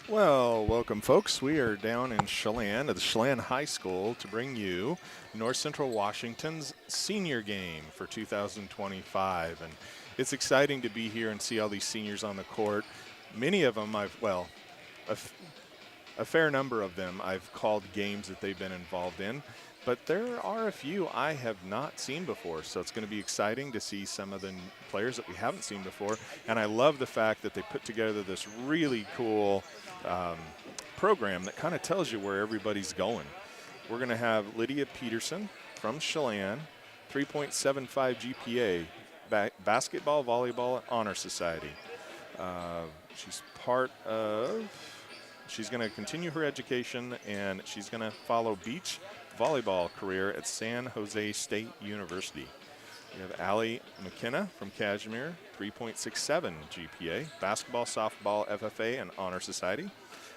Well, welcome, folks. We are down in Chelan at the Chelan High School to bring you North Central Washington's senior game for 2025. And it's exciting to be here and see all these seniors on the court. Many of them a, f- a fair number of them I've called games that they've been involved in. But there are a few I have not seen before, so it's going to be exciting to see some of the players that we haven't seen before. And I love the fact that they put together this really cool um, program that kind of tells you where everybody's going. We're going to have Lydia Peterson from Chelan, 3.75 GPA, basketball, volleyball, and honor society. She's part of, she's going to continue her education, and she's going to follow beach volleyball career at San Jose State University. We have Allie McKenna from Kashmir, 3.67 GPA, basketball, softball, FFA, and honor society.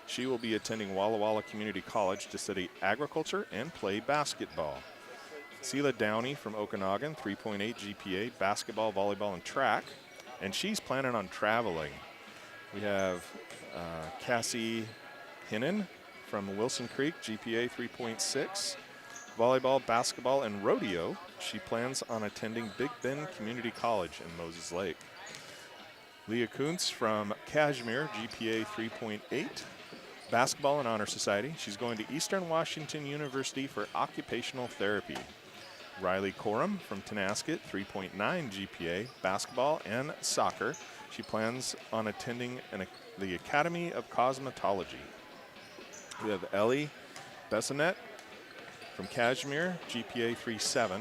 She will be attending Walla Walla Community College to study agriculture and play basketball. Seela Downey from Okanagan, 3.8 GPA, basketball, volleyball, and track. And she's planning on traveling. We have Cassie Hinnon from Wilson Creek, GPA 3.6, volleyball, basketball, and rodeo. She plans on attending Big Bend Community College in Moses Lake. Leah Kuntz from Kashmir, GPA 3.8, basketball and honor society. She's going to Eastern Washington University for occupational therapy. Riley Coram from Tenasket, 3.9 GPA, basketball and soccer. She plans on attending the Academy of Cosmetology. We have Ellie Bessanet from Kashmir, GPA 3.7.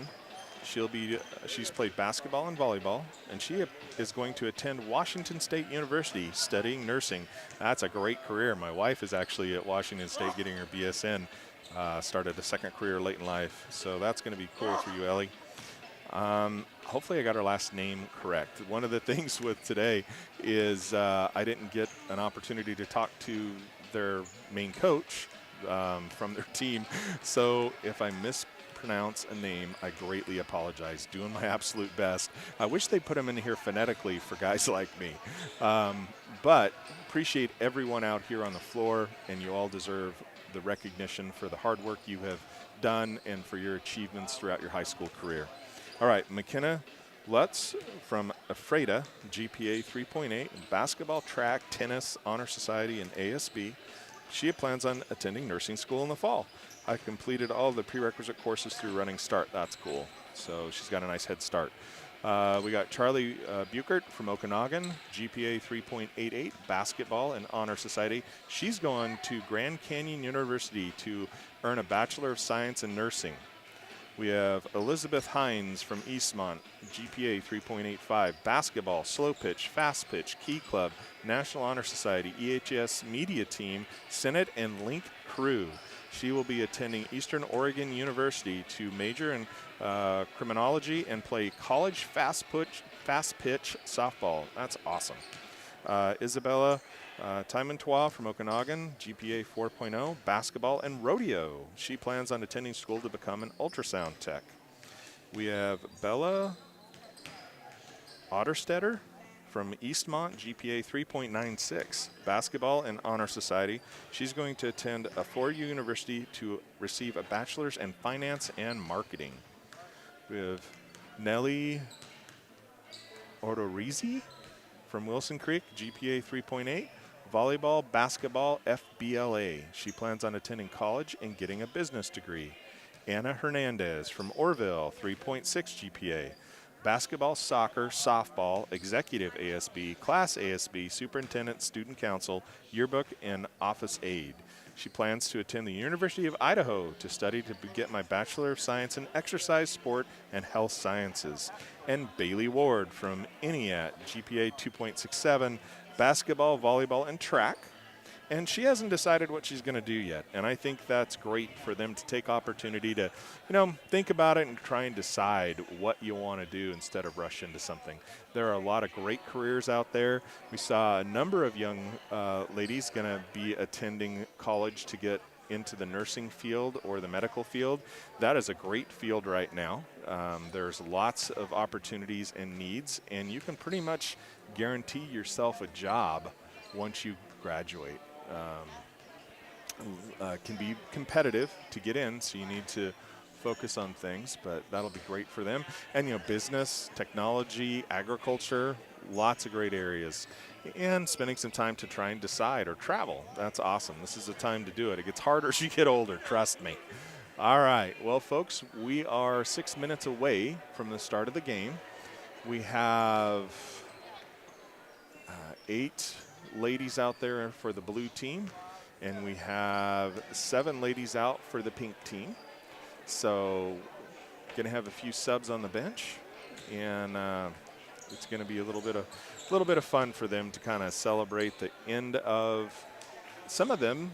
She's played basketball and volleyball, and she is going to attend Washington State University studying nursing. That's a great career. My wife is actually at Washington State getting her BSN. Started a second career late in life, so that's going to be cool for you, Ellie. Hopefully I got her last name correct. One of the things with today is I didn't get an opportunity to talk to their main coach from their team, so if I mispronounce a name, I greatly apologize. Doing my absolute best. I wish they put them in here phonetically for guys like me. But appreciate everyone out here on the floor, and you all deserve the recognition for the hard work you have done and for your achievements throughout your high school career. All right, McKenna Lutz from Ephrata, GPA 3.8, basketball, track, tennis, honor society, and ASB. She plans on attending nursing school in the fall. I completed all of the prerequisite courses through Running Start. That's cool. So she's got a nice head start. We got Charlie Buchert from Okanagan, GPA 3.88, basketball and honor society. She's going to Grand Canyon University to earn a Bachelor of Science in Nursing. We have Elizabeth Hines from Eastmont, GPA 3.85, basketball, slow pitch, fast pitch, key club, National Honor Society, EHS media team, Senate and Link crew. She will be attending Eastern Oregon University to major in criminology and play college fast pitch softball. That's awesome. Isabella Timontois from Okanagan, GPA 4.0, basketball and rodeo. She plans on attending school to become an ultrasound tech. We have Bella Otterstetter from Eastmont, GPA 3.96, basketball and honor society. She's going to attend a four-year university to receive a bachelor's in finance and marketing. We have Nellie Ordorizi from Wilson Creek, GPA 3.8, volleyball, basketball, FBLA. She plans on attending college and getting a business degree. Anna Hernandez from Orville, 3.6 GPA. Basketball, soccer, softball, executive ASB, class ASB, superintendent, student council, yearbook, and office aide. She plans to attend the University of Idaho to study to get my Bachelor of Science in Exercise, Sport, and Health Sciences. And Bailey Ward from INEAT, GPA 2.67, basketball, volleyball, and track. And she hasn't decided what she's going to do yet. And I think that's great for them to take opportunity to, think about it and try and decide what you want to do instead of rush into something. There are a lot of great careers out there. We saw a number of young ladies going to be attending college to get into the nursing field or the medical field. That is a great field right now. There's lots of opportunities and needs, and you can pretty much guarantee yourself a job once you graduate. can be competitive to get in, so you need to focus on things, but that'll be great for them. And, business, technology, agriculture, lots of great areas. And spending some time to try and decide or travel. That's awesome. This is the time to do it. It gets harder as you get older, trust me. All right. Well, folks, we are 6 minutes away from the start of the game. We have 8 ladies out there for the blue team, and we have 7 ladies out for the pink team. So going to have a few subs on the bench, and it's going to be a little bit of fun for them to kind of celebrate the end of. Some of them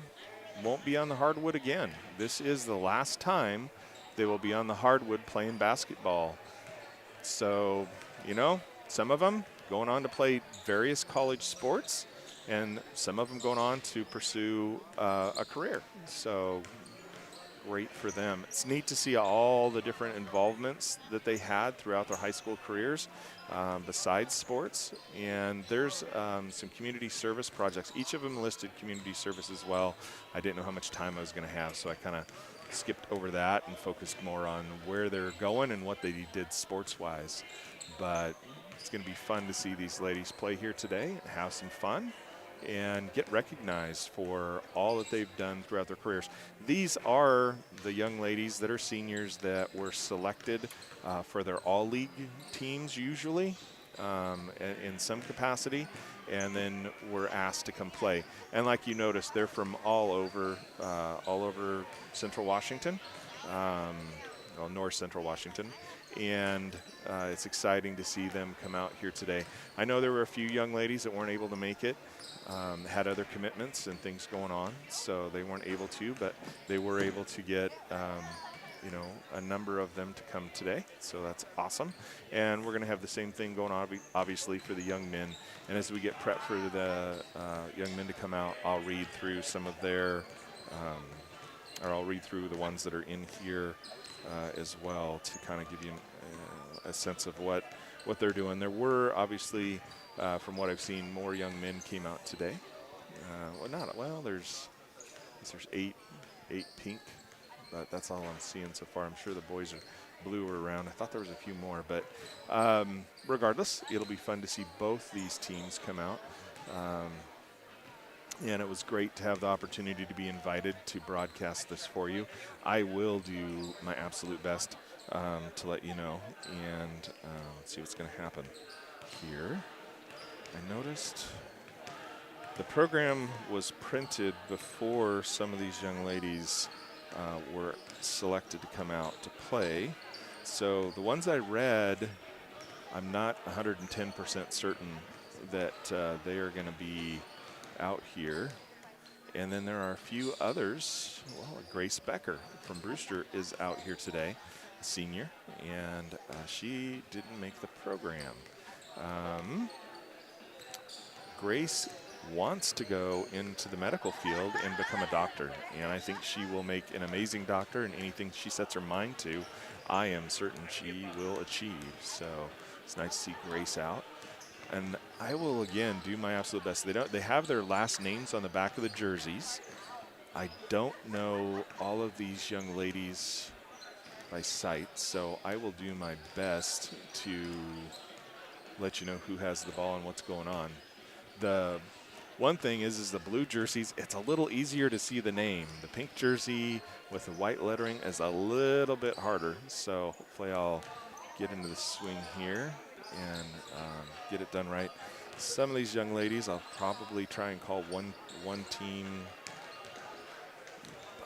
won't be on the hardwood again. This is the last time they will be on the hardwood playing basketball. So, some of them going on to play various college sports, and some of them going on to pursue a career. So great for them. It's neat to see all the different involvements that they had throughout their high school careers besides sports. And there's some community service projects. Each of them listed community service as well. I didn't know how much time I was going to have, so I kind of skipped over that and focused more on where they're going and what they did sports-wise. But it's going to be fun to see these ladies play here today, have some fun, and get recognized for all that they've done throughout their careers. These are the young ladies that are seniors that were selected for their all-league teams usually in some capacity, and then were asked to come play. And like you noticed, they're from all over Central Washington, North Central Washington. And it's exciting to see them come out here today. I know there were a few young ladies that weren't able to make it, had other commitments and things going on, so they weren't able to, but they were able to get a number of them to come today, so that's awesome. And we're going to have the same thing going on, obviously, for the young men. And as we get prepped for the young men to come out, I'll read through some of their, or I'll read through the ones that are in here as well, to kind of give you a sense of what they're doing. There were obviously, from what I've seen, more young men came out today. There's 8 pink, but that's all I'm seeing so far. I'm sure the boys are blue or around. I thought there was a few more, but regardless, it'll be fun to see both these teams come out. And it was great to have the opportunity to be invited to broadcast this for you. I will do my absolute best to let you know, and let's see what's going to happen here. I noticed the program was printed before some of these young ladies were selected to come out to play. So the ones I read, I'm not 110% certain that they are going to be out here. And then there are a few others. Well, Grace Becker from Brewster is out here today, a senior, and she didn't make the program. Grace wants to go into the medical field and become a doctor, and I think she will make an amazing doctor, and anything she sets her mind to, I am certain she will achieve. So it's nice to see Grace out. And I will, again, do my absolute best. They have their last names on the back of the jerseys. I don't know all of these young ladies by sight, so I will do my best to let you know who has the ball and what's going on. The one thing is the blue jerseys, it's a little easier to see the name. The pink jersey with the white lettering is a little bit harder, so hopefully I'll get into the swing here and get it done right. Some of these young ladies, I'll probably try and call one team.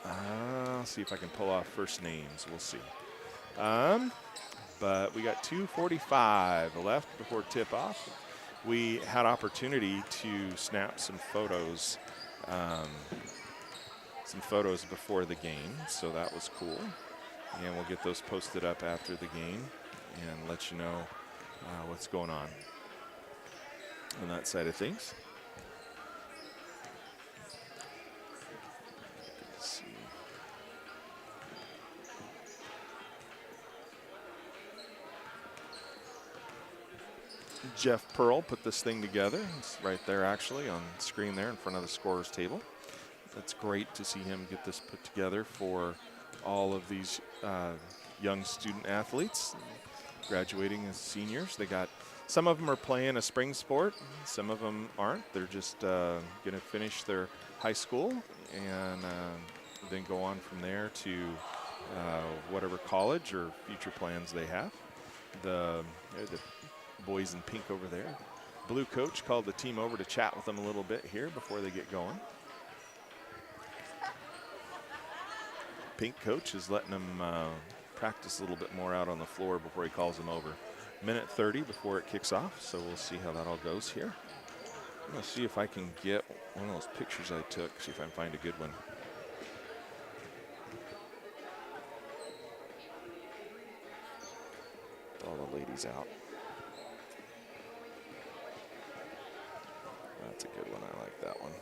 I'll see if I can pull off first names. We'll see. But we got 2:45 left before tip-off. We had opportunity to snap some photos before the game, so that was cool. And we'll get those posted up after the game and let you know what's going on that side of things. Let's see. Jeff Pearl put this thing together. It's right there, actually, on screen there in front of the scorer's table. it's great to see him get this put together for all of these young student athletes graduating as seniors. They got, some of them are playing a spring sport, some of them aren't. They're just going to finish their high school and then go on from there to whatever college or future plans they have. The boys in pink over there. Blue coach called the team over to chat with them a little bit here before they get going. Pink coach is letting them practice a little bit more out on the floor before he calls them over. Minute 30 before it kicks off, so we'll see how that all goes here. I'm going to see if I can get one of those pictures I took, see if I can find a good one. All the ladies out. That's a good one. I like that one.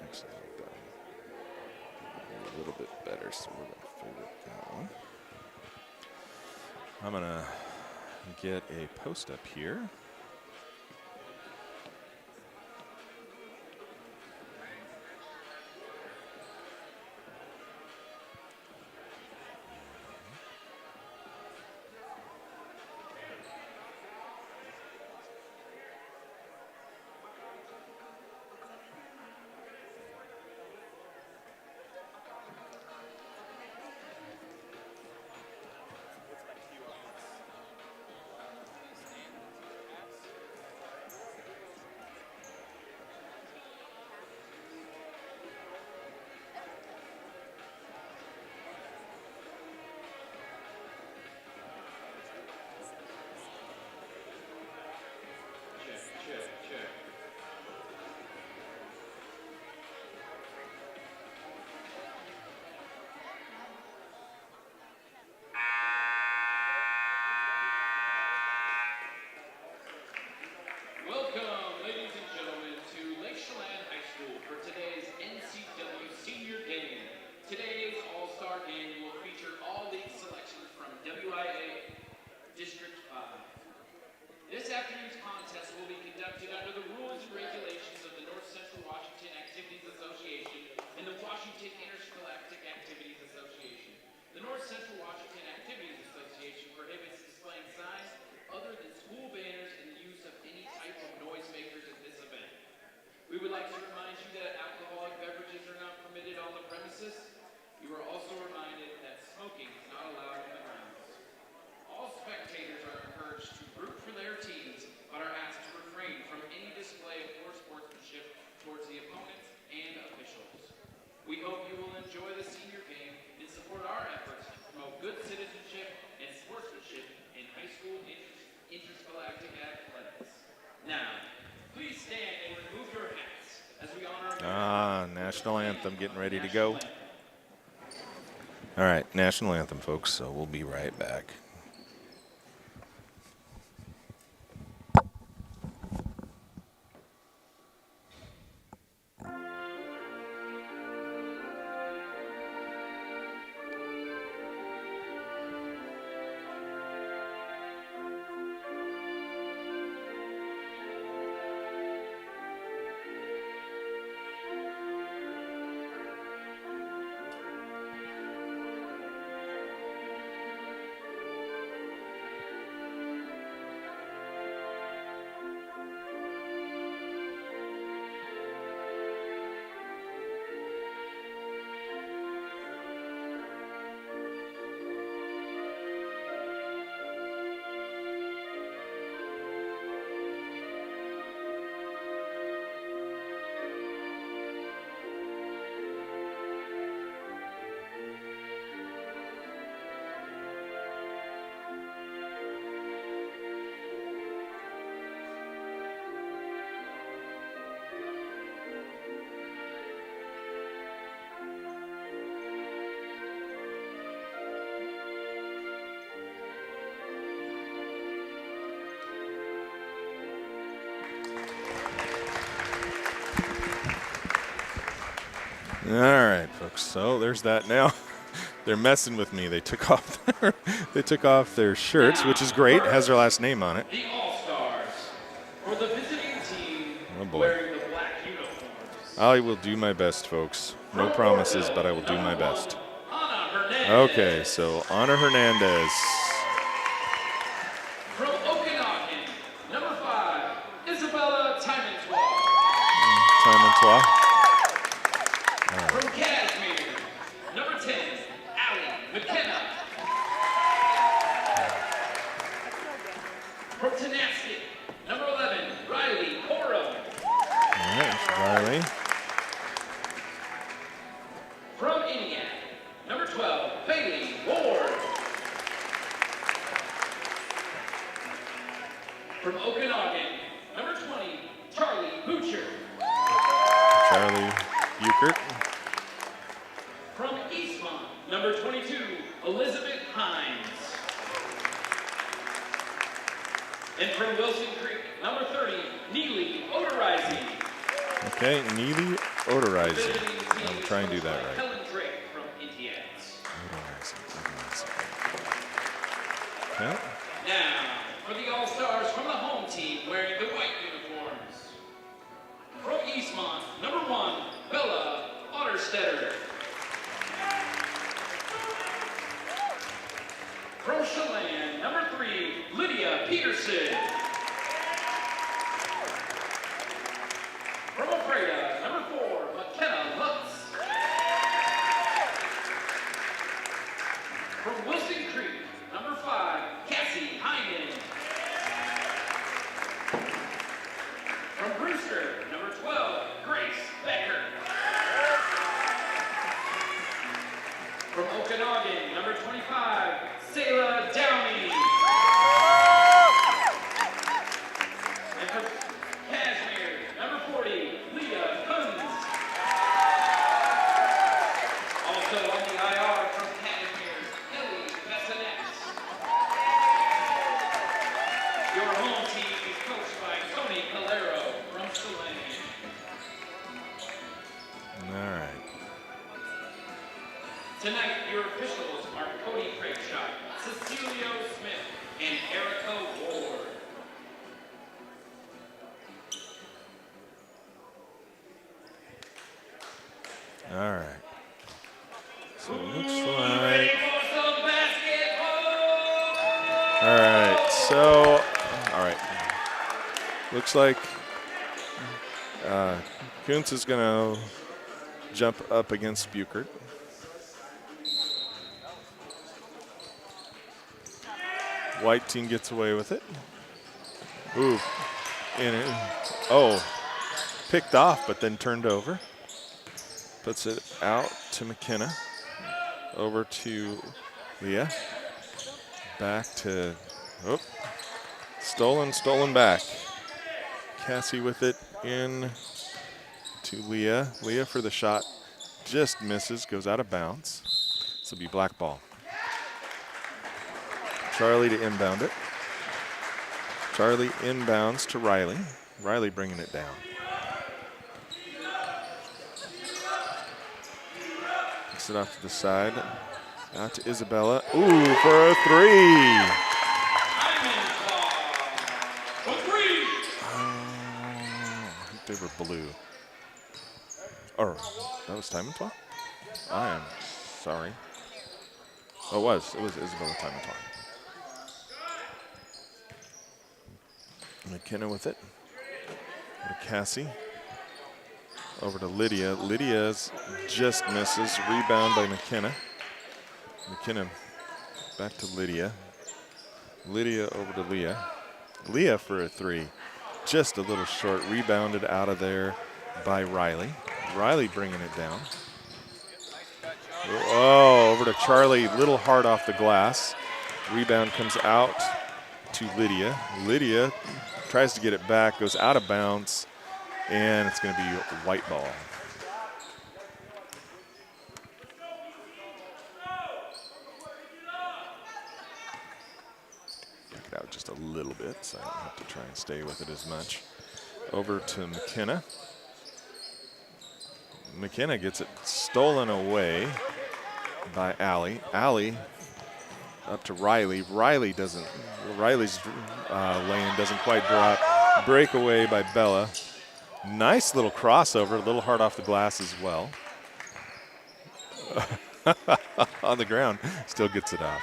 Actually, I like that one a little bit better, so we're going to favorite that one. I'm going to get a post up here. Welcome, ladies and gentlemen, to Lake Chelan High School for today's NCW Senior Game. Today's All-Star Game will feature all league selections from WIA District 5. This afternoon's contest will be conducted under the rules and regulations of the North Central Washington Activities Association and the Washington Interscholastic Activities Association. The North Central Washington Activities Association prohibits displaying signs other than school banners and the use of any type of noisemakers at this event. We would like to remind you that alcoholic beverages are not permitted on the premises. You are also reminded that smoking is not allowed in the grounds. All spectators are encouraged to root for their teams, but are asked to refrain from any display of poor sportsmanship towards the opponents and officials. We hope you will enjoy the senior game and support our efforts to promote good citizenship and sportsmanship in high school interscholastic athletics. Now, please stand and remove your hats as we honor national anthem getting ready to go. All right, national anthem, folks, so we'll be right back. All right, folks. So there's that now. They're messing with me. They took off their shirts, which is great. It has their last name on it. the All-Stars for the visiting team Oh boy. wearing the black uniforms. I will do my best, folks. No promises, but I will do my best. Okay, so Ana Hernandez. From Okanagan, number 5, Isabella Timantois. Timantois. From Kashmir, number 10, Allie McKenna. From Tenasket, number 11, Riley Ora. All right, Riley. From Eniac, number 12, Bailey Ward. From Okanagan, number 20, Charlie Boucher. Charlie Buchert. From Eastmont, number 22, Elizabeth Hines. And from Wilson Creek, number 30, Neely Odorizzi. Okay, Neely Odorizzi. I'll try and do that right. Helen Drake from Indians. Okay. Now, for the All-Stars from the home team wearing the white uniforms. From Eastmont, number 1, Bella Otterstetter. From Chelan, number 3, Lydia Peterson. From Ephrata, number 4, McKenna Lutz. From Wilson Creek, number 5, Cassie Hyman. From Brewster, number 12, Grace Becker. From Okanagan, number 25, Selah Downey. And from Kashmir, number 40, Leah Kunz. Also on the IR from Kashmir, Ellie Bessanet. Your home team is coached by Tony Calero from Chelan. All right. Tonight, your officials are Cody Craigshot, Cecilio Smith, and Erica Ward. All right. So it looks Ready like. for some basketball? All right. So, all right. Looks like Kuntz is going to jump up against Buchert. White team gets away with it. Ooh. In it. Oh. Picked off, but then turned over. Puts it out to McKenna. Over to Leah. Back to, oh. Stolen back. Cassie with it in to Leah. Leah for the shot. Just misses, goes out of bounds. This will be black ball. Charlie to inbound it. Charlie inbounds to Riley. Riley bringing it down. Kicks it off to the side. Out to Isabella. Ooh, for a three. I think they were blue. Or, that was Timantois? I am sorry. Oh, it was Isabella Timantois. McKenna with it. Over to Cassie. Over to Lydia. Lydia's just misses. Rebound by McKenna. McKenna back to Lydia. Lydia over to Leah. Leah for a three. Just a little short. Rebounded out of there by Riley. Riley bringing it down. Oh, over to Charlie. Little hard off the glass. Rebound comes out to Lydia. Lydia tries to get it back, goes out of bounds, and it's going to be white ball. Back it out just a little bit, so I don't have to try and stay with it as much. Over to McKenna. McKenna gets it stolen away by Allie. Allie up to Riley. Riley's lane doesn't quite drop. Breakaway by Bella. Nice little crossover, a little hard off the glass as well. On the ground, still gets it off.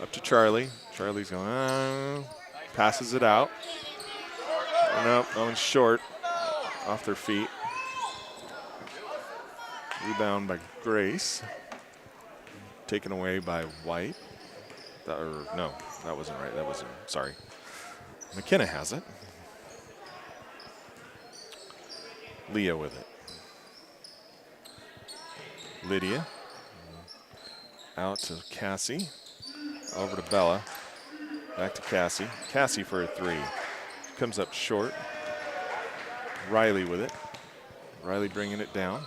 Up to Charlie. Charlie's going, passes it out. Nope, going short off their feet. Rebound by Grace. Taken away by White. No, that wasn't right. That wasn't, sorry. McKenna has it. Leah with it. Lydia. Out to Cassie. Over to Bella. Back to Cassie. Cassie for a three. Comes up short. Riley with it. Riley bringing it down.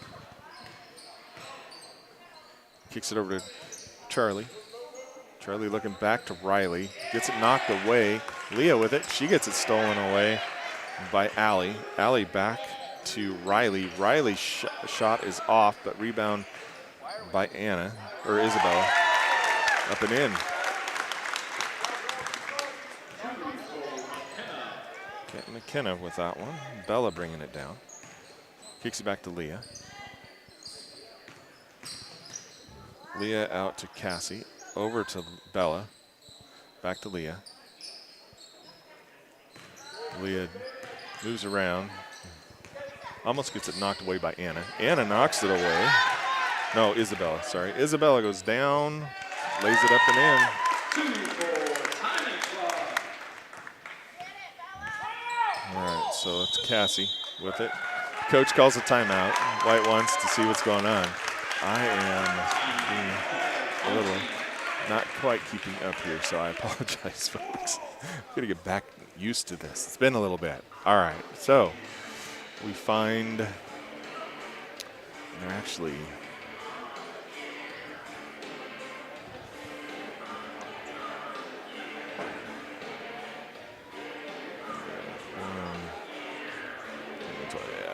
Kicks it over to Charlie. Charlie looking back to Riley. Gets it knocked away. Leah with it. She gets it stolen away by Allie. Allie back to Riley. Riley's shot is off, but rebound by Anna, or Isabella. Up and in. McKenna with that one. Bella bringing it down. Kicks it back to Leah. Leah out to Cassie. Over to Bella. Back to Leah. Leah moves around. Almost gets it knocked away by Anna. Anna knocks it away. No, Isabella, sorry. Isabella goes down, lays it up and in. All right, so it's Cassie with it. Coach calls a timeout. White wants to see what's going on. I am being a little not quite keeping up here, so I apologize, folks. I'm going to get back used to this. It's been a little bit. All right, so we find they're actually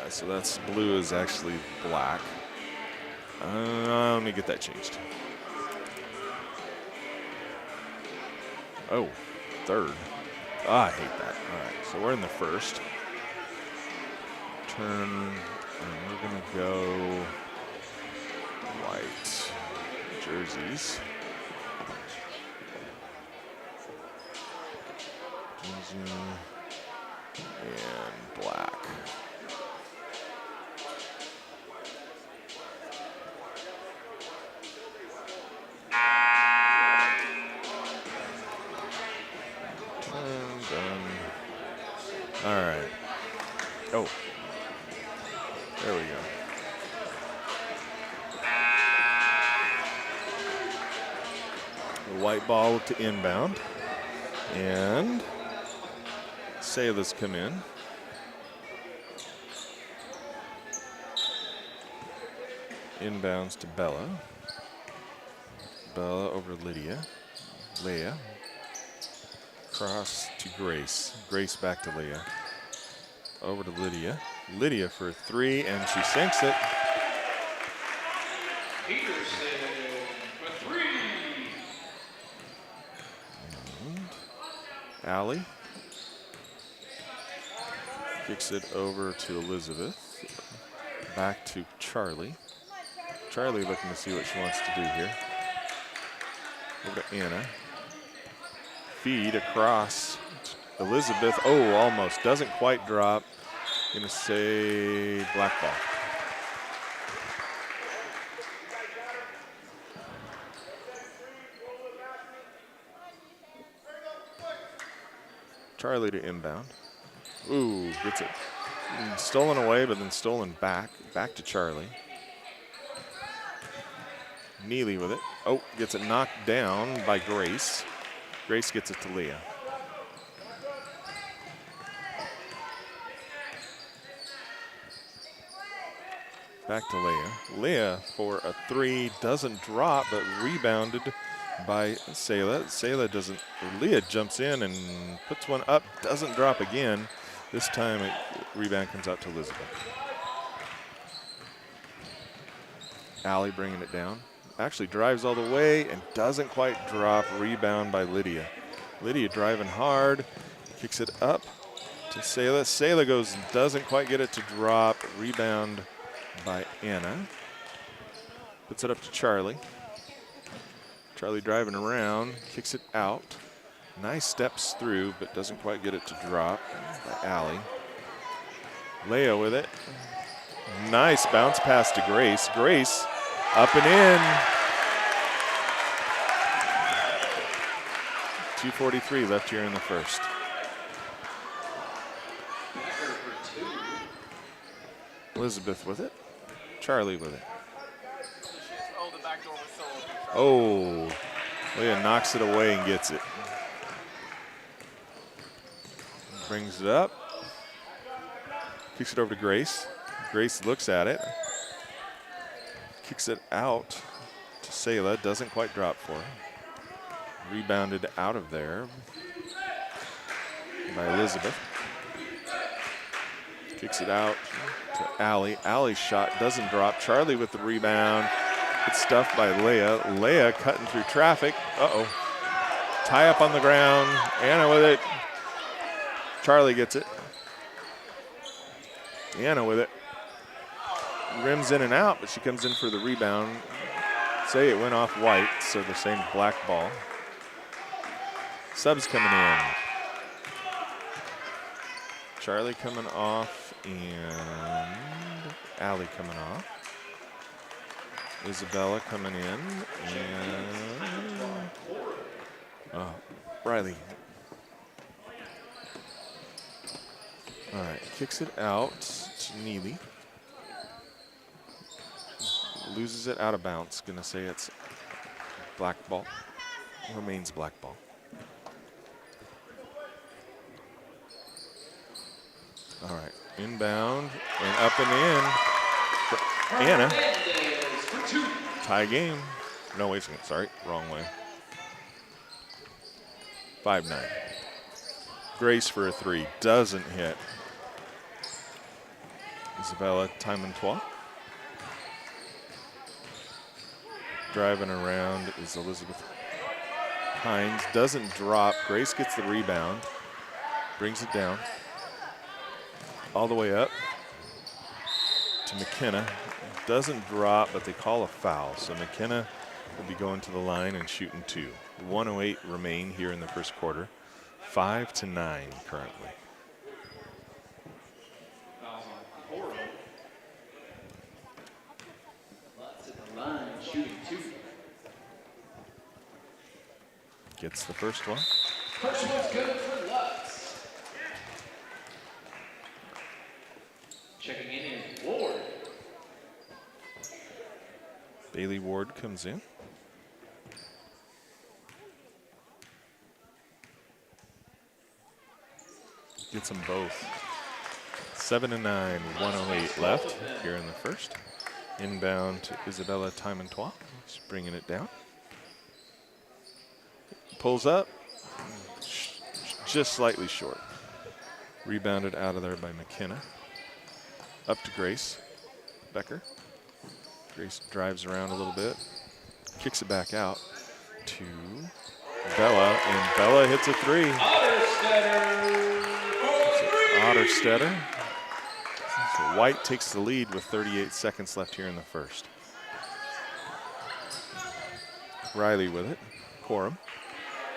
so that's blue is actually black. Let me get that changed. Oh, third. I hate that. All right, so we're in the first. Turn, and we're gonna go white jerseys. And black. All right. Oh, there we go. The white ball to inbound. And Sayla's come in. Inbounds to Bella. Bella over Lydia. Leah. Cross to Grace. Grace back to Leah. Over to Lydia. Lydia for three, and she sinks it. Peterson for three. And Allie kicks it over to Elizabeth. Back to Charlie. Charlie looking to see what she wants to do here. Over to Anna. Feed across Elizabeth. Oh, almost. Doesn't quite drop. Gonna say black ball. Charlie to inbound. Ooh, gets it stolen away, but then stolen back. Back to Charlie. Neely with it. Oh, gets it knocked down by Grace. Grace gets it to Leah. Back to Leah. Leah for a three, doesn't drop, but rebounded by Sayla. Sayla doesn't, Leah jumps in and puts one up, doesn't drop again. This time rebound comes out to Elizabeth. Allie bringing it down. Actually drives all the way and doesn't quite drop. Rebound by Lydia. Lydia driving hard, kicks it up to Sayla. Sayla doesn't quite get it to drop. Rebound by Anna. Puts it up to Charlie. Charlie driving around, kicks it out. Nice steps through, but doesn't quite get it to drop by Allie. Leah with it. Nice bounce pass to Grace. Grace up and in. 2:43 left here in the first. Elizabeth with it. Charlie with it. Oh, Leah knocks it away and gets it. Brings it up. Kicks it over to Grace. Grace looks at it. Kicks it out to Sayla. Doesn't quite drop for her. Rebounded out of there by Elizabeth. Kicks it out to Allie. Allie's shot doesn't drop. Charlie with the rebound. It's stuffed by Leah. Leah cutting through traffic. Uh-oh. Tie up on the ground. Anna with it. Charlie gets it. Anna with it. Rims in and out, but she comes in for the rebound. Say it went off white, so the same black ball. Subs coming in. Charlie coming off and Allie coming off. Isabella coming in and Riley. All right, kicks it out to Neely. Loses it out of bounds. Gonna say it's black ball. Remains black ball. All right, inbound and up and in for Anna. Tie game. No, wait a second, sorry, wrong way. 5-9. Grace for a three, doesn't hit. Isabella Timontois. Driving around is Elizabeth Hines, doesn't drop. Grace gets the rebound, brings it down. All the way up to McKenna. Doesn't drop, but they call a foul. So McKenna will be going to the line and shooting two. 1:08 remain here in the first quarter. 5-9 currently. Gets the first one. First one's good for Lutz. Checking in is Ward. Bailey Ward comes in. Gets them both. 7-9, 1:08 left here in the first. Inbound to Isabella Timontois. She's bringing it down. Pulls up, just slightly short. Rebounded out of there by McKenna. Up to Grace Becker. Grace drives around a little bit, kicks it back out to Bella, and Bella hits a three. Otterstetter. So White takes the lead with 38 seconds left here in the first. Riley with it. Corum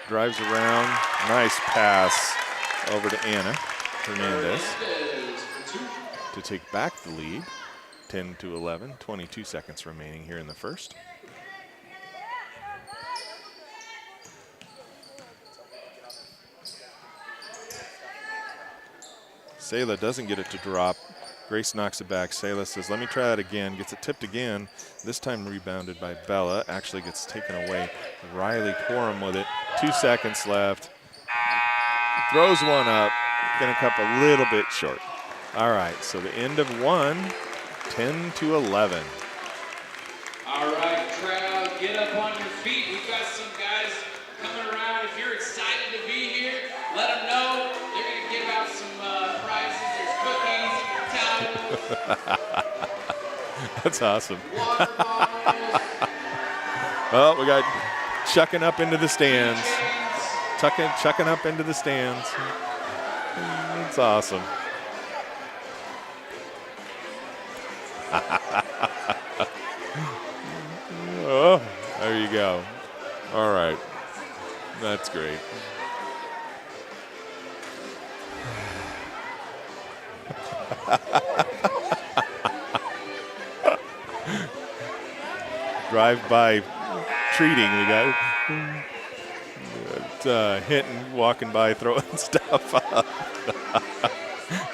drives around. Nice pass over to Anna Hernandez to take back the lead. 10-11, 22 seconds remaining here in the first. Sayla doesn't get it to drop. Grace knocks it back. Sayla says, let me try that again. Gets it tipped again. This time rebounded by Bella. Actually gets taken away. Riley Corum with it. 2 seconds left. Throws one up. Gonna come a little bit short. All right, so the end of one. 10-11. All right, crowd, get up on your feet. We've got some guys coming around. If you're excited to be here, let them know. They're going to give out some prizes. There's cookies, towels. That's awesome. Water bottles. Well, we got chucking up into the stands. Chucking up into the stands. That's awesome. Oh, there you go. All right. That's great. Drive-by treating. We got Hinton walking by throwing stuff up.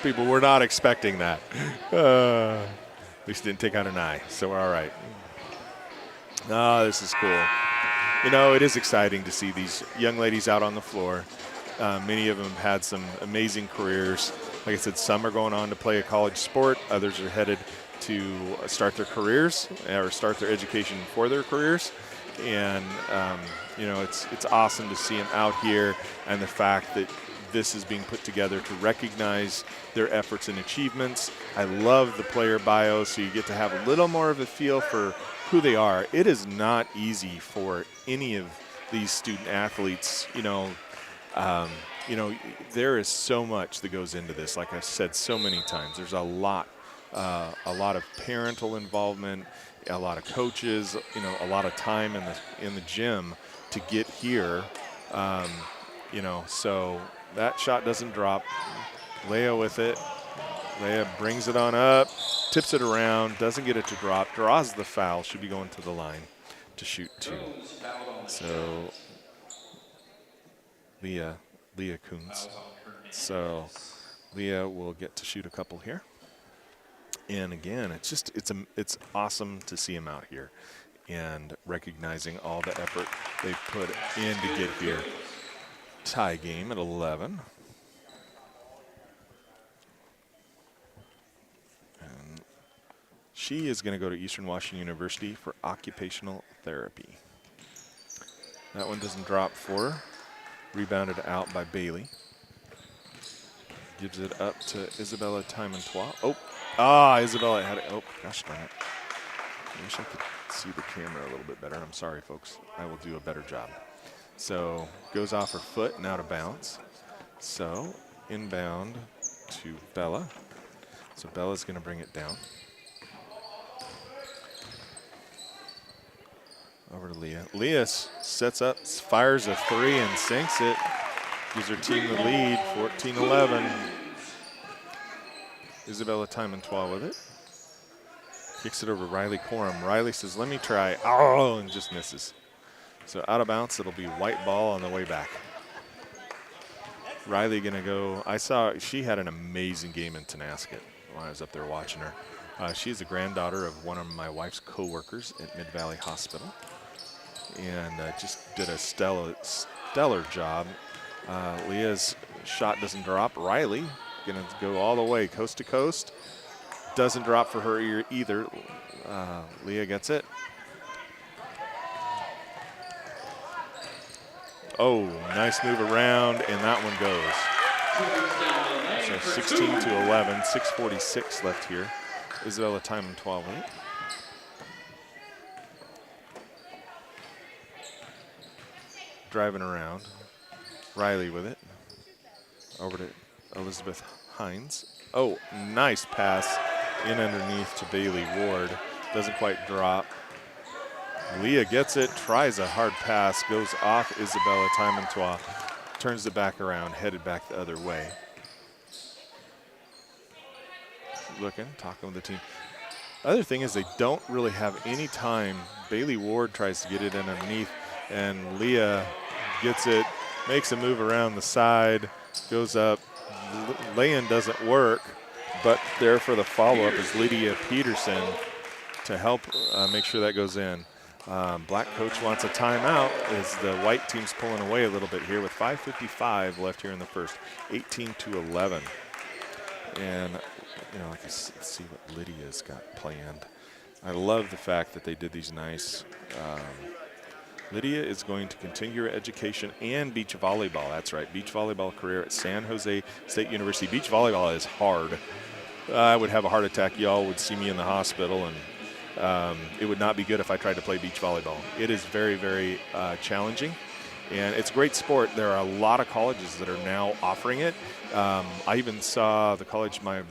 People were not expecting that. At least didn't take out an eye, so we're all right. Oh, this is cool. You know, it is exciting to see these young ladies out on the floor. Many of them have had some amazing careers. Like I said, some are going on to play a college sport. Others are headed to start their careers or start their education for their careers. And, you know, it's awesome to see them out here, and the fact that this is being put together to recognize their efforts and achievements. I love the player bios, so you get to have a little more of a feel for who they are. It is not easy for any of these student athletes. You know, there is so much that goes into this. Like I've said so many times, there's a lot of parental involvement, a lot of coaches, you know, a lot of time in the gym to get here. You know, so that shot doesn't drop. Leah with it. Leah brings it on up, tips it around, doesn't get it to drop, draws the foul, should be going to the line to shoot two. So Leah Kuntz. So Leah will get to shoot a couple here. And again, it's awesome to see them out here and recognizing all the effort they've put in to get here. Tie game at 11. And she is going to go to Eastern Washington University for occupational therapy. That one doesn't drop for her. Rebounded out by Bailey. Gives it up to Isabella Timontois. Isabella had it. Oh, gosh darn it. I wish I could see the camera a little bit better. I'm sorry, folks. I will do a better job. So goes off her foot and out of bounds. So inbound to Bella. So Bella's going to bring it down. Over to Leah. Leah sets up, fires a three and sinks it. Gives her team the lead, 14-11. Isabella Timontois with it. Kicks it over to Riley Corum. Riley says, let me try. Oh, and just misses. So out of bounds, it'll be white ball on the way back. Riley gonna go. I saw she had an amazing game in Tonasket when I was up there watching her. She's the granddaughter of one of my wife's co-workers at Mid-Valley Hospital. And just did a stellar job. Leah's shot doesn't drop. Riley gonna go all the way coast to coast. Doesn't drop for her either. Leah gets it. Oh, nice move around, and that one goes. So 16-11, 6:46 left here. Isabella Timontois with it. Driving around. Riley with it. Over to Elizabeth Hines. Oh, nice pass in underneath to Bailey Ward. Doesn't quite drop. Leah gets it, tries a hard pass, goes off Isabella Timontois, turns it back around, headed back the other way. Looking, talking with the team. Other thing is they don't really have any time. Bailey Ward tries to get it in underneath, and Leah gets it, makes a move around the side, goes up. Lay-in doesn't work, but there for the follow-up is Lydia Peterson to help make sure that goes in. Black coach wants a timeout as the white team's pulling away a little bit here with 5:55 left here in the first, 18-11. And, you know, let's see what Lydia's got planned. I love the fact that they did these nice. Lydia is going to continue her education and beach volleyball. That's right, beach volleyball career at San Jose State University. Beach volleyball is hard. I would have a heart attack. Y'all would see me in the hospital, and it would not be good if I tried to play beach volleyball. It is very, very challenging, And it's a great sport. There are a lot of colleges that are now offering it. I even saw the college my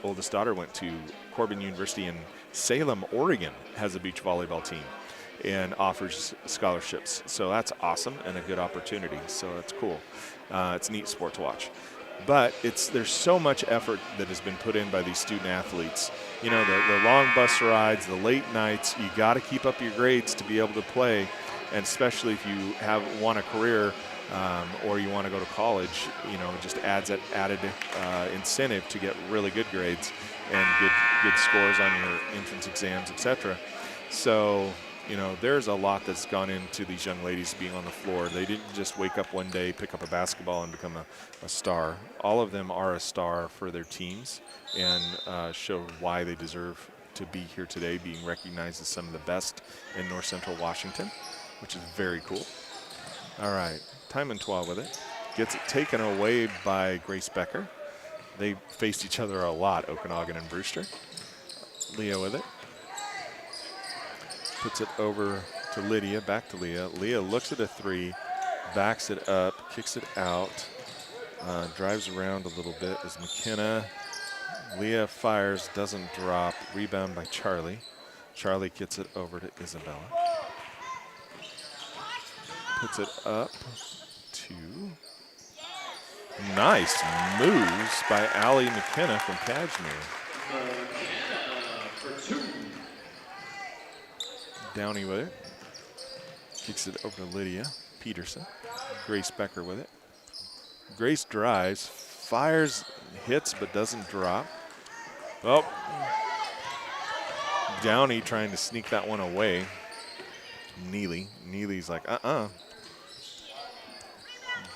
oldest daughter went to, Corbin University in Salem, Oregon, has a beach volleyball team and offers scholarships. So that's awesome and a good opportunity. So that's cool. It's a neat sport to watch. But there's so much effort that has been put in by these student athletes. You know, the long bus rides, the late nights, you got to keep up your grades to be able to play. And especially if you want a career or you want to go to college, you know, it just adds that added incentive to get really good grades and good scores on your entrance exams, etc. So, you know, there's a lot that's gone into these young ladies being on the floor. They didn't just wake up one day, pick up a basketball, and become a star. All of them are a star for their teams and show why they deserve to be here today, being recognized as some of the best in North Central Washington, which is very cool. All right, Tymon with it. Gets it taken away by Grace Becker. They faced each other a lot, Okanagan and Brewster. Leah with it. Puts it over to Lydia, back to Leah. Leah looks at a three, backs it up, kicks it out, drives around a little bit as McKenna. Leah fires, doesn't drop. Rebound by Charlie. Charlie gets it over to Isabella. Puts it up to. Nice moves by Allie McKenna from Kashmir. McKenna for 2. Downey with it. Kicks it over to Lydia Peterson. Grace Becker with it. Grace drives, fires, hits, but doesn't drop. Oh. Downey trying to sneak that one away. Neely's like,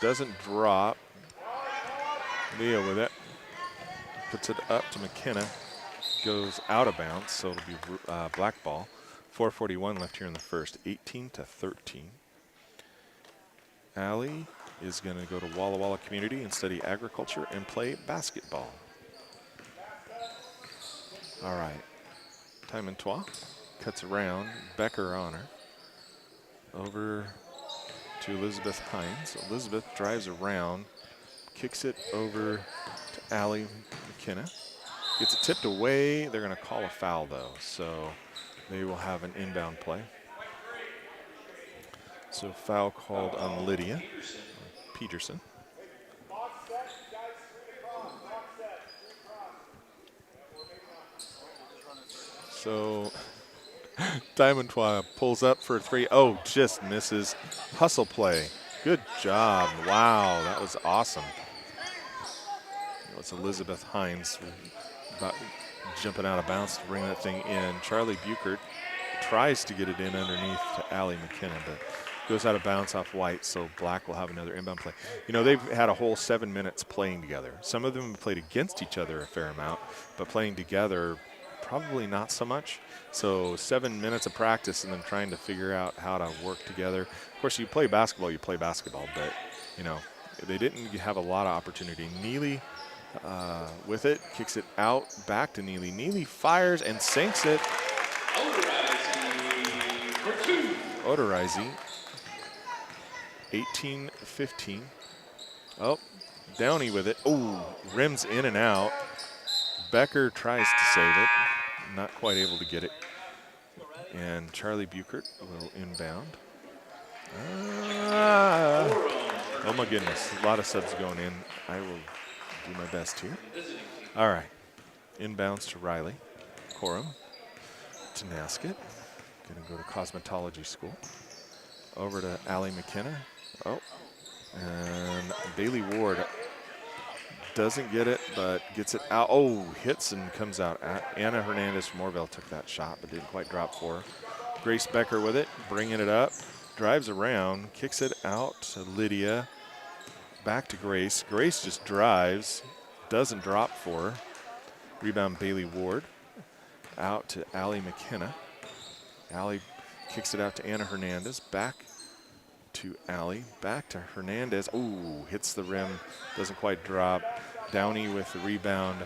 Doesn't drop. Leah with it. Puts it up to McKenna. Goes out of bounds, so it'll be black ball. 4:41 left here in the first, 18-13. Allie is going to go to Walla Walla Community and study agriculture and play basketball. All right. Tymon cuts around. Becker on her. Over to Elizabeth Hines. Elizabeth drives around, kicks it over to Allie McKenna. Gets it tipped away. They're going to call a foul, though, so they will have an inbound play. So foul called on Lydia Peterson. So Tymon pulls up for a three. Oh, just misses. Hustle play. Good job. Wow, that was awesome. It was Elizabeth Hines about jumping out of bounds to bring that thing in. Charlie Buchert tries to get it in underneath to Allie McKenna, but goes out of bounds off White, so Black will have another inbound play. You know, they've had a whole 7 minutes playing together. Some of them have played against each other a fair amount, but playing together, probably not so much. So 7 minutes of practice and then trying to figure out how to work together. Of course, you play basketball, but, you know, they didn't have a lot of opportunity. Neely with it, kicks it out, back to Neely. Neely fires and sinks it. Odorizzi, 18-15. Oh, Downey with it. Oh, rims in and out. Becker tries to save it. Not quite able to get it. And Charlie Buchert will inbound. Oh my goodness, a lot of subs going in. I will do my best here. All right, inbounds to Riley. Corum to Nasket. Gonna go to cosmetology school. Over to Allie McKenna. Oh, and Bailey Ward doesn't get it, but gets it out. Oh, hits and comes out. Anna Hernandez from Morville took that shot, but didn't quite drop for her. Grace Becker with it, bringing it up. Drives around, kicks it out to Lydia. Back to Grace. Grace just drives, doesn't drop for her. Rebound Bailey Ward. Out to Allie McKenna. Allie kicks it out to Anna Hernandez. Back to Allie. Back to Hernandez. Ooh, hits the rim. Doesn't quite drop. Downey with the rebound.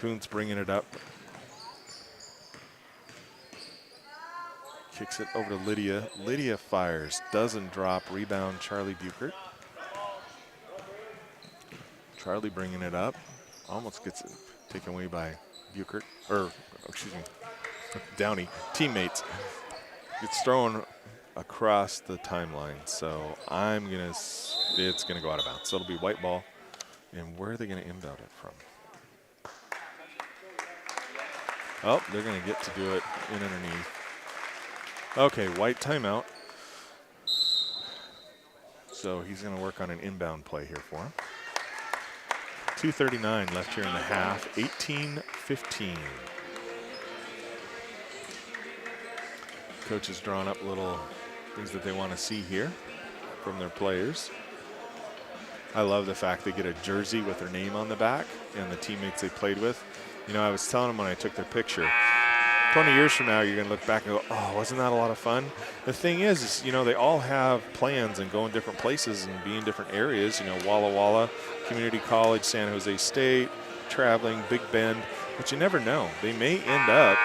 Kuntz bringing it up. Kicks it over to Lydia. Lydia fires, doesn't drop. Rebound, Charlie Buchert. Charlie bringing it up. Almost gets it taken away by Buchert, or excuse me, Downey. Teammates. It's thrown across the timeline, so it's gonna go out of bounds. So it'll be white ball. And where are they gonna inbound it from? Oh, they're gonna get to do it in underneath. Okay, white timeout. So he's gonna work on an inbound play here for him. 2:39 left here in the half, 18-15. Coach has drawn up little things that they want to see here from their players. I love the fact they get a jersey with their name on the back and the teammates they played with. You know, I was telling them when I took their picture, 20 years from now, you're going to look back and go, oh, wasn't that a lot of fun? The thing is, you know, they all have plans and go in different places and be in different areas. You know, Walla Walla, Community College, San Jose State, traveling, Big Bend. But you never know. They may end up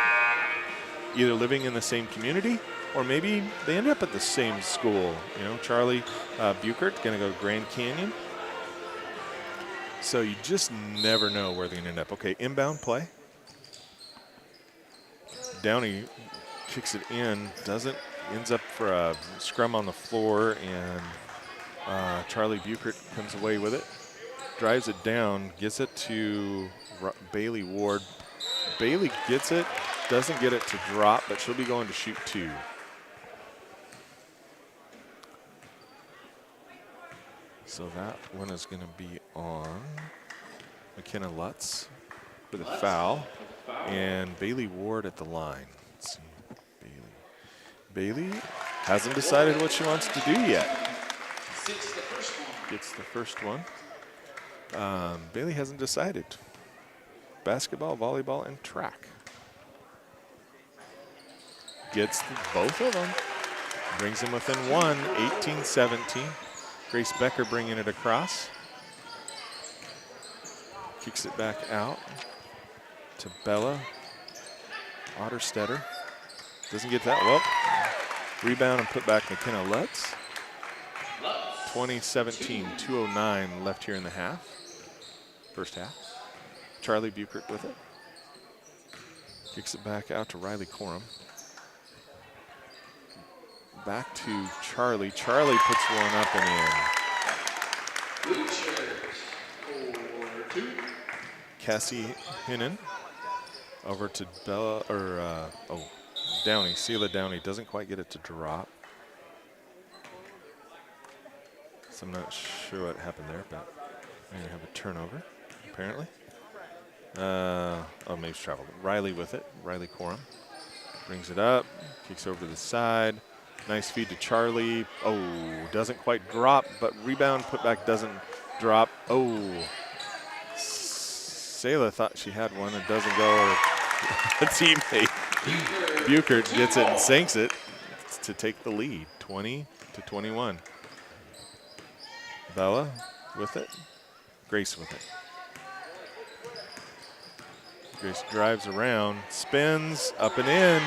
either living in the same community or maybe they end up at the same school. You know, Charlie Buchert going to go to Grand Canyon. So you just never know where they're going to end up. Okay, inbound play. Downey kicks it in, ends up for a scrum on the floor, and Charlie Buchert comes away with it, drives it down, gets it to Bailey Ward. Bailey gets it, doesn't get it to drop, but she'll be going to shoot two. So that one is going to be on McKenna Lutz with a foul. And Bailey Ward at the line. Let's see, Bailey hasn't decided what she wants to do yet. Gets the first one. Bailey hasn't decided. Basketball, volleyball, and track. Gets both of them. Brings them within one, 18-17. Grace Becker bringing it across. Kicks it back out to Bella Otterstetter. Doesn't get that. Well, rebound and put back McKenna Lutz. 20-17, 2:09 left here in the half. First half. Charlie Buchert with it. Kicks it back out to Riley Corum. Back to Charlie. Charlie puts one up and in. Cassie Hinnon over to Bella, Downey. Sela Downey doesn't quite get it to drop. So I'm not sure what happened there, but we're gonna have a turnover, apparently. Maybe it's traveled. Riley with it. Riley Corum brings it up, kicks over to the side. Nice feed to Charlie. Oh, doesn't quite drop, but rebound putback doesn't drop. Oh, Sela thought she had one. It doesn't go. A teammate, Buchert, gets it and sinks it to take the lead, 20-21. Bella with it. Grace with it. Grace drives around, spins, up and in.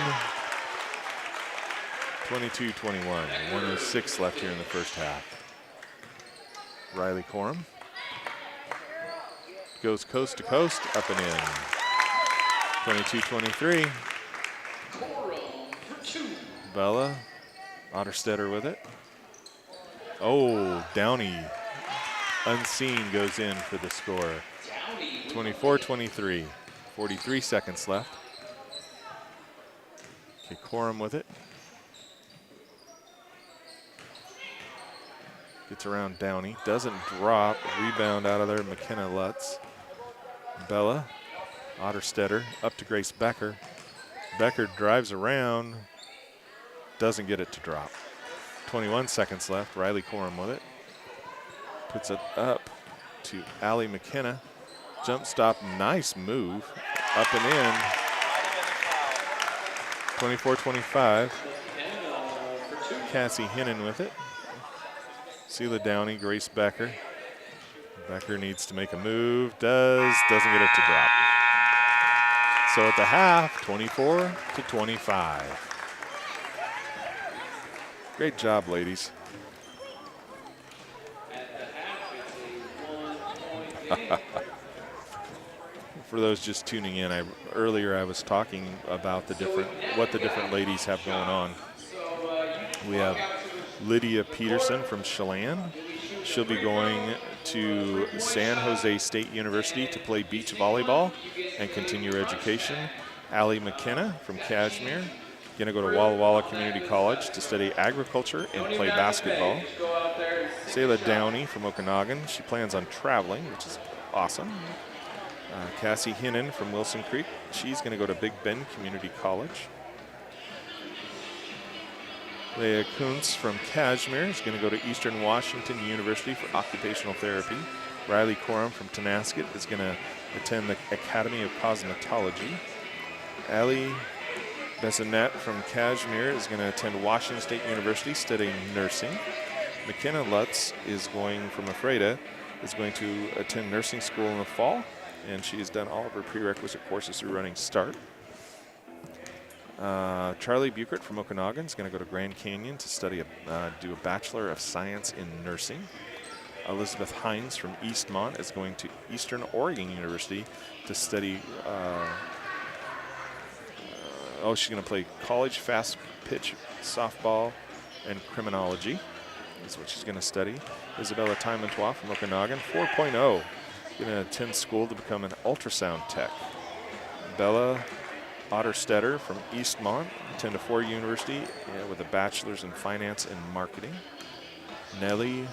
22-21, 1:06 left here in the first half. Riley Corum goes coast to coast, up and in. 22-23. Bella Otterstetter with it. Oh, Downey, unseen, goes in for the score. 24-23, 43 seconds left. Okay, Corum with it. Gets around Downey, doesn't drop. Rebound out of there, McKenna Lutz. Bella Otterstetter up to Grace Becker. Becker drives around, doesn't get it to drop. 21 seconds left. Riley Corum with it. Puts it up to Allie McKenna. Jump stop, nice move. Up and in. 24-25. Cassie Hinnon with it. Sela Downey, Grace Becker. Becker needs to make a move, doesn't get it to drop. So at the half, 24-25. Great job, ladies. At the half, it's a 1-point game. For those just tuning in, earlier I was talking about what the different ladies have going on. We have Lydia Peterson from Chelan. She'll be going to San Jose State University to play beach volleyball and continue her education. Allie McKenna from Kashmir, going to go to Walla Walla Community College to study agriculture and play basketball. Sayla Downey from Okanagan, she plans on traveling, which is awesome. Cassie Hinnon from Wilson Creek, she's going to go to Big Bend Community College. Leah Kuntz from Kashmir is going to go to Eastern Washington University for occupational therapy. Riley Coram from Tonasket is going to attend the Academy of Cosmetology. Ali Besanet from Kashmir is going to attend Washington State University studying nursing. McKenna Lutz is going from Ephrata, is going to attend nursing school in the fall, and she has done all of her prerequisite courses through Running Start. Charlie Buchert from Okanagan is going to go to Grand Canyon to study, do a Bachelor of Science in Nursing. Elizabeth Hines from Eastmont is going to Eastern Oregon University to study, she's going to play college fast pitch softball and criminology is what she's going to study. Isabella Timontois from Okanagan, 4.0, going to attend school to become an ultrasound tech. Bella Otterstetter from Eastmont, attend a Ford University with a bachelor's in finance and marketing. Nellie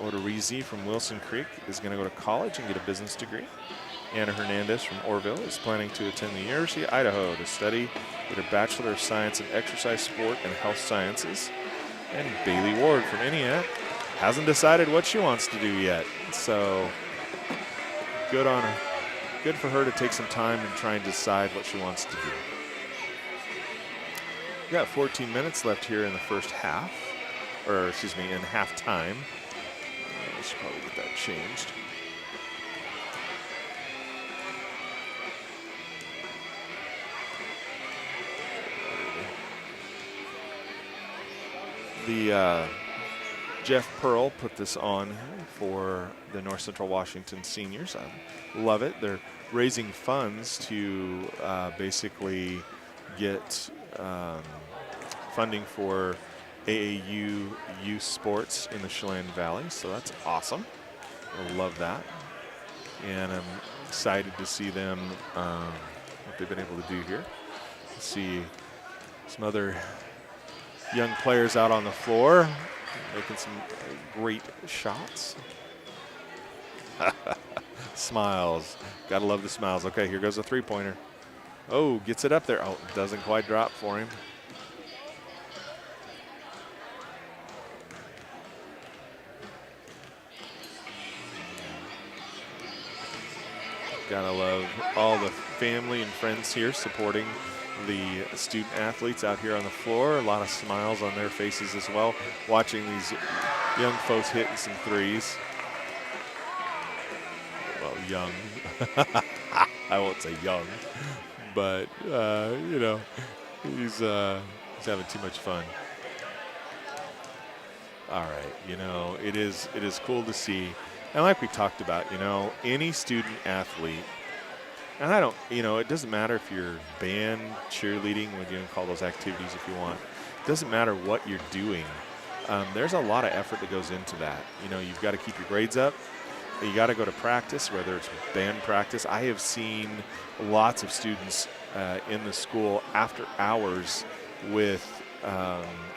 Odorizzi from Wilson Creek is going to go to college and get a business degree. Anna Hernandez from Orville is planning to attend the University of Idaho to study, get her Bachelor of Science in Exercise, Sport, and Health Sciences. And Bailey Ward from Eniac hasn't decided what she wants to do yet. So good on her. Good for her to take some time and try and decide what she wants to do. We've got 14 minutes left here in the first half, or excuse me, in halftime. I should probably get that changed. Jeff Pearl put this on for the North Central Washington seniors. I love it. They're raising funds to basically get funding for AAU youth sports in the Chelan Valley, so that's awesome. I love that. And I'm excited to see them, what they've been able to do here. See some other young players out on the floor making some great shots. Smiles. Gotta love the smiles. Okay, here goes a three-pointer. Oh, gets it up there. Oh, doesn't quite drop for him. Gotta love all the family and friends here supporting the student athletes out here on the floor. A lot of smiles on their faces as well, watching these young folks hitting some threes. Well, young. I won't say young, but you know, he's having too much fun. All right, you know, it is cool to see. And like we talked about, you know, any student athlete, and I don't, you know, it doesn't matter if you're band, cheerleading, what you can call those activities if you want. It doesn't matter what you're doing. There's a lot of effort that goes into that. You know, you've got to keep your grades up. You got to go to practice, whether it's band practice. I have seen lots of students in the school after hours with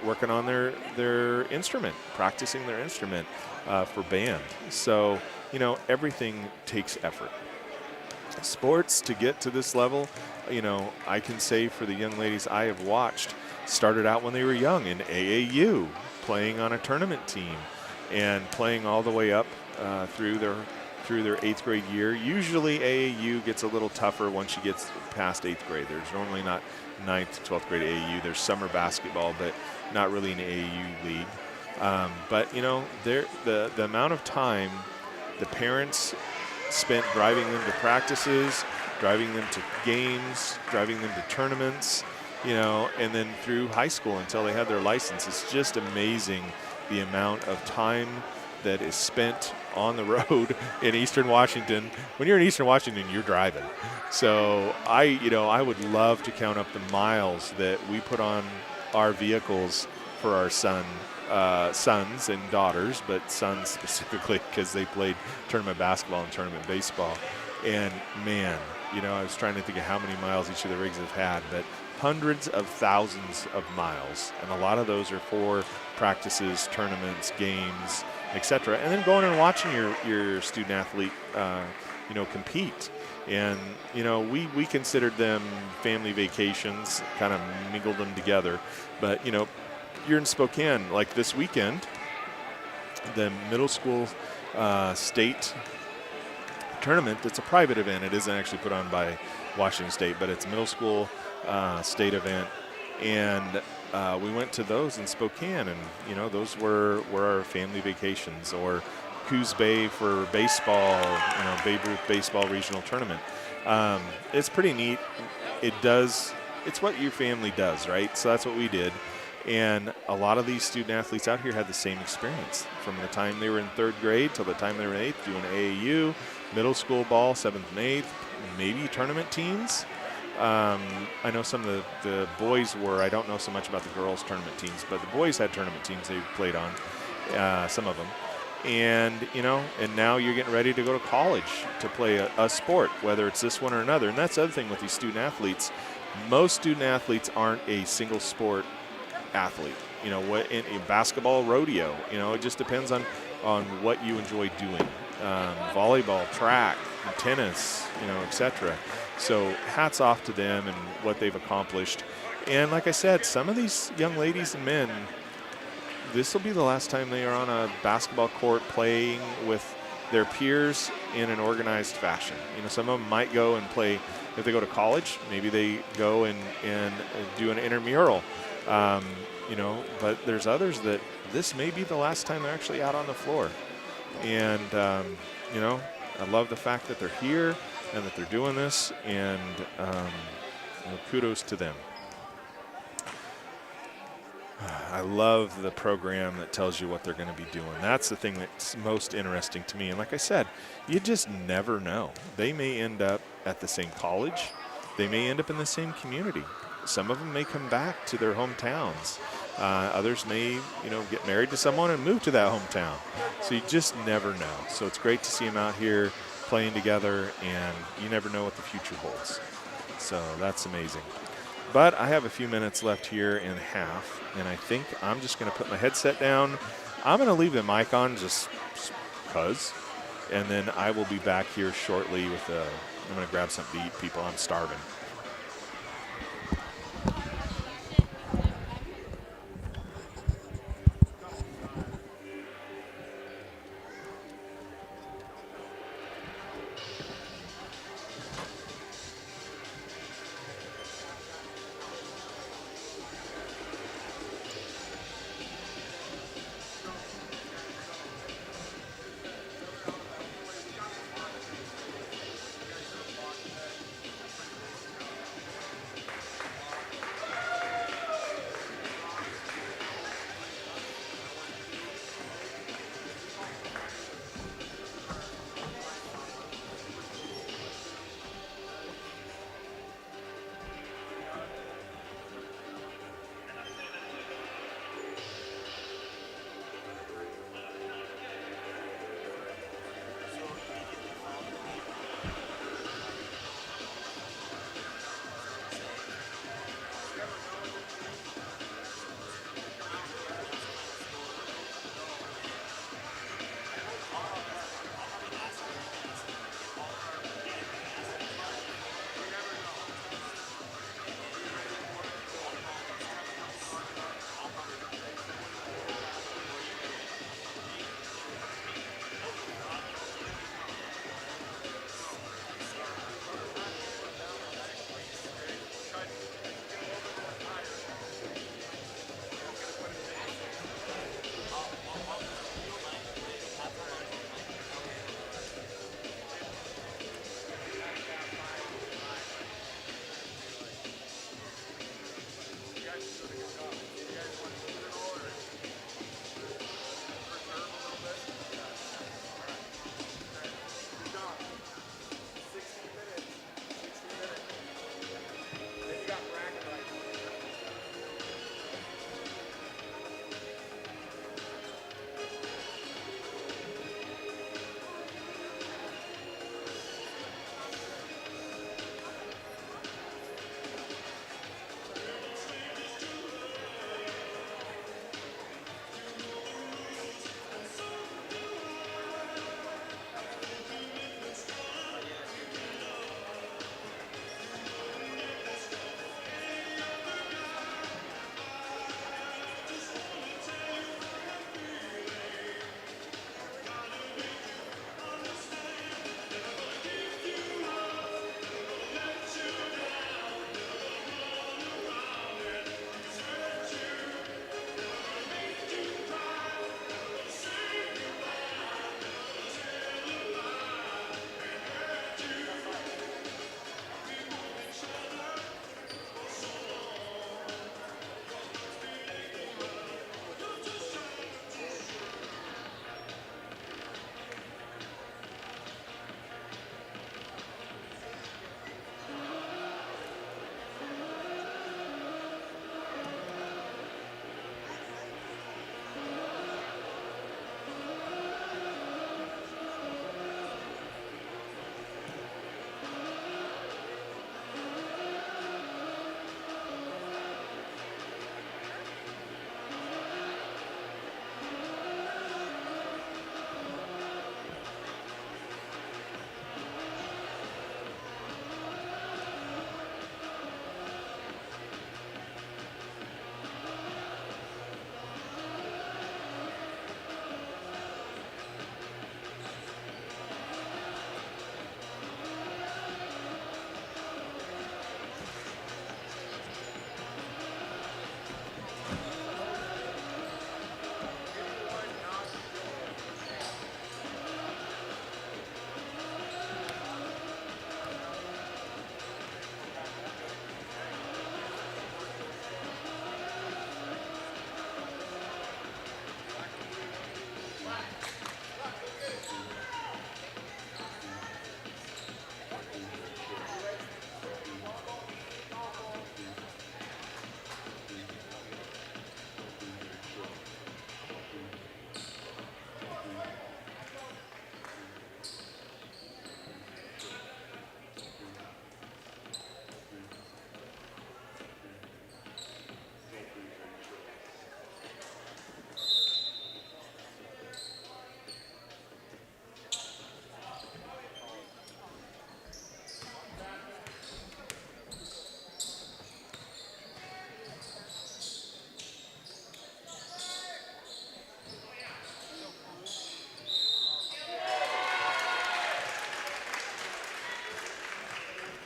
working on their instrument, practicing their instrument for band. So, you know, everything takes effort. Sports, to get to this level, you know, I can say for the young ladies I have watched, started out when they were young in AAU, playing on a tournament team and playing all the way up through their 8th grade year. Usually AAU gets a little tougher once you get past 8th grade. There's normally not 9th to 12th grade AAU. There's summer basketball, but not really an AAU league. But, you know, the amount of time the parents spent driving them to practices, driving them to games, driving them to tournaments, and then through high school until they had their license. It's just amazing the amount of time that is spent on the road in Eastern Washington. When you're in Eastern Washington, you're driving. So I would love to count up the miles that we put on our vehicles for our sons and daughters, but sons specifically because they played tournament basketball and tournament baseball. And man, I was trying to think of how many miles each of the rigs have had, but hundreds of thousands of miles. And a lot of those are for practices, tournaments, games, etc. And then going and watching your student athlete, compete. And, we considered them family vacations, kind of mingled them together. But, you're in Spokane, like this weekend, the middle school state tournament. It's a private event. It isn't actually put on by Washington State, but it's a middle school state event. And we went to those in Spokane, and, those were our family vacations. Or Coos Bay for baseball, Babe Ruth Baseball Regional Tournament. It's pretty neat. It's what your family does, right? So that's what we did. And a lot of these student athletes out here had the same experience from the time they were in third grade till the time they were in eighth, doing AAU, middle school ball, seventh and eighth, maybe tournament teams. I know some of the boys were. I don't know so much about the girls' tournament teams, but the boys had tournament teams they played on, some of them. And, and now you're getting ready to go to college to play a sport, whether it's this one or another. And that's the other thing with these student athletes. Most student athletes aren't a single sport athlete. What in basketball, rodeo, it just depends on what you enjoy doing. Volleyball, track, tennis, etc. So hats off to them and what they've accomplished. And like I said, some of these young ladies and men, this will be the last time they are on a basketball court playing with their peers in an organized fashion. Some of them might go and play, if they go to college, maybe they go and do an intramural. But there's others that this may be the last time they're actually out on the floor. And, I love the fact that they're here and that they're doing this, and kudos to them. I love the program that tells you what they're going to be doing. That's the thing that's most interesting to me. And like I said, you just never know. They may end up at the same college. They may end up in the same community. Some of them may come back to their hometowns. Others may, get married to someone and move to that hometown. So you just never know. So it's great to see them out here playing together, and you never know what the future holds. So that's amazing. But I have a few minutes left here in half, and I think I'm just going to put my headset down. I'm going to leave the mic on just because, and then I will be back here shortly with I'm going to grab something to eat, people. I'm starving.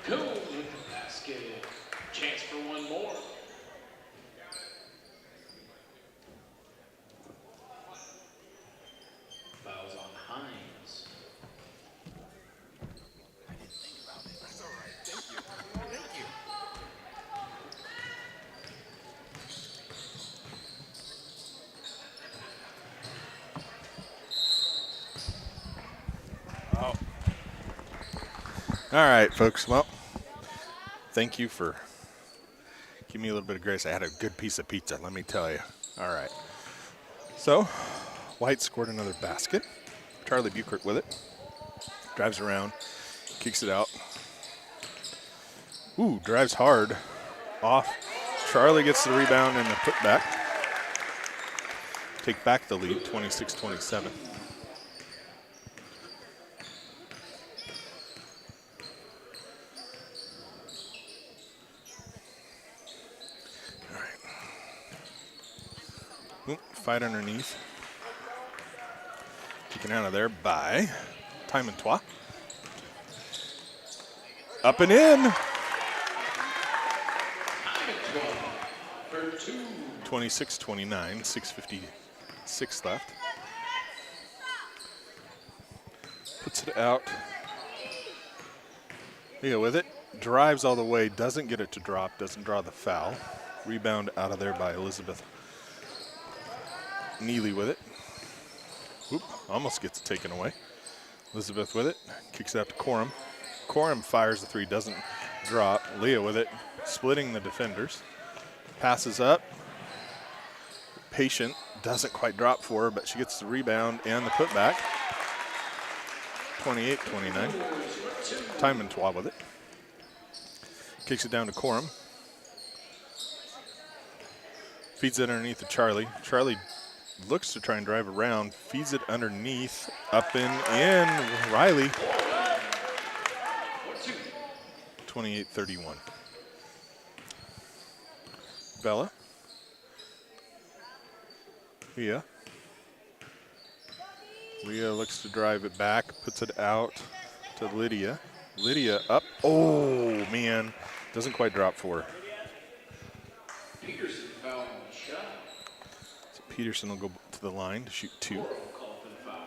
Coons with the basket. Chance for one more. Fouls on Hines. All right, folks. Well, thank you for giving me a little bit of grace. I had a good piece of pizza, let me tell you. All right. So, White scored another basket. Charlie Buchert with it. Drives around, kicks it out. Ooh, drives hard. Off. Charlie gets the rebound and the putback. Take back the lead, 26-27. All right. Ooh, fight underneath. Taken out of there by Timon Trois. Up and in. 26-29, 6:56 left. Puts it out. Leah with it. Drives all the way, doesn't get it to drop, doesn't draw the foul. Rebound out of there by Elizabeth Neely with it. Whoop, almost gets it taken away. Elizabeth with it, kicks it out to Corum. Corum fires the three, doesn't drop. Leah with it, splitting the defenders. Passes up. Patient, doesn't quite drop for her, but she gets the rebound and the putback. 28-29. Timon Trois with it. Kicks it down to Corum. Feeds it underneath to Charlie. Charlie looks to try and drive around, feeds it underneath, up and in. Riley. 28-31. Bella. Leah. Leah looks to drive it back, puts it out to Lydia. Lydia up. Oh, man. Doesn't quite drop for her. Peterson foul on the shot. So Peterson will go to the line to shoot two. Call for the foul.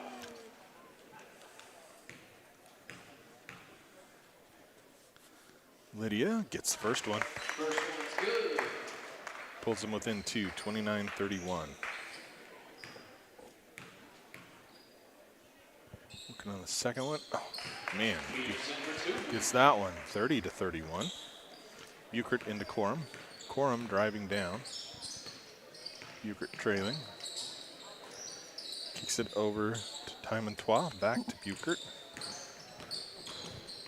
Lydia gets the first one. First one's good. Pulls them within two, 29-31. Looking on the second one. Oh, man. Peterson for two. Gets that one, 30-31. Buchert into Corum. Corum driving down. Buchert trailing. Kicks it over to Timon Trois. Back to Buchert.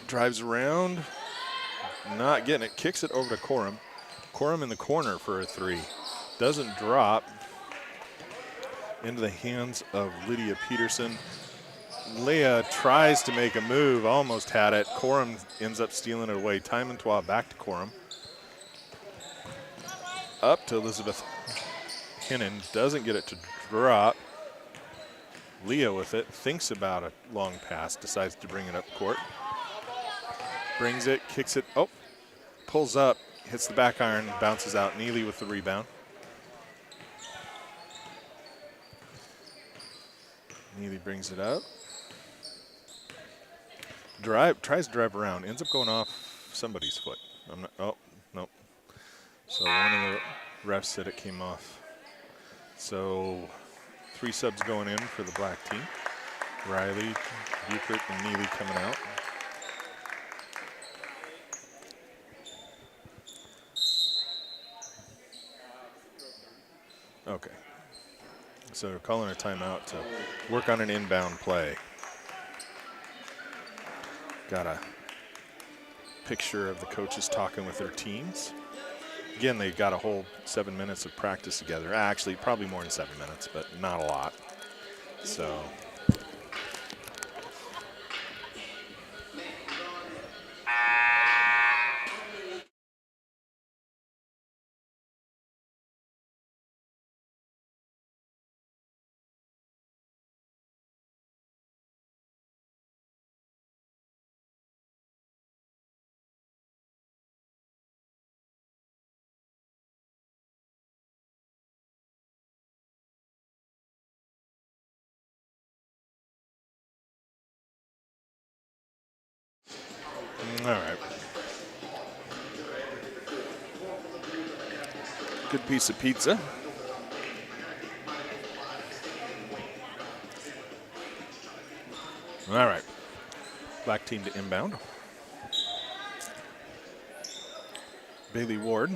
Drives around. Not getting it. Kicks it over to Corum. Corum in the corner for a three. Doesn't drop. Into the hands of Lydia Peterson. Leah tries to make a move, almost had it. Corum ends up stealing it away. Timon Trois back to Corum. Up to Elizabeth Hinnon, doesn't get it to drop. Leah with it, thinks about a long pass, decides to bring it up court. Brings it, kicks it, oh, pulls up, hits the back iron, bounces out. Neely with the rebound. Neely brings it up. Tries to drive around, ends up going off somebody's foot. Oh, nope. So one of the refs said it came off. So 3 subs going in for the black team. Riley, Buchert, and Neely coming out. Okay. So they're calling a timeout to work on an inbound play. Got a picture of the coaches talking with their teams. Again, they got a whole 7 minutes of practice together. Actually, probably more than 7 minutes, but not a lot. So All right. Good piece of pizza. All right. Black team to inbound. Bailey Ward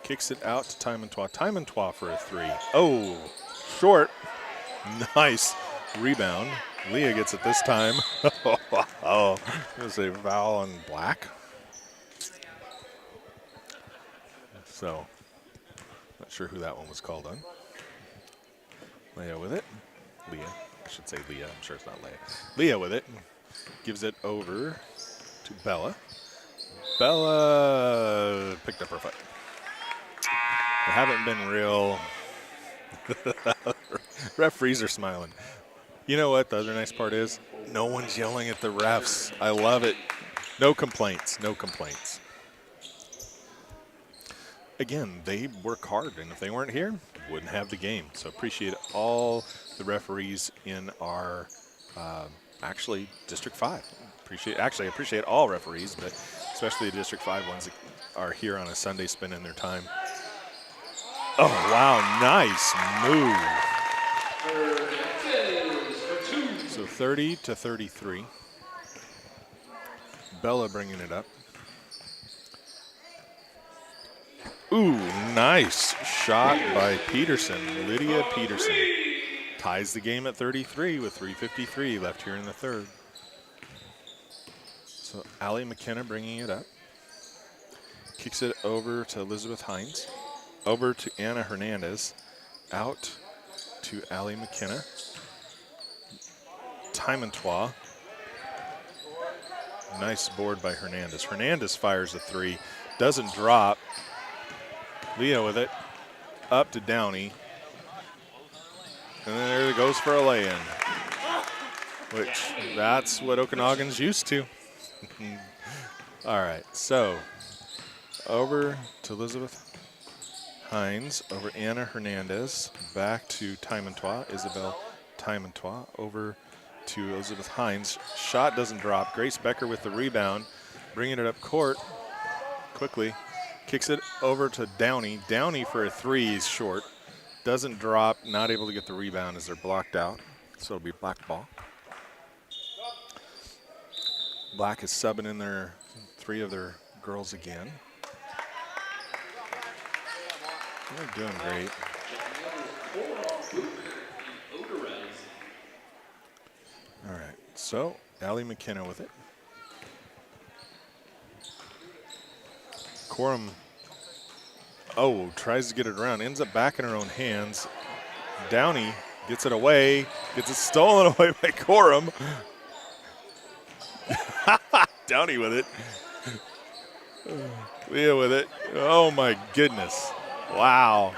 kicks it out to Timantois. Timantois for a three. Oh, short. Nice rebound. Leah gets it this time. Oh, there's a foul on Black. So, not sure who that one was called on. Leah with it. Leah. I should say Leah. I'm sure it's not Leah. Leah with it. Gives it over to Bella. Bella picked up her foot. They haven't been real. Referees are smiling. You know what the other nice part is? No one's yelling at the refs. I love it. No complaints. No complaints. Again, they work hard, and if they weren't here, wouldn't have the game. So appreciate all the referees in our, actually, District 5. I appreciate all referees, but especially the District 5 ones that are here on a Sunday spending their time. Oh, wow, nice move. So 30 to 33. Bella bringing it up. Ooh, nice shot by Peterson. Lydia Peterson ties the game at 33 with 3:53 left here in the third. So Allie McKenna bringing it up. Kicks it over to Elizabeth Hines. Over to Anna Hernandez. Out to Allie McKenna. Timantois. Nice board by Hernandez. Hernandez fires a three. Doesn't drop. Leah with it. Up to Downey. And then there it goes for a lay-in. Which, that's what Okanagan's used to. All right, so over to Elizabeth Hines, over Anna Hernandez, back to Timantois, Isabel Timantois, over to Elizabeth Hines. Shot doesn't drop. Grace Becker with the rebound, bringing it up court quickly. Kicks it over to Downey. Downey for a three is short. Doesn't drop, not able to get the rebound as they're blocked out. So it'll be Black ball. Black is subbing in their three of their girls again. They're doing great. All right, so Allie McKenna with it. Corum, tries to get it around, ends up back in her own hands. Downey gets it away, gets it stolen away by Corum. Downey with it. Leah with it. Oh my goodness. Wow.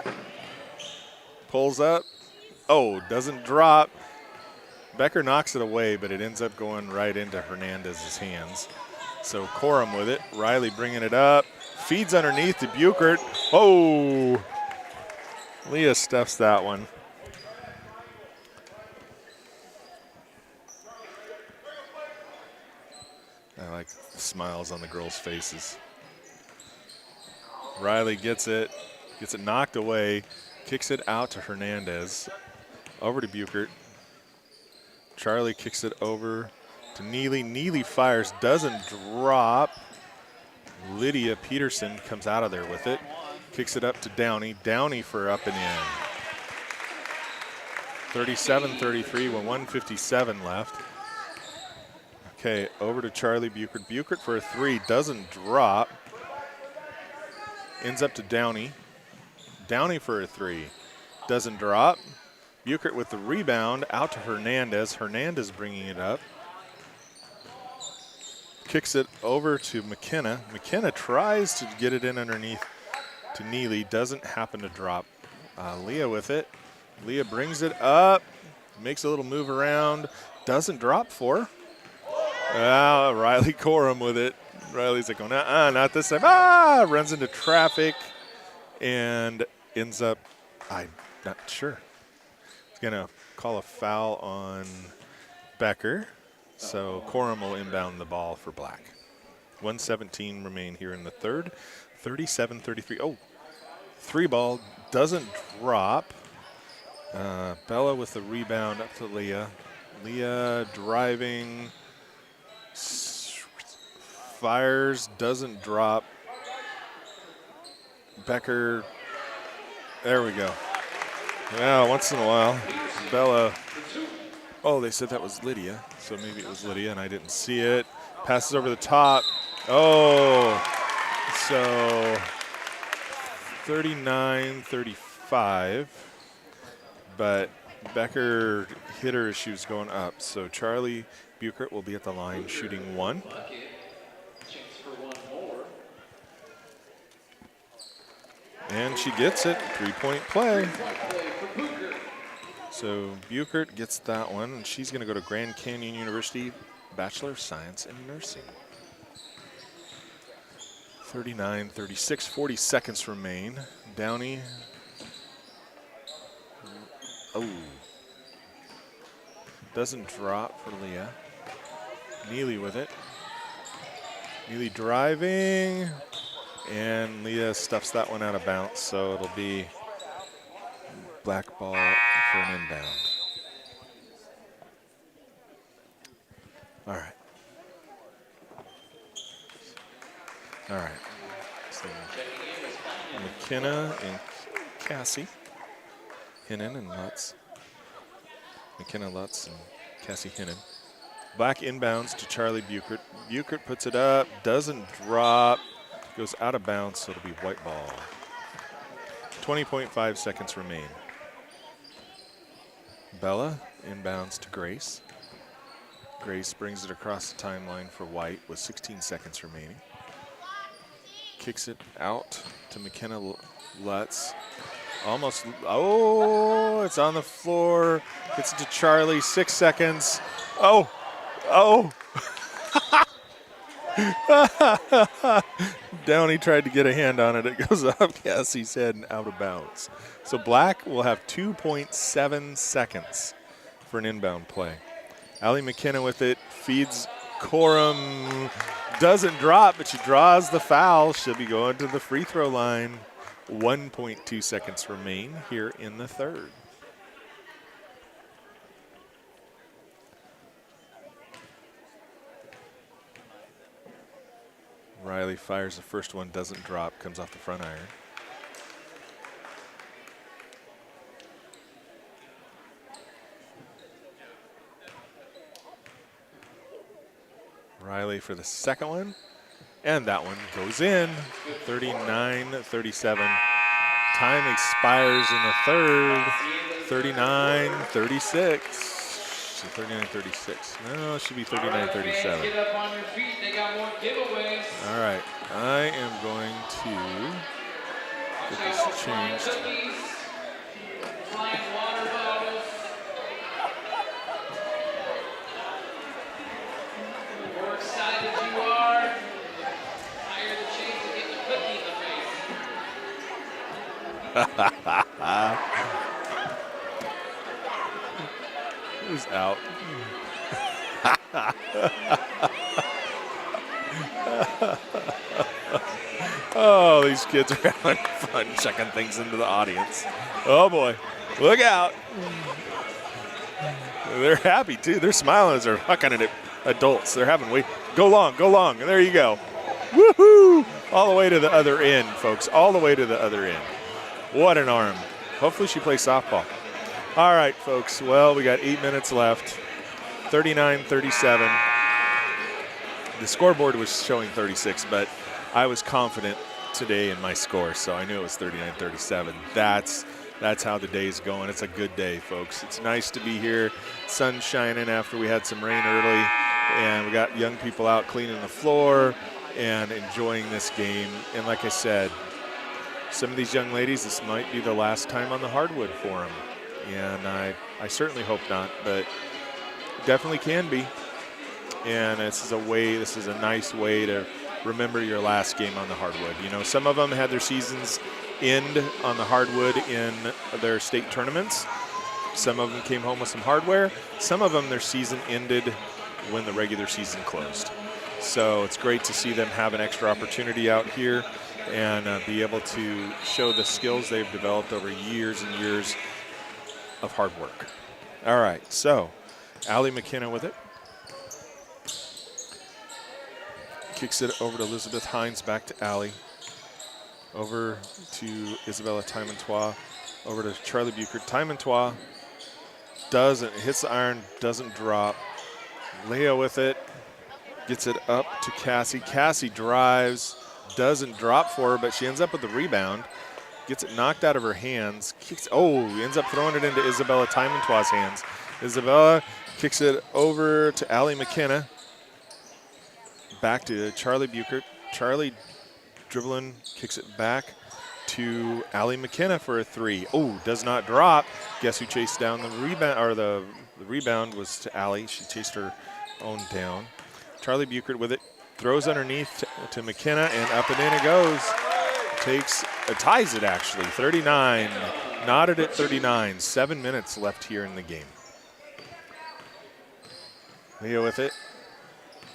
Pulls up. Oh, doesn't drop. Becker knocks it away, but it ends up going right into Hernandez's hands. So Corum with it. Riley bringing it up. Feeds underneath to Buchert. Oh. Leah stuffs that one. I like the smiles on the girls' faces. Riley gets it knocked away, kicks it out to Hernandez, over to Buchert. Charlie kicks it over to Neely. Neely fires, doesn't drop. Lydia Peterson comes out of there with it, kicks it up to Downey. Downey for up and in. 37-33 with 1:57 left. Okay, over to Charlie Buchert. Buchert for a three, doesn't drop. Ends up to Downey. Downey for a three, doesn't drop. Buchert with the rebound, out to Hernandez. Hernandez bringing it up. Kicks it over to McKenna. McKenna tries to get it in underneath to Neely, doesn't happen to drop. Leah with it. Leah brings it up, makes a little move around, doesn't drop for her. Riley Corum with it. Riley's like, not this time. Runs into traffic and ends up, I'm not sure. He's going to call a foul on Becker. So Corum will inbound the ball for Black. 1:17 remain here in the third. 37-33. Oh, 3-ball doesn't drop. Bella with the rebound up to Leah. Leah driving, fires, doesn't drop. Becker, there we go. Yeah, once in a while, Bella. Oh, they said that was Lydia, so maybe it was Lydia and I didn't see it. Passes over the top. Oh, so 39-35. But Becker hit her as she was going up. So Charlie Buchert will be at the line shooting 1. And she gets it. 3-point play. So Buchert gets that one, and she's going to go to Grand Canyon University, Bachelor of Science in Nursing. 39-36, 40 seconds remain. Downey. Oh. Doesn't drop for Leah. Neely with it. Neely driving. And Leah stuffs that one out of bounds, so it'll be black ball for an inbound. All right. All right. So McKenna and Cassie. Hinnon and Lutz. McKenna Lutz and Cassie Hinnon. Black inbounds to Charlie Buchert. Buchert puts it up, doesn't drop, goes out of bounds, so it'll be white ball. 20.5 seconds remain. Bella inbounds to Grace. Grace brings it across the timeline for White with 16 seconds remaining. Kicks it out to McKenna Lutz. Almost, oh, it's on the floor. Gets it to Charlie, 6 seconds. Oh. Downey tried to get a hand on it. It goes up Cassie's head and out of bounds. So Black will have 2.7 seconds for an inbound play. Allie McKenna with it, feeds Corum. Doesn't drop, but she draws the foul. She'll be going to the free throw line. 1.2 seconds remain here in the third. Riley fires the first one, doesn't drop, comes off the front iron. Riley for the second one, and that one goes in. 39-37. Time expires in the third. 39-36. 39-36. No, it should be 39-37. Get up on your feet. They got more giveaways. All right, I am going to get this changed. Cookies, flying water bottles. The more excited you are, higher the chance of getting a cookie in the face. Who's out? Oh, these kids are having fun checking things into the audience. Oh boy, look out. They're happy too. They're smiling as they're hucking at adults. They're having, go long, and there you go. Woohoo! All the way to the other end, folks, all the way to the other end. What an arm. Hopefully she plays softball. All right, folks, well, we got 8 minutes left. 39-37. The scoreboard was showing 36, but I was confident today in my score, so I knew it was 39-37. That's how the day's going. It's a good day, folks. It's nice to be here. Sun's shining after we had some rain early, and we got young people out cleaning the floor and enjoying this game. And like I said, some of these young ladies, this might be the last time on the hardwood for them. And I certainly hope not, but definitely can be. And this is a nice way to remember your last game on the hardwood. You know, some of them had their seasons end on the hardwood in their state tournaments. Some of them came home with some hardware. Some of them, their season ended when the regular season closed. So it's great to see them have an extra opportunity out here and be able to show the skills they've developed over years and years of hard work. All right, so Allie McKenna with it. Kicks it over to Elizabeth Hines, back to Allie. Over to Isabella Timontois, over to Charlie Buchert. Timontois hits the iron, doesn't drop. Leah with it, gets it up to Cassie. Cassie drives, doesn't drop for her, but she ends up with the rebound. Gets it knocked out of her hands. Ends up throwing it into Isabella Timontois' hands. Isabella kicks it over to Allie McKenna. Back to Charlie Buchert. Charlie dribbling, kicks it back to Allie McKenna for a three. Does not drop. Guess who chased down the rebound? Or the rebound was to Allie. She chased her own down. Charlie Buchert with it, throws underneath to McKenna, and up and in it goes. Ties it actually, 39. Knotted at 39. 7 minutes left here in the game. Leah with it.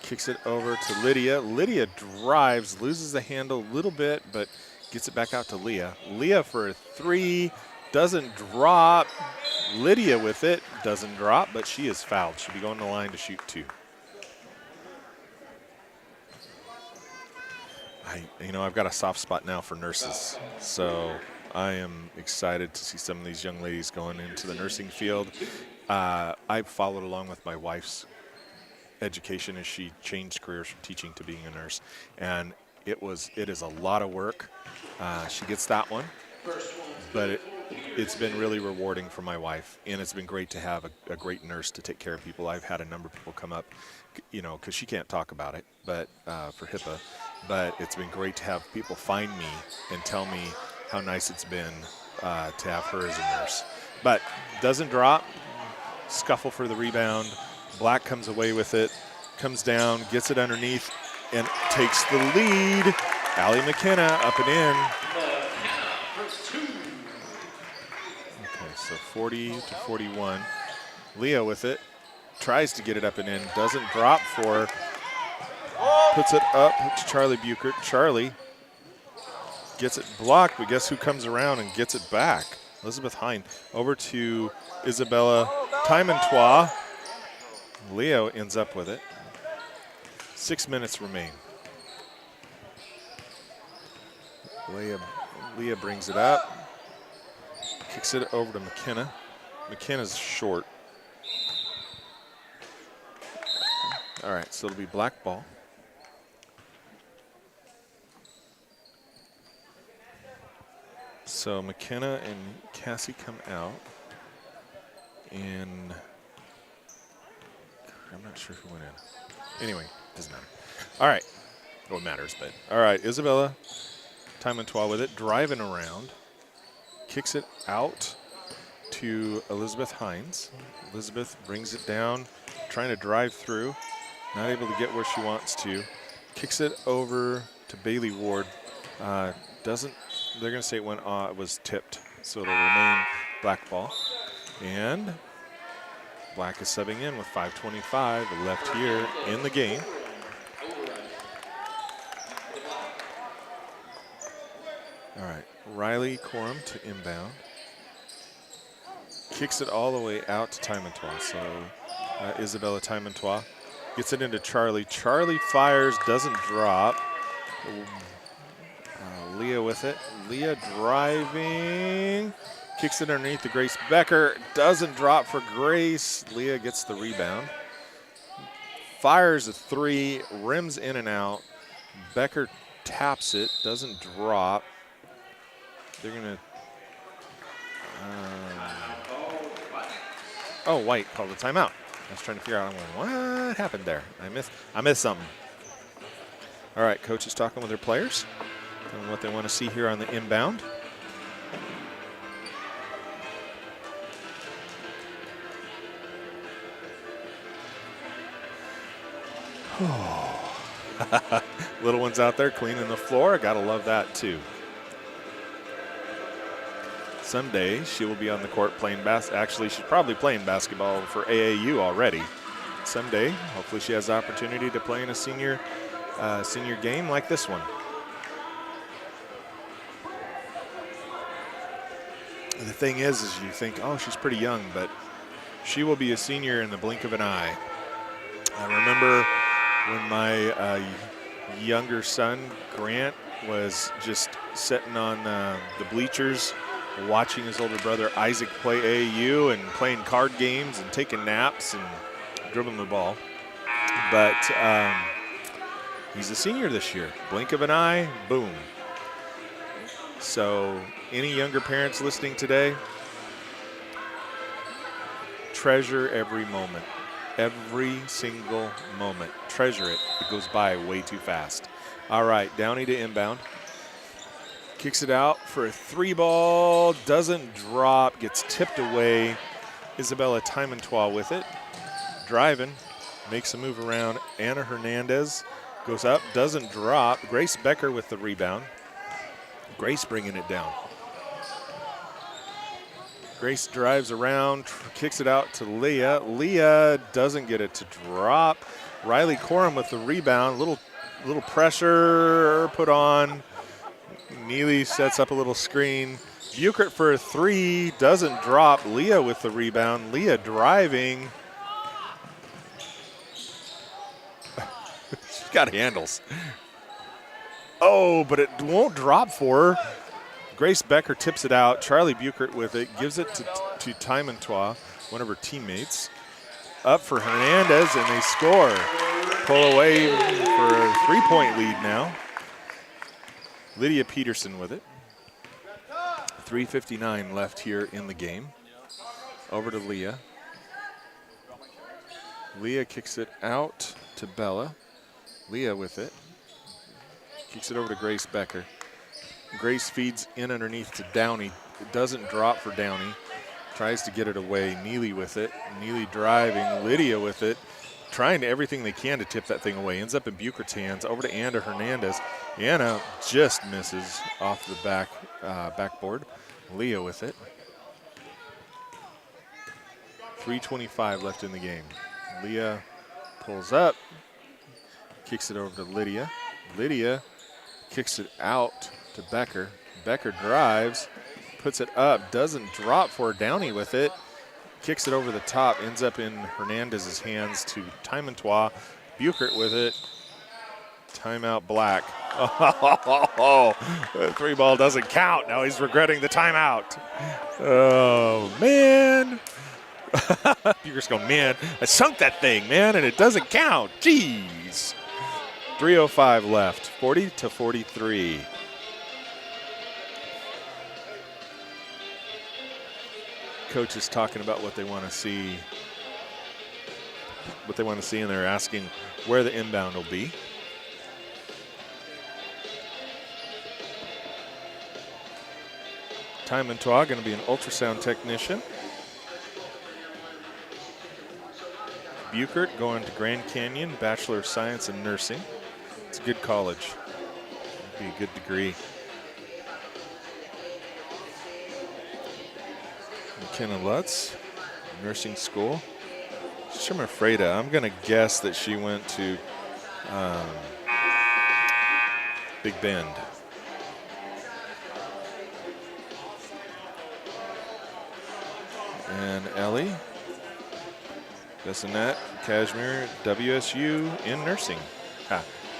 Kicks it over to Lydia. Lydia drives, loses the handle a little bit, but gets it back out to Leah. Leah for a three, doesn't drop. Lydia with it, doesn't drop, but she is fouled. She'll be going to the line to shoot two. I've got a soft spot now for nurses, so I am excited to see some of these young ladies going into the nursing field. I followed along with my wife's education as she changed careers from teaching to being a nurse, and it is a lot of work. She gets that one, but it's been really rewarding for my wife, and it's been great to have a great nurse to take care of people. I've had a number of people come up, because she can't talk about it, but for HIPAA, but it's been great to have people find me and tell me how nice it's been to have her as a nurse. But doesn't drop, scuffle for the rebound. Black comes away with it, comes down, gets it underneath, and takes the lead. Allie McKenna up and in. Okay, so 40 to 41. Leah with it, tries to get it up and in, doesn't drop for her. Puts it up to Charlie Buchert. Charlie gets it blocked, but guess who comes around and gets it back? Elizabeth Hine over to Isabella Timontois. Leo ends up with it. 6 minutes remain. Leah brings it up. Kicks it over to McKenna. McKenna's short. All right, so it'll be black ball. So McKenna and Cassie come out. And I'm not sure who went in. Anyway, doesn't matter. All right. Well, it matters, but. All right, Isabella Timontois with it, driving around. Kicks it out to Elizabeth Hines. Elizabeth brings it down, trying to drive through. Not able to get where she wants to. Kicks it over to Bailey Ward. They're going to say it was tipped, so it'll remain black ball. And Black is subbing in with 5:25 left here in the game. All right, Riley Corum to inbound. Kicks it all the way out to Timontois. So Isabella Timontois gets it into Charlie. Charlie fires, doesn't drop. Leah with it. Leah driving. Kicks it underneath to Grace Becker. Doesn't drop for Grace. Leah gets the rebound. Fires a three. Rims in and out. Becker taps it. Doesn't drop. They're going to... White called a timeout. I was trying to figure out, what happened there? I missed something. All right, coach is talking with their players and what they want to see here on the inbound. Little ones out there cleaning the floor. Gotta love that too. Someday she will be on the court playing actually, she's probably playing basketball for AAU already. Someday, hopefully she has the opportunity to play in a senior game like this one. The thing is you think, oh, she's pretty young, but she will be a senior in the blink of an eye. I remember when my younger son, Grant, was just sitting on the bleachers watching his older brother, Isaac, play AAU and playing card games and taking naps and dribbling the ball. But he's a senior this year. Blink of an eye, boom. So any younger parents listening today, treasure every moment. Every single moment. Treasure it. It goes by way too fast. All right, Downey to inbound. Kicks it out for a 3-ball. Doesn't drop. Gets tipped away. Isabella Timontois with it. Driving. Makes a move around. Anna Hernandez goes up. Doesn't drop. Grace Becker with the rebound. Grace bringing it down. Grace drives around, kicks it out to Leah. Leah doesn't get it to drop. Riley Corum with the rebound. Little pressure put on. Neely sets up a little screen. Buchert for a 3, doesn't drop. Leah with the rebound. Leah driving. She's got handles. Oh, but it won't drop for her. Grace Becker tips it out. Charlie Buchert with it, gives it to Timontois, one of her teammates. Up for Hernandez, and they score. Pull away for a 3-point lead now. Lydia Peterson with it. 3:59 left here in the game. Over to Leah. Leah kicks it out to Bella. Leah with it. Kicks it over to Grace Becker. Grace feeds in underneath to Downey. It doesn't drop for Downey. Tries to get it away. Neely with it. Neely driving. Lydia with it. Trying everything they can to tip that thing away. Ends up in Buchert's hands. Over to Anna Hernandez. Anna just misses off the backboard. Leah with it. 3:25 left in the game. Leah pulls up. Kicks it over to Lydia. Lydia kicks it out to Becker. Becker drives, puts it up, doesn't drop for Downey with it. Kicks it over the top, ends up in Hernandez's hands to Timontois. Buchert with it. Timeout Black. Oh, the 3-ball doesn't count. Now he's regretting the timeout. Oh, man. Buchert's going, man, I sunk that thing, man, and it doesn't count. Jeez. 3:05 left, 40-43. Coach is talking about what they want to see. And they're asking where the inbound will be. Timontois going to be an ultrasound technician. Buchert going to Grand Canyon, Bachelor of Science in Nursing. It's a good college. It'd be a good degree. McKenna Lutz, nursing school. Sherman Freda, I'm going to guess that she went to Big Bend. And Ellie Bessonette, Kashmir, WSU in nursing.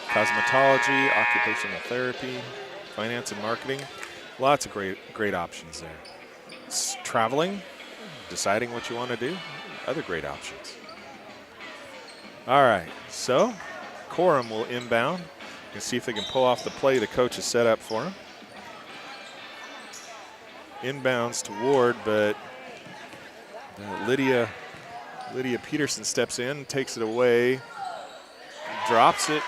Cosmetology, occupational therapy, finance and marketing. Lots of great options there. Traveling, deciding what you want to do, other great options. All right, so Corum will inbound and see if they can pull off the play the coach has set up for him. Inbounds to Ward, but Lydia Peterson steps in, takes it away, drops it,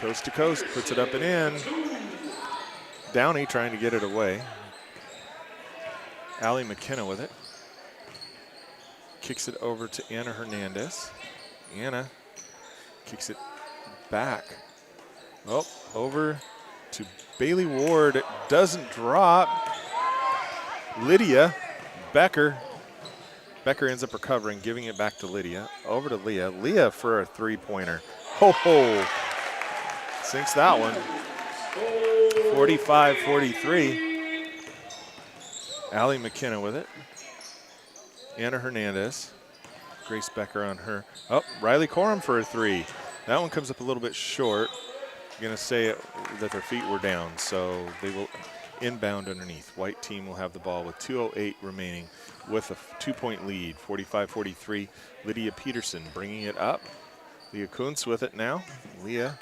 coast to coast, puts it up and in. Downey trying to get it away. Allie McKenna with it. Kicks it over to Anna Hernandez. Anna kicks it back. Oh, over to Bailey Ward. It doesn't drop. Lydia Becker. Becker ends up recovering, giving it back to Lydia. Over to Leah. Leah for a three-pointer. Ho ho. Sinks that one. 45-43. Allie McKenna with it. Anna Hernandez. Grace Becker on her. Oh, Riley Corum for a three. That one comes up a little bit short. I'm going to say that their feet were down, so they will inbound underneath. White team will have the ball with 2:08 remaining with a 2-point lead, 45-43. Lydia Peterson bringing it up. Leah Kuntz with it now. Leah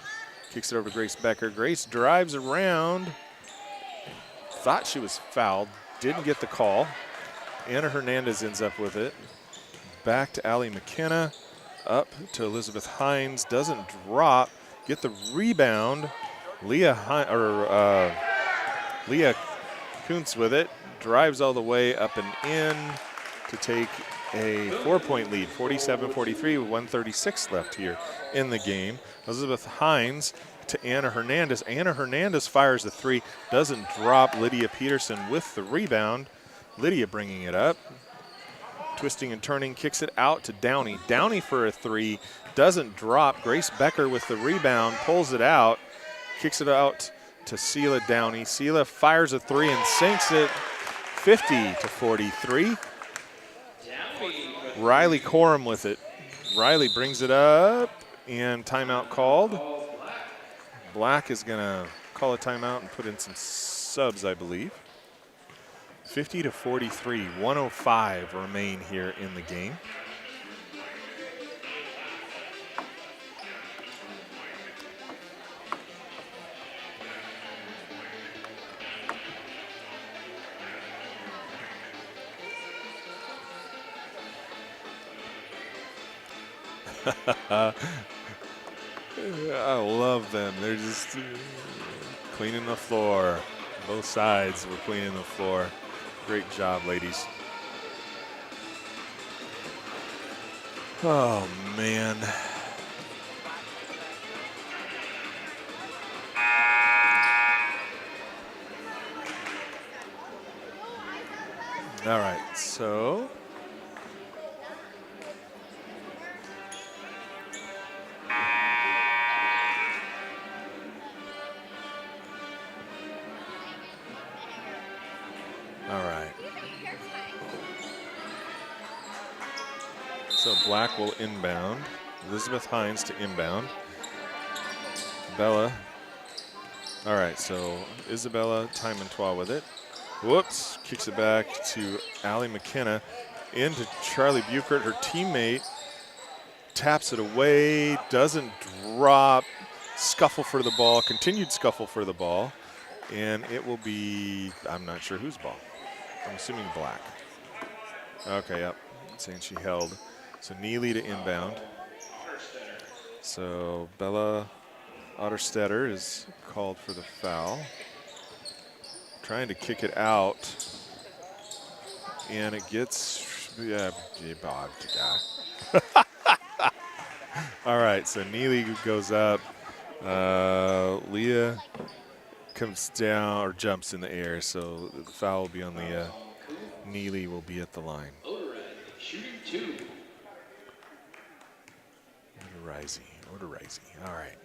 kicks it over to Grace Becker. Grace drives around. Thought she was fouled. Didn't get the call. Anna Hernandez ends up with it. Back to Allie McKenna. Up to Elizabeth Hines. Doesn't drop. Get the rebound. Leah Kuntz with it. Drives all the way up and in to take a 4-point lead, 47-43 with 1:36 left here in the game. Elizabeth Hines to Anna Hernandez. Anna Hernandez fires the three, doesn't drop. Lydia Peterson with the rebound. Lydia bringing it up. Twisting and turning, kicks it out to Downey. Downey for a three, doesn't drop. Grace Becker with the rebound, pulls it out, kicks it out to Sela Downey. Sela fires a three and sinks it, 50-43. Riley Corum with it. Riley brings it up, and timeout called. Black is going to call a timeout and put in some subs, I believe. 50-43, 1:05 remain here in the game. I love them. They're just cleaning the floor. Both sides were cleaning the floor. Great job, ladies. Oh, man. All right, so Black will inbound. Elizabeth Hines to inbound. Bella. All right, so Isabella Timontois with it. Whoops, kicks it back to Allie McKenna. Into Charlie Buchert, her teammate. Taps it away, doesn't drop. Scuffle for the ball, continued scuffle for the ball. And it will be, I'm not sure whose ball. I'm assuming Black. Okay, yep, saying she held. So Neely to inbound. So Bella Otterstetter is called for the foul. Trying to kick it out. And it gets, yeah, Bob, guy. All right, so Neely goes up. Leah comes down or jumps in the air, so the foul will be on Leah. Neely will be at the line. Shooting two. Odorizzi. All right.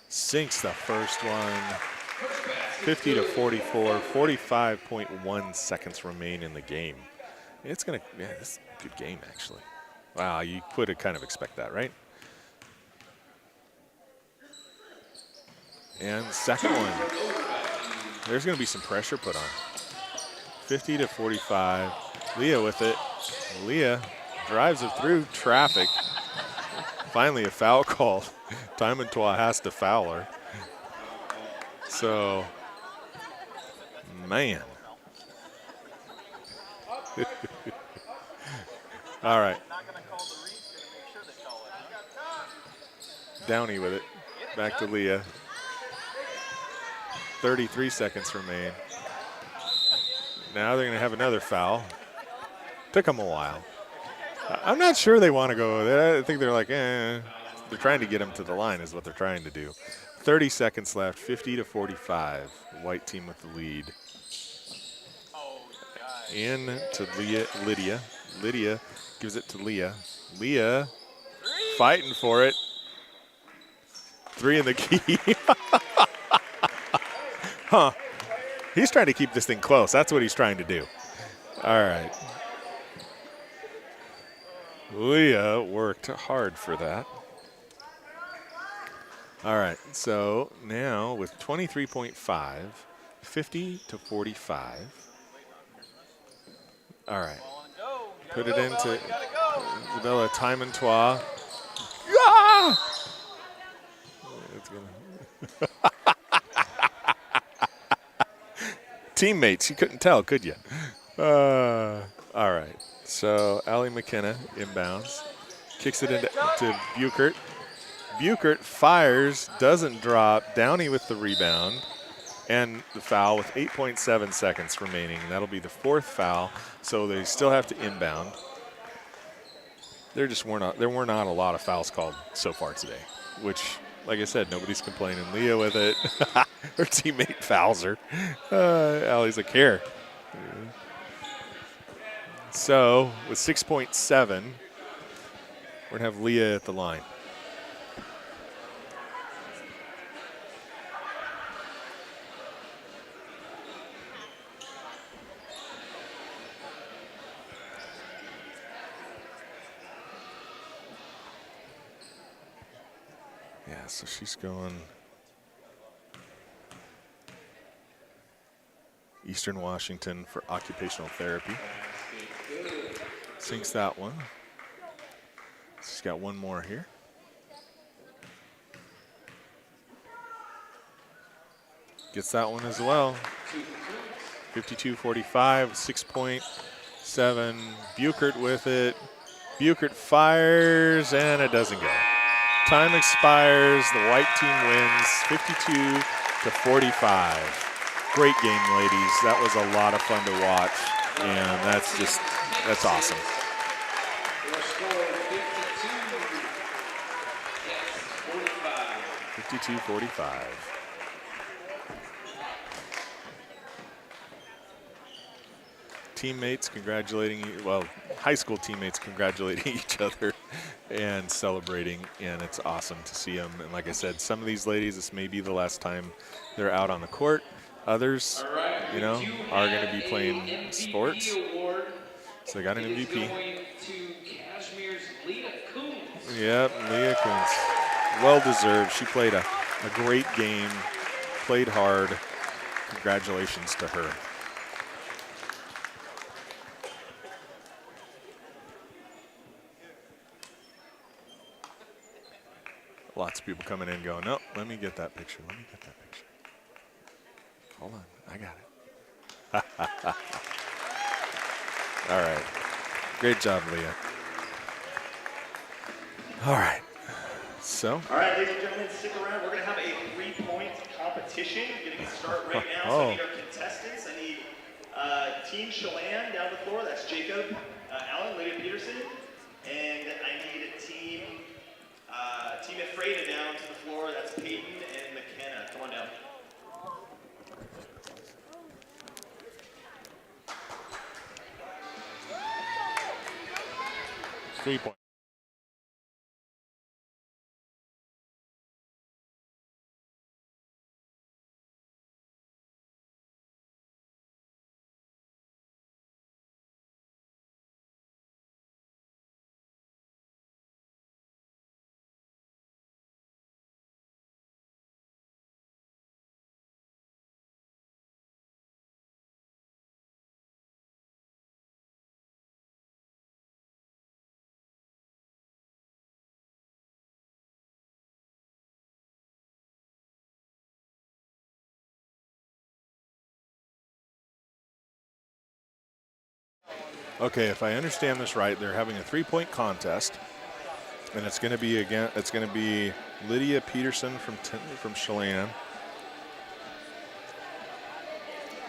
Sinks the first one. 50-44, 45.1 seconds remain in the game. It's gonna, yeah, this is a good game actually. Wow, you would kind of expect that, right? And second one. There's gonna be some pressure put on. 50-45. Leah with it. Leah drives it through traffic. Finally a foul call. Timontois has to foul her. So, man. All right. Downey with it. Back to Leah. 33 seconds remain. Now they're going to have another foul. Took them a while. I'm not sure they want to go. I think they're like, eh. They're trying to get them to the line is what they're trying to do. 30 seconds left, 50-45. White team with the lead. In to Lydia. Lydia gives it to Leah. Leah fighting for it. 3 in the key. Huh. He's trying to keep this thing close. That's what he's trying to do. All right. Leah worked hard for that. All right. So now with 23.5, 50 to 45. All right. Put it into Isabella Timontois. Ah! It's gonna Teammates, you couldn't tell, could you? All right. So Allie McKenna inbounds, kicks it into Buchert. Buchert fires, doesn't drop. Downey with the rebound and the foul with 8.7 seconds remaining. That'll be the 4th foul, so they still have to inbound. There were not a lot of fouls called so far today, which, like I said, nobody's complaining. Leah with it. Her teammate fouls her. Allie's like, here. So with 6.7, we're going to have Leah at the line. Yeah, so she's going Eastern Washington for occupational therapy. Sinks that one. She's got one more here. Gets that one as well. 52-45, 6.7. Buchert with it. Buchert fires, and it doesn't go. Time expires. The white team wins 52-45. Great game, ladies. That was a lot of fun to watch, and that's awesome. Your score 52. Yes, 45. 52-45. Teammates congratulating, well, high school teammates congratulating each other and celebrating, and it's awesome to see them. And like I said, some of these ladies, this may be the last time they're out on the court. Others, you know, are going to be playing sports. So they got an MVP. Going to Kashmir's Leah Coons. Yep, Leah Coons. Well deserved. She played a great game, played hard. Congratulations to her. Lots of people coming in going, no, let me get that picture. Let me get that picture. Hold on, I got it. All right. Great job, Leah. All right. So. All right, ladies and gentlemen, stick around. We're going to have a 3-point competition. We're going to start right now. So I need our contestants. I need Team Chelan down the floor. That's Jacob Allen, Lydia Peterson. And I need Team Ephrata down to the floor. That's Peyton and McKenna. Come on down. Three-point. Okay, if I understand this right, they're having a 3-point contest, and it's going to be Lydia Peterson from Chelan,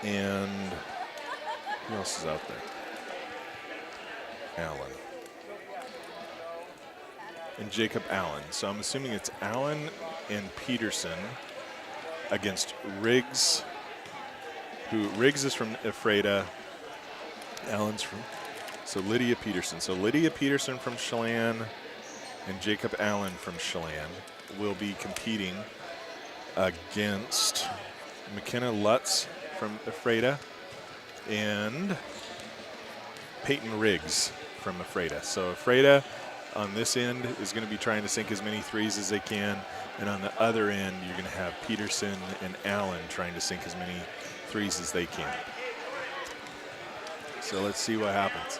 and who else is out there? Allen and Jacob Allen. So I'm assuming it's Allen and Peterson against Riggs. Riggs is from Ephrata. Allen's from, so Lydia Peterson. So Lydia Peterson from Chelan and Jacob Allen from Chelan will be competing against McKenna Lutz from Ephrata and Peyton Riggs from Ephrata. So Ephrata on this end is going to be trying to sink as many threes as they can, and on the other end you're going to have Peterson and Allen trying to sink as many threes as they can. So let's see what happens.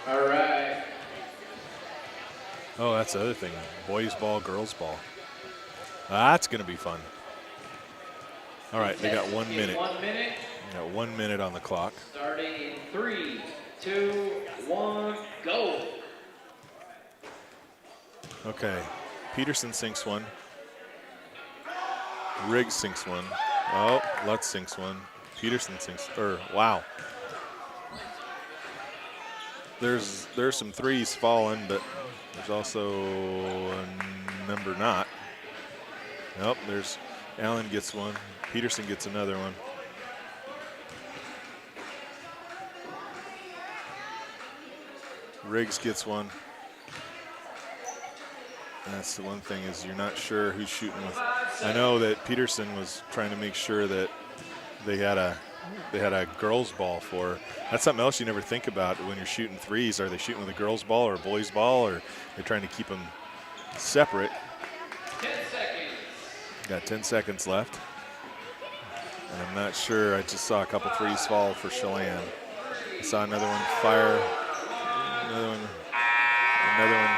All right. Oh, that's the other thing. Boys ball, girls ball. That's going to be fun. All right, they got 1 minute. 1 minute. They got 1 minute on the clock. Starting in 3, 2, 1, go. Okay, Peterson sinks one. Riggs sinks one. Oh, Lutz sinks one. Peterson sinks, wow. There's some threes falling, but there's also a number not. Nope, there's Allen gets one. Peterson gets another one. Riggs gets one. And that's the one thing, is you're not sure who's shooting with. I know that Peterson was trying to make sure that they had a girls ball for. That's something else you never think about when you're shooting threes. Are they shooting with a girls ball or a boys ball, or they're trying to keep them separate? 10 seconds. Got 10 seconds left. And I'm not sure. I just saw a couple threes fall for Chelan. I saw another one fire. Another one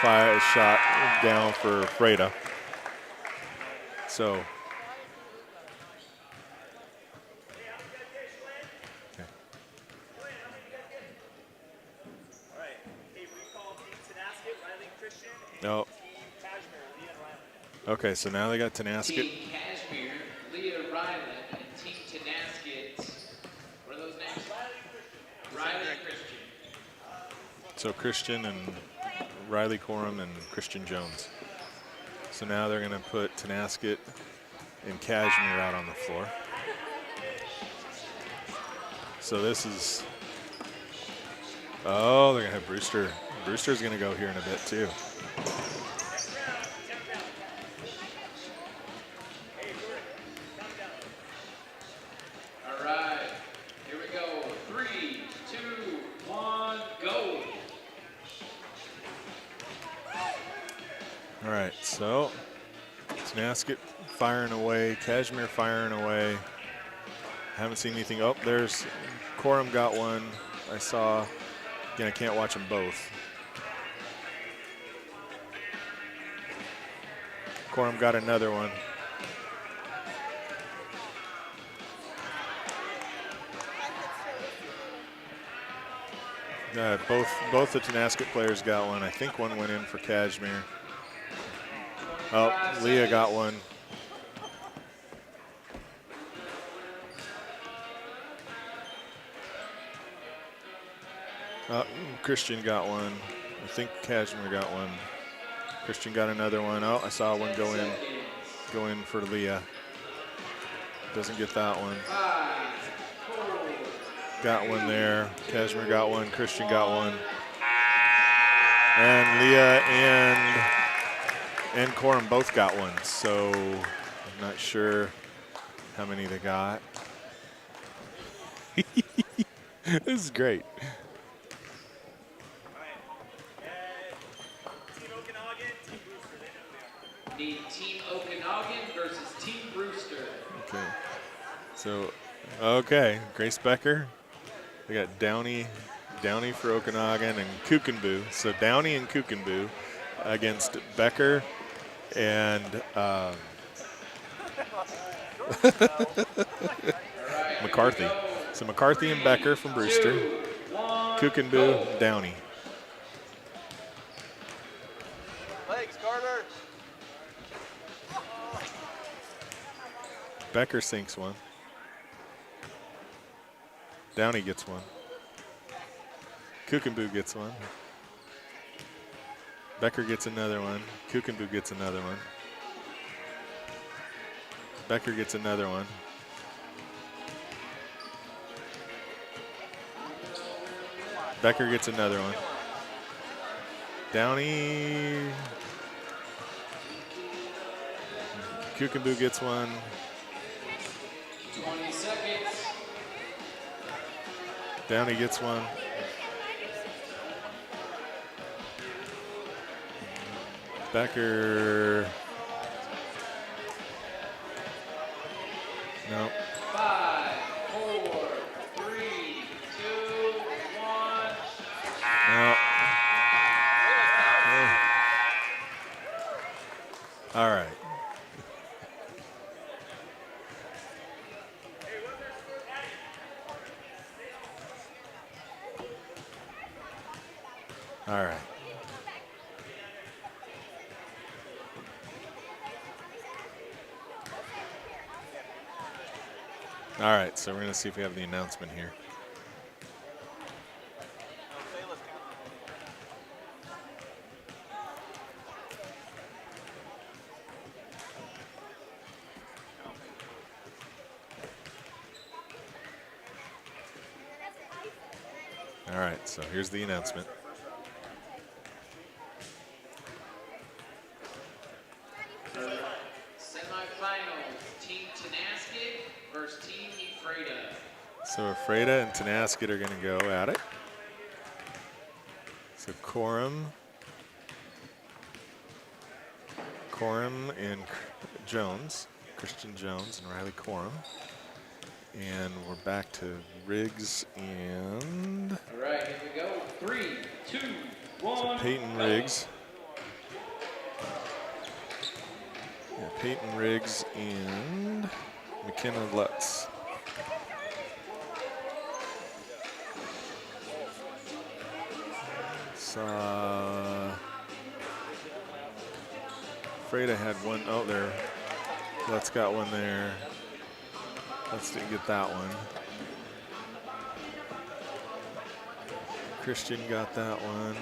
fire, a shot down for Freda. So, okay. All right. Hey, recall Team Tenasket, Riley Christian, and No. Team Cashmere, Leah and Riley. Okay, so now they got Tenasket. Team Kashmir, Leah Ryland, and Team Tenasket. What are those names? Riley and Christian. So Christian and Riley Corum and Christian Jones. So now they're going to put Tenasket and Kashmir out on the floor. So this is, oh, they're going to have Brewster. Brewster's going to go here in a bit too. All right, here we go. 3, 2, 1, go. All right, so Tenasket firing away, Kashmir firing away. Haven't seen anything. Oh, there's Corum got one. I saw. Again, I can't watch them both. Corum got another one. Both the Tenasket players got one. I think one went in for Kashmir. Oh, Leah got one. Christian got one. I think Kashmir got one. Christian got another one. Oh, I saw one go in for Leah. Doesn't get that one. Got one there. Kashmir got one. Christian got one. And Leah and Corum both got one. So I'm not sure how many they got. This is great. Need Team Okanagan versus Team Brewster. Okay. So, okay, Grace Becker. We got Downey for Okanagan and Kukenboo. So Downey and Kukenboo against Becker and McCarthy. So McCarthy and Becker from Brewster. Kukenboo, Downey. Legs, Carter. Becker sinks one. Downey gets one. Kukenboo gets one. Becker gets another one. Kukenboo gets another one. Becker gets another one. Becker gets another one. Downey. Kukenbu gets one. 20 seconds. Downey gets one. Becker. No. 5, 4, 3, 2, 1. No. All right. All right. All right, so we're going to see if we have the announcement here. All right, so here's the announcement. Semifinals, Team Tenasket versus Team Ephrata. So Ephrata and Tenasket are going to go at it. So Corum and Jones, Christian Jones and Riley Corum. And we're back to Riggs and All right, here we go. 3, 2, 1. so Peyton go. Riggs. Yeah, Peyton Riggs and McKenna Lutz. Afraid I had one. Oh, there. Lutz got one there. Lutz didn't get that one. Christian got that one.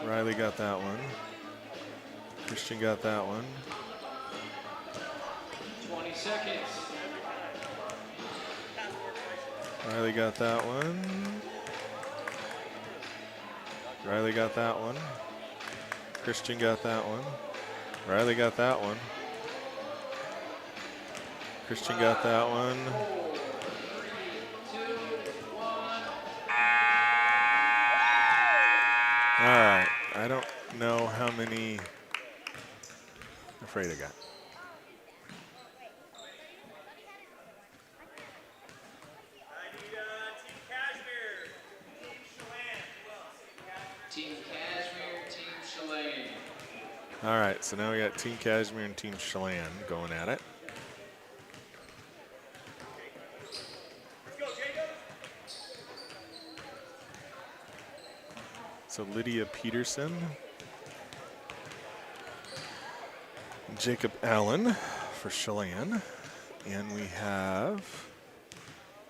Riley got that one. Christian got that one. 20 seconds. Riley got that one. Riley got that one. Christian got that one. Riley got that one. Christian got that one. 4, 3, 2, 1. All right. I don't know how many Afraid I got. Team Cashmere, Team Chelan. All right, so now we got Team Cashmere and Team Chelan going at it. So Lydia Peterson, Jacob Allen for Chelan, and we have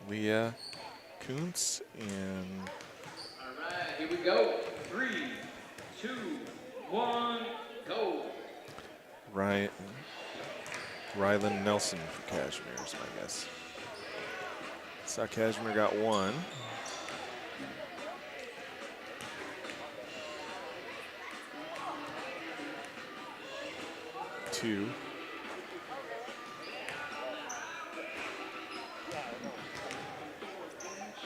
Leah Kuntz and All right, here we go. 3, 2, 1, go. Rylan Nelson for Cashmere is my guess. So Cashmere got one. Two.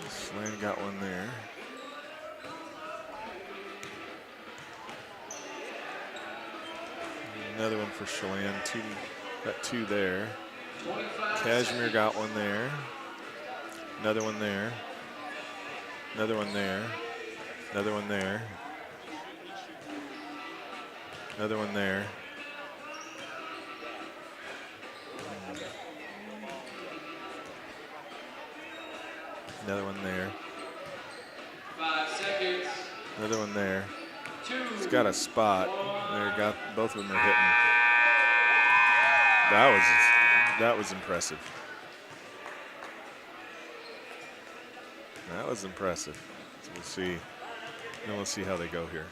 Slan got one there. Another one for Chelan. Got two there. 25 Cashmere seconds. got one there. Another one there. Another one there. Another one there. Another one there. Another one there. 5 seconds. Another one there. 2. He's got a spot. There, got both of them are hitting. That was impressive. That was impressive. So we'll see. Then we'll see how they go here.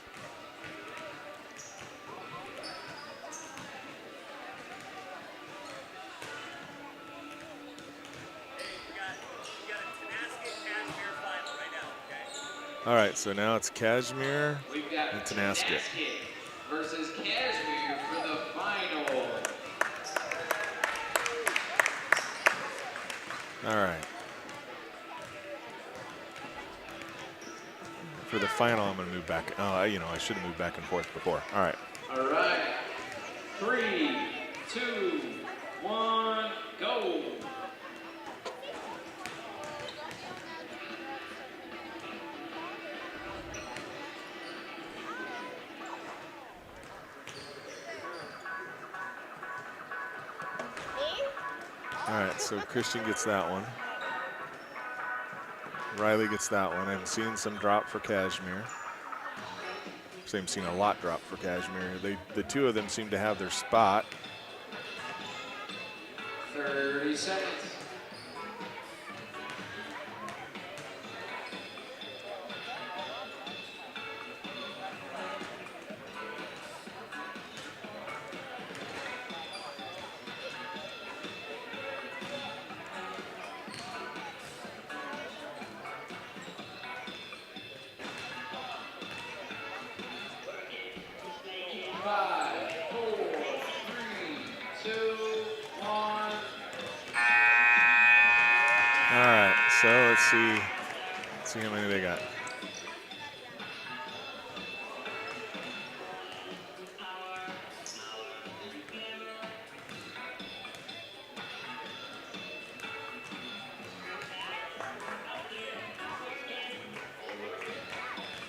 All right, so now it's Kashmir We've got and Tenasket. versus Kashmir for the final. All right. For the final, I'm going to move back. Oh, I should have moved back and forth before. All right. All right. 3, 2, 1, go. All right, so Christian gets that one. Riley gets that one. I'm seeing some drop for Kashmir. I'm seeing a lot drop for Kashmir. The two of them seem to have their spot. 30 seconds. Five, four, three, two, one. All right, so let's see how many they got.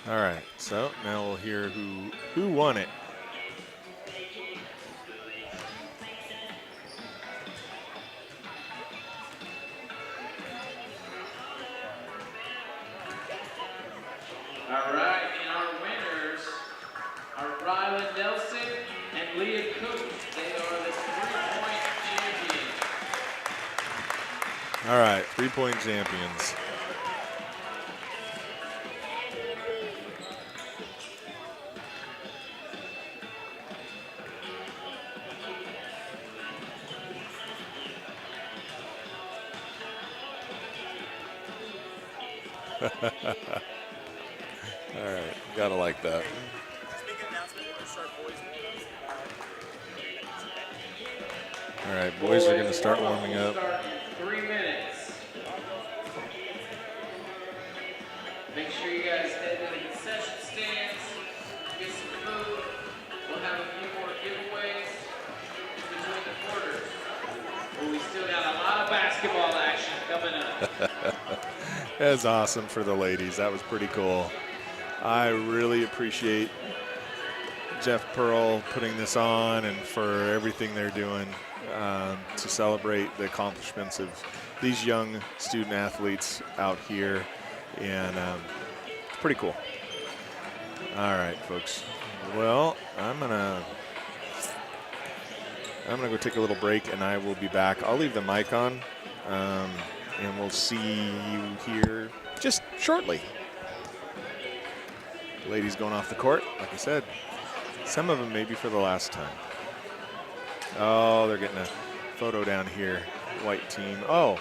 All right, so now we'll hear who won it. All right, and our winners are Rylan Nelson and Leah Cook. They are the 3-point champions. All right, 3-point champions. All right, gotta like that. All right, boys are gonna start warming up. Start in 3 minutes. Make sure you guys head to the concession stands, get some food. We'll have a few more giveaways between the quarters. But we still got a lot of basketball action coming up. That's awesome for the ladies. That was pretty cool. I really appreciate Jeff Pearl putting this on and for everything they're doing to celebrate the accomplishments of these young student athletes out here. And it's pretty cool. All right, folks. Well, I'm gonna go take a little break, and I will be back. I'll leave the mic on, and we'll see you here just shortly. Ladies going off the court, like I said. Some of them maybe for the last time. Oh, they're getting a photo down here. White team. Oh,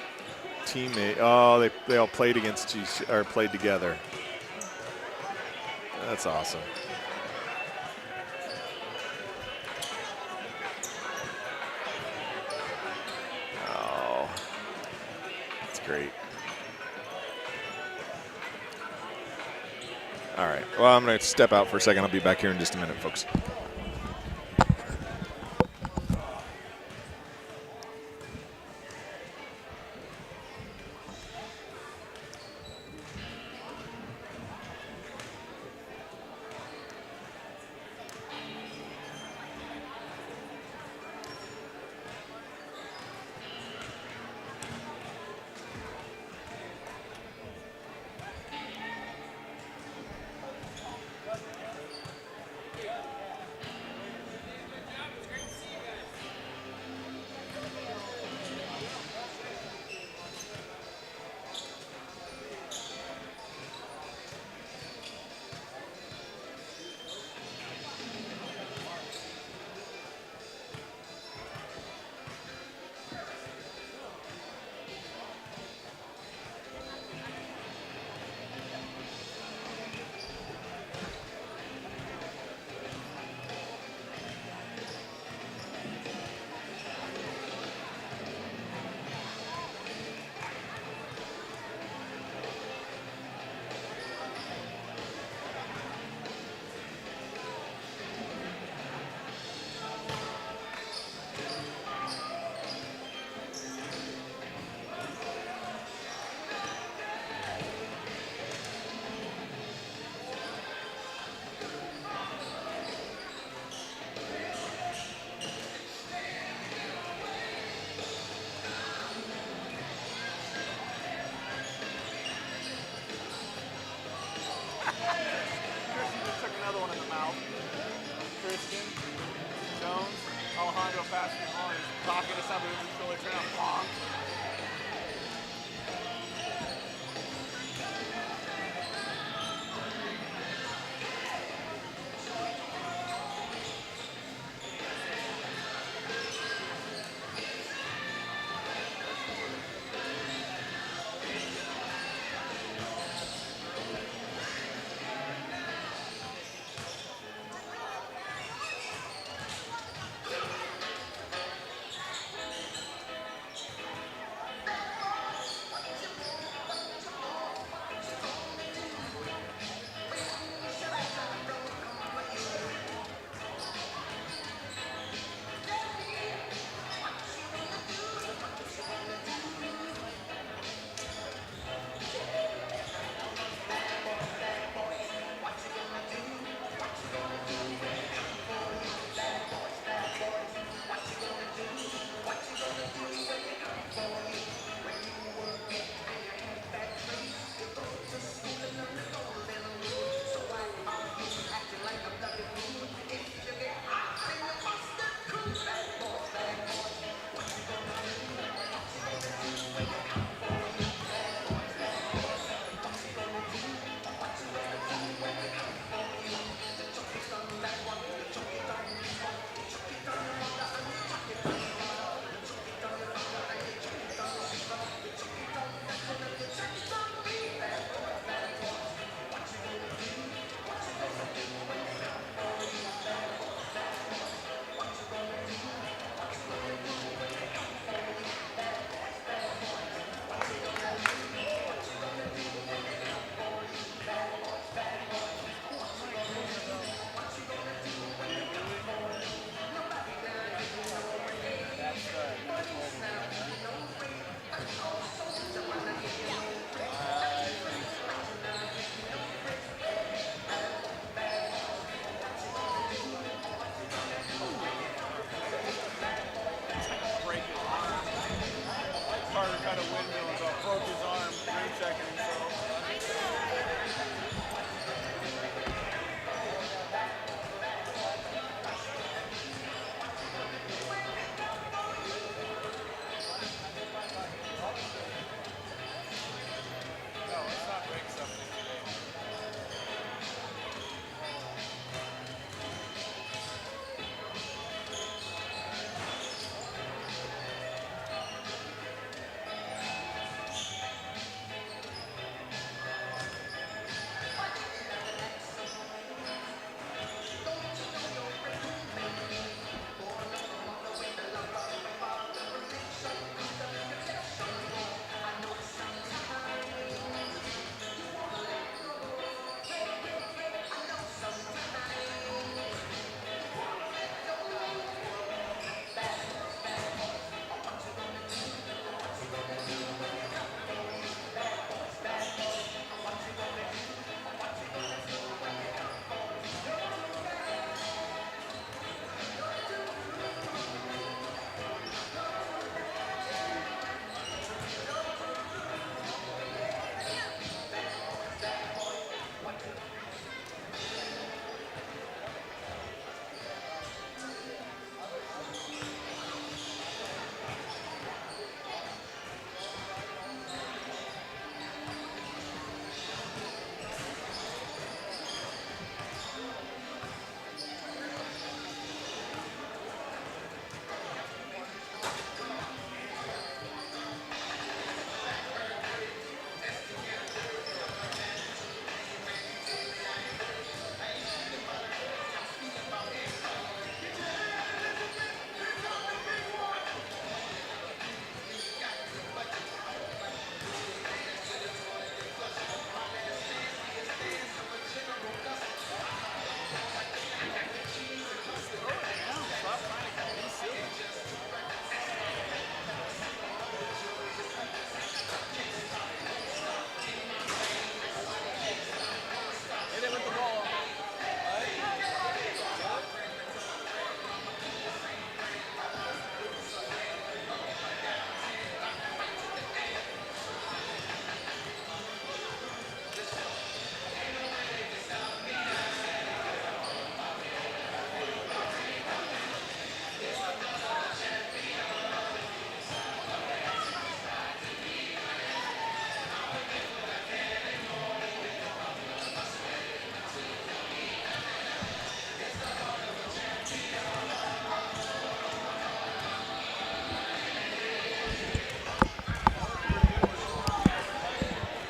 teammate. Oh, they all played against played together. That's awesome. Oh, that's great. All right. Well, I'm going to step out for a second. I'll be back here in just a minute, folks. started kind of windmilling, so broke his arm, ring checking himself. No, let's not break something today.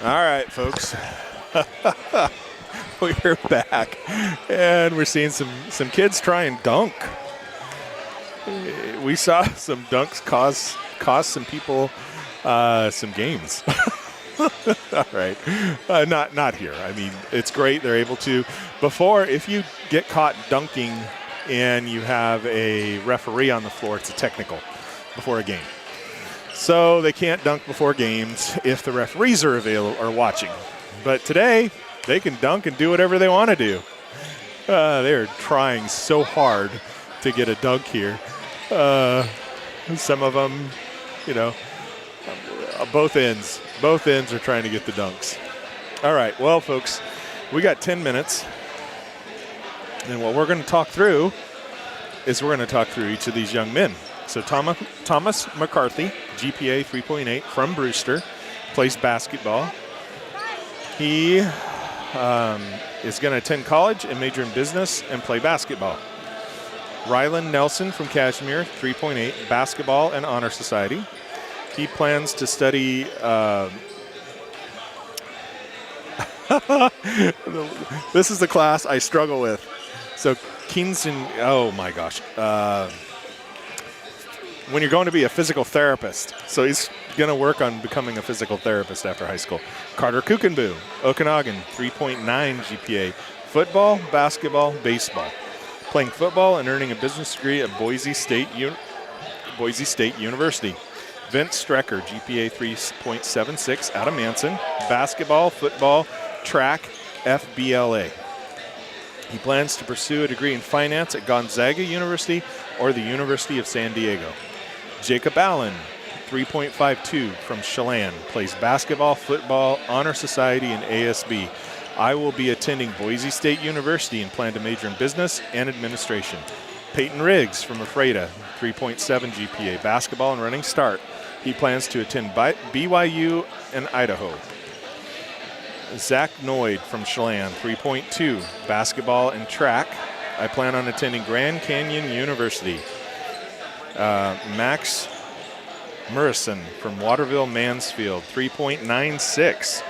All right, folks. We're back, and we're seeing some kids try and dunk. We saw some dunks cost some people some games. All right, not here. I mean, it's great they're able to. Before, if you get caught dunking and you have a referee on the floor, it's a technical before a game. So they can't dunk before games if the referees are available or watching. But today, they can dunk and do whatever they want to do. They're trying so hard to get a dunk here. Some of them, both ends are trying to get the dunks. All right, well, folks, we got 10 minutes. And what we're going to talk through is we're going to talk through each of these young men. So Thomas McCarthy, GPA 3.8 from Brewster, plays basketball. He is going to attend college and major in business and play basketball. Rylan Nelson from Kashmir, 3.8, basketball and honor society. He plans to study this is the class I struggle with. So Kingston, oh my gosh. When you're going to be a physical therapist. So he's going to work on becoming a physical therapist after high school. Carter Kukenboo, Okanagan, 3.9 GPA. Football, basketball, baseball. Playing football and earning a business degree at Boise State University. Vince Strecker, GPA 3.76 out of Manson. Basketball, football, track, FBLA. He plans to pursue a degree in finance at Gonzaga University or the University of San Diego. Jacob Allen, 3.52 from Chelan, plays basketball, football, honor society, and ASB. I will be attending Boise State University and plan to major in business and administration. Peyton Riggs from Ephrata, 3.7 GPA, basketball and running start. He plans to attend BYU and Idaho. Zach Noyd from Chelan, 3.2, basketball and track. I plan on attending Grand Canyon University. Max Murrison from Waterville Mansfield, 3.96.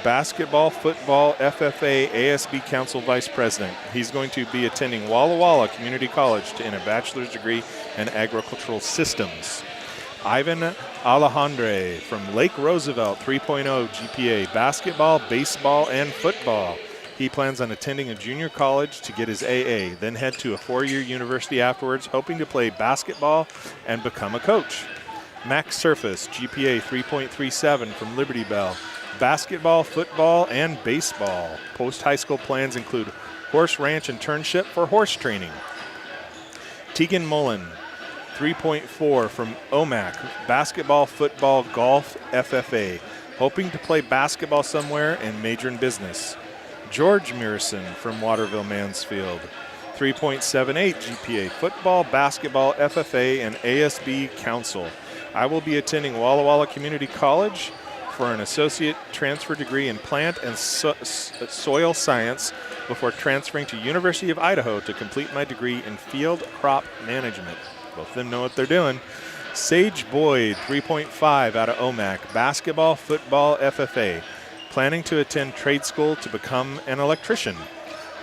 Basketball, football, FFA, ASB Council Vice President. He's going to be attending Walla Walla Community College to earn a bachelor's degree in agricultural systems. Ivan Alejandre from Lake Roosevelt, 3.0 GPA, basketball, baseball, and football. He plans on attending a junior college to get his AA, then head to a 4-year university afterwards, hoping to play basketball and become a coach. Max Surface, GPA 3.37 from Liberty Bell, basketball, football, and baseball. Post-high school plans include horse ranch internship for horse training. Tegan Mullen, 3.4 from OMAC, basketball, football, golf, FFA, hoping to play basketball somewhere and major in business. George Mearson from Waterville Mansfield, 3.78 GPA, football, basketball, FFA, and ASB Council. I will be attending Walla Walla Community College for an associate transfer degree in plant and soil science before transferring to University of Idaho to complete my degree in field crop management. Both of them know what they're doing. Sage Boyd, 3.5 out of OMAC, basketball, football, FFA, planning to attend trade school to become an electrician.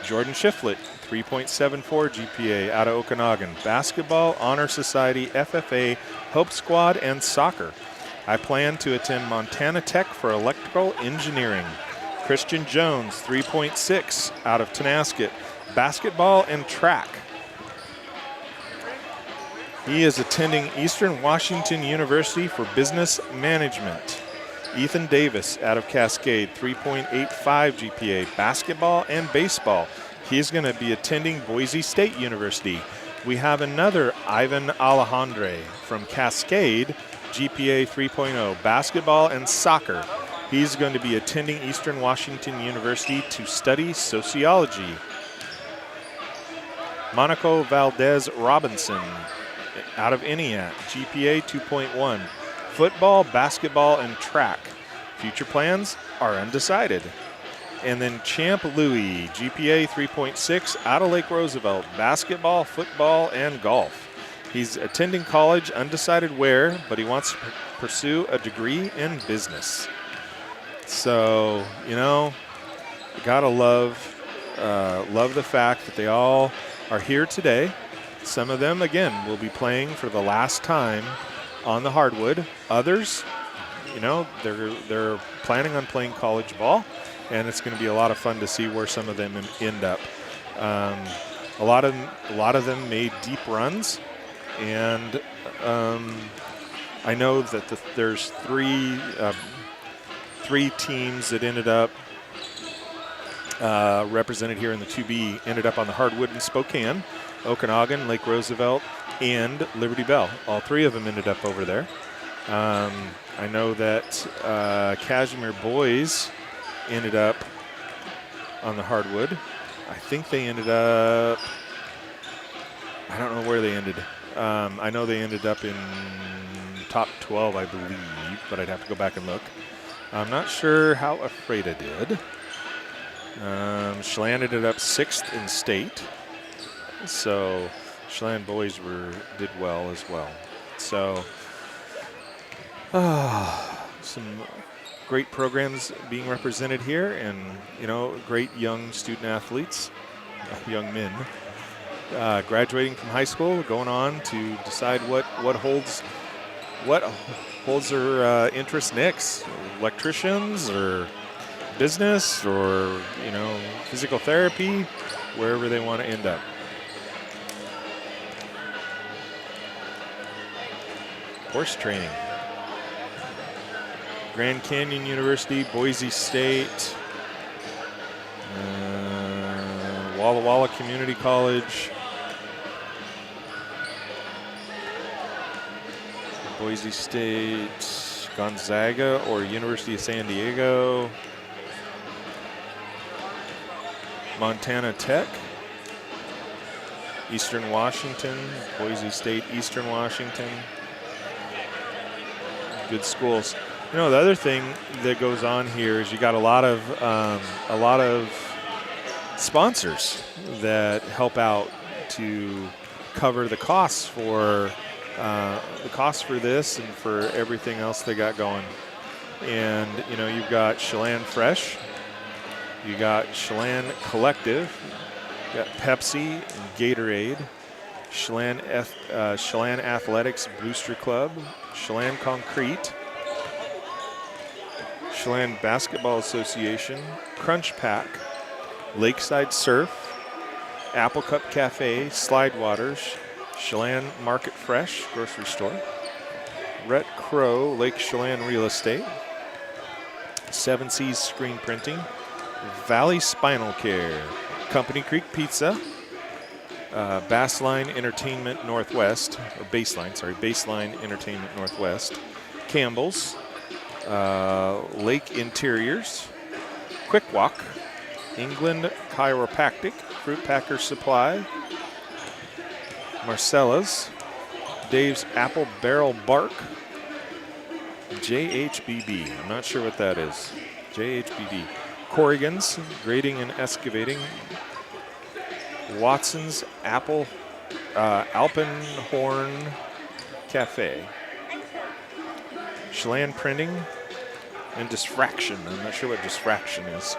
Jordan Shiflett, 3.74 GPA out of Okanagan, basketball, honor society, FFA, Hope Squad, and soccer. I plan to attend Montana Tech for electrical engineering. Christian Jones, 3.6 out of Tenasket, basketball and track. He is attending Eastern Washington University for business management. Ethan Davis out of Cascade, 3.85 GPA, basketball and baseball. He is going to be attending Boise State University. We have another Ivan Alejandre from Cascade, GPA 3.0, basketball and soccer. He's going to be attending Eastern Washington University to study sociology. Monaco Valdez Robinson out of ENIAC, GPA 2.1, football, basketball, and track. Future plans are undecided. And then Champ Louis, GPA 3.6 out of Lake Roosevelt, basketball, football, and golf. He's attending college, undecided where, but he wants to pursue a degree in business. So, you know, you gotta love the fact that they all are here today. Some of them, again, will be playing for the last time on the hardwood. Others, you know, they're planning on playing college ball, and it's going to be a lot of fun to see where some of them end up. A lot of them made deep runs, and I know that there's three teams that ended up represented here in the 2B, ended up on the hardwood in Spokane, Okanagan, Lake Roosevelt, and Liberty Bell. All three of them ended up over there. I know that Casimir boys ended up on the hardwood. I think they ended up, I don't know where they ended. I know they ended up in top 12, I believe, but I'd have to go back and look. I'm not sure how Ephrata did. Chelan ended up 6th in state. So Chelan boys did well as well. So some great programs being represented here, and you know, great young student athletes, young men, graduating from high school, going on to decide what holds their interest next, electricians or business or, you know, physical therapy, wherever they want to end up. Horse training. Grand Canyon University, Boise State, Walla Walla Community College. Boise State, Gonzaga, or University of San Diego. Montana Tech, Eastern Washington, Boise State, Eastern Washington. Good schools. You know, the other thing that goes on here is you got a lot of sponsors that help out to cover the costs for this and for everything else they got going. And you know, you've got Chelan Fresh, you got Chelan Collective, you got Pepsi and Gatorade, Chelan Athletics Booster Club, Chelan Concrete, Chelan Basketball Association, Crunch Pack, Lakeside Surf, Apple Cup Cafe, Slide Waters, Chelan Market Fresh Grocery Store, Rhett Crow Lake Chelan Real Estate, Seven Seas Screen Printing, Valley Spinal Care, Company Creek Pizza, Baseline Entertainment Northwest, or Baseline Entertainment Northwest, Campbell's, Lake Interiors, Quick Walk, England Chiropractic, Fruit Packer Supply, Marcella's, Dave's Apple Barrel Bark, JHBB. I'm not sure what that is. JHBB. Corrigan's Grading and Excavating, Watson's Alpenhorn Cafe, Chelan Printing, and Diffraction. I'm not sure what Diffraction is.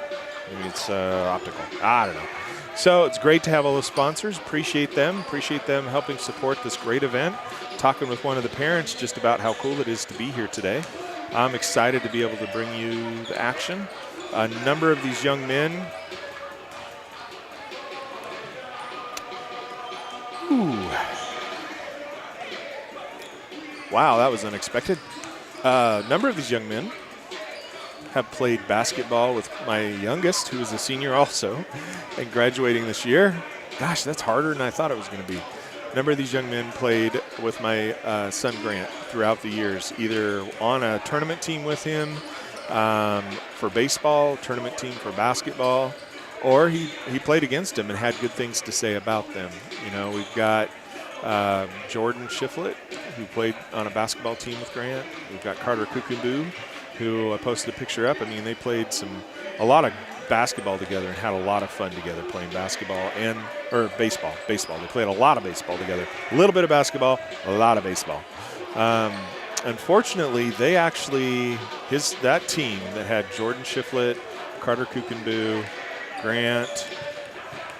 Maybe it's optical. I don't know. So it's great to have all those sponsors. Appreciate them helping support this great event. Talking with one of the parents just about how cool it is to be here today. I'm excited to be able to bring you the action. A number of these young men. Ooh. Wow, that was unexpected. A number of these young men have played basketball with my youngest, who is a senior also, and graduating this year. Gosh, that's harder than I thought it was going to be. A number of these young men played with my son Grant throughout the years, either on a tournament team with him for baseball, tournament team for basketball, or he played against him and had good things to say about them. You know, we've got Jordan Shiflett, who played on a basketball team with Grant. We've got Carter Kukumbu, who I posted a picture up. I mean, they played a lot of basketball together and had a lot of fun together playing basketball or baseball. They played a lot of baseball together. A little bit of basketball, a lot of baseball. Unfortunately, they actually, that team that had Jordan Shiflett, Carter Kukumbu, Grant,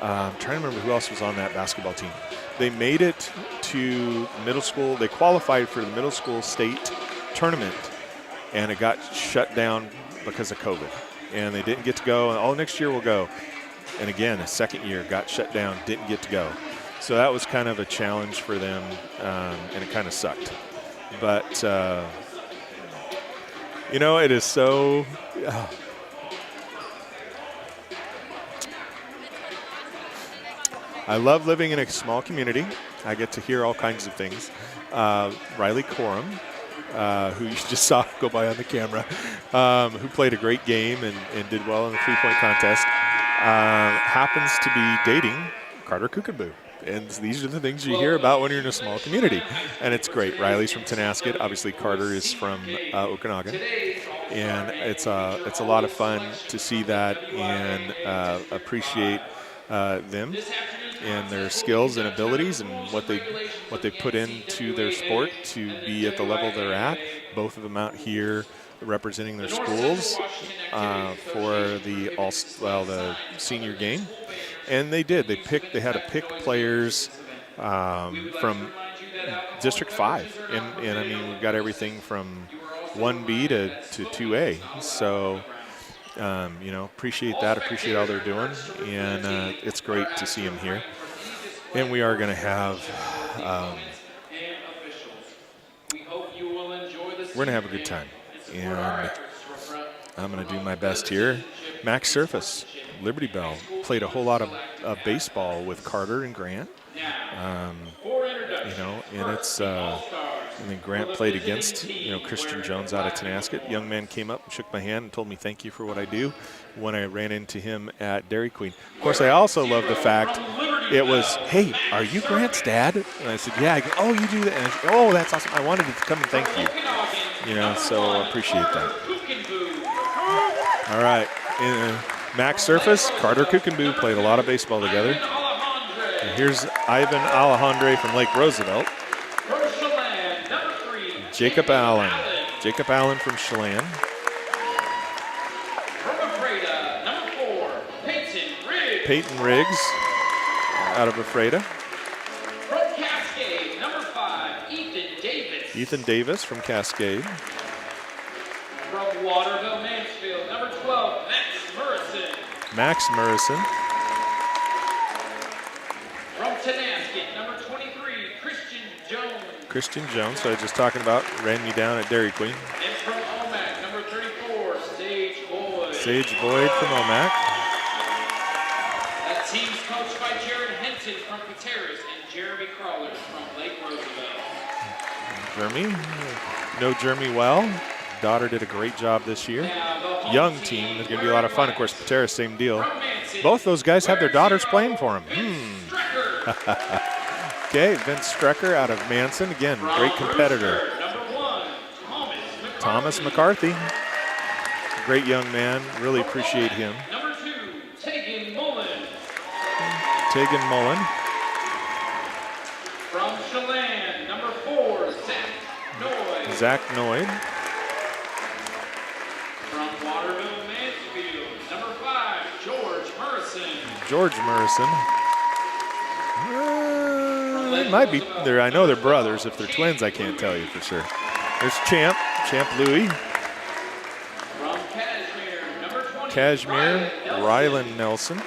I'm trying to remember who else was on that basketball team. They made it to middle school. They qualified for the middle school state tournament, and it got shut down because of COVID. And they didn't get to go. And, next year we'll go. And again, the second year got shut down, didn't get to go. So that was kind of a challenge for them, and it kind of sucked. But, you know, it is so I love living in a small community. I get to hear all kinds of things. Riley Corum, who you just saw go by on the camera, who played a great game and did well in the three-point contest, happens to be dating Carter Kukumbu. And these are the things you hear about when you're in a small community. And it's great. Riley's from Tenasket. Obviously, Carter is from Okanagan. And it's a lot of fun to see that and appreciate them and their skills and abilities and what they put into their sport to be at the level they're at. Both of them out here representing their schools for the senior game, and they did. They had to pick players from District 5, and I mean we've got everything from 1B to 2A. So. You know, appreciate that. Appreciate all they're doing, and it's great to see them here. And we are going to have, we're going to have a good time, and I'm going to do my best here. Max Surface, Liberty Bell, played a whole lot of baseball with Carter and Grant. You know, and And then Grant played against, Christian Jones out of Tenasket. Young man came up and shook my hand and told me thank you for what I do when I ran into him at Dairy Queen. Of course, I also love the fact it was, hey, are you Grant's dad? And I said, yeah. I go, oh, you do that? And I said, oh, that's awesome. I wanted to come and thank you. So I appreciate that. All right. Max Surface, Carter Kukenboo played a lot of baseball together. And here's Ivan Alejandre from Lake Roosevelt. Jacob Allen. Jacob Allen from Chelan. Peyton Riggs out of Ephrata. From Cascade, number 5, Ethan Davis. Ethan Davis from Cascade. From Waterville, Mansfield, number 12, Max Murrison. Max Murrison. From Tenasket, number 23, Christian Jones. Christian Jones, so I was just talking about, ran me down at Dairy Queen. And from OMAC, number 34, Sage Boyd. Sage Boyd from OMAC. That team's coached by Jared Henson from Pateras and Jeremy Crawler from Lake Roosevelt. Jeremy, know Jeremy well. Daughter did a great job this year. Young team, there's going to be a lot of fun. Of course, Pateras, same deal. Both those guys have their daughters playing for them. Okay, Vince Strecker out of Manson. Again, great competitor. Thomas McCarthy. Great young man. Really appreciate him. Number 2, Tegan Mullen. Tegan Mullen. From Chelan, number 4, Zach Noy. Zach Noyd. From Waterville, Mansfield, number 5, George Murrison. George Murrison. They might be there. I know they're brothers. If they're twins, I can't tell you for sure. There's Champ Louis. From Cashmere, number 20, Cashmere, Rylan Nelson.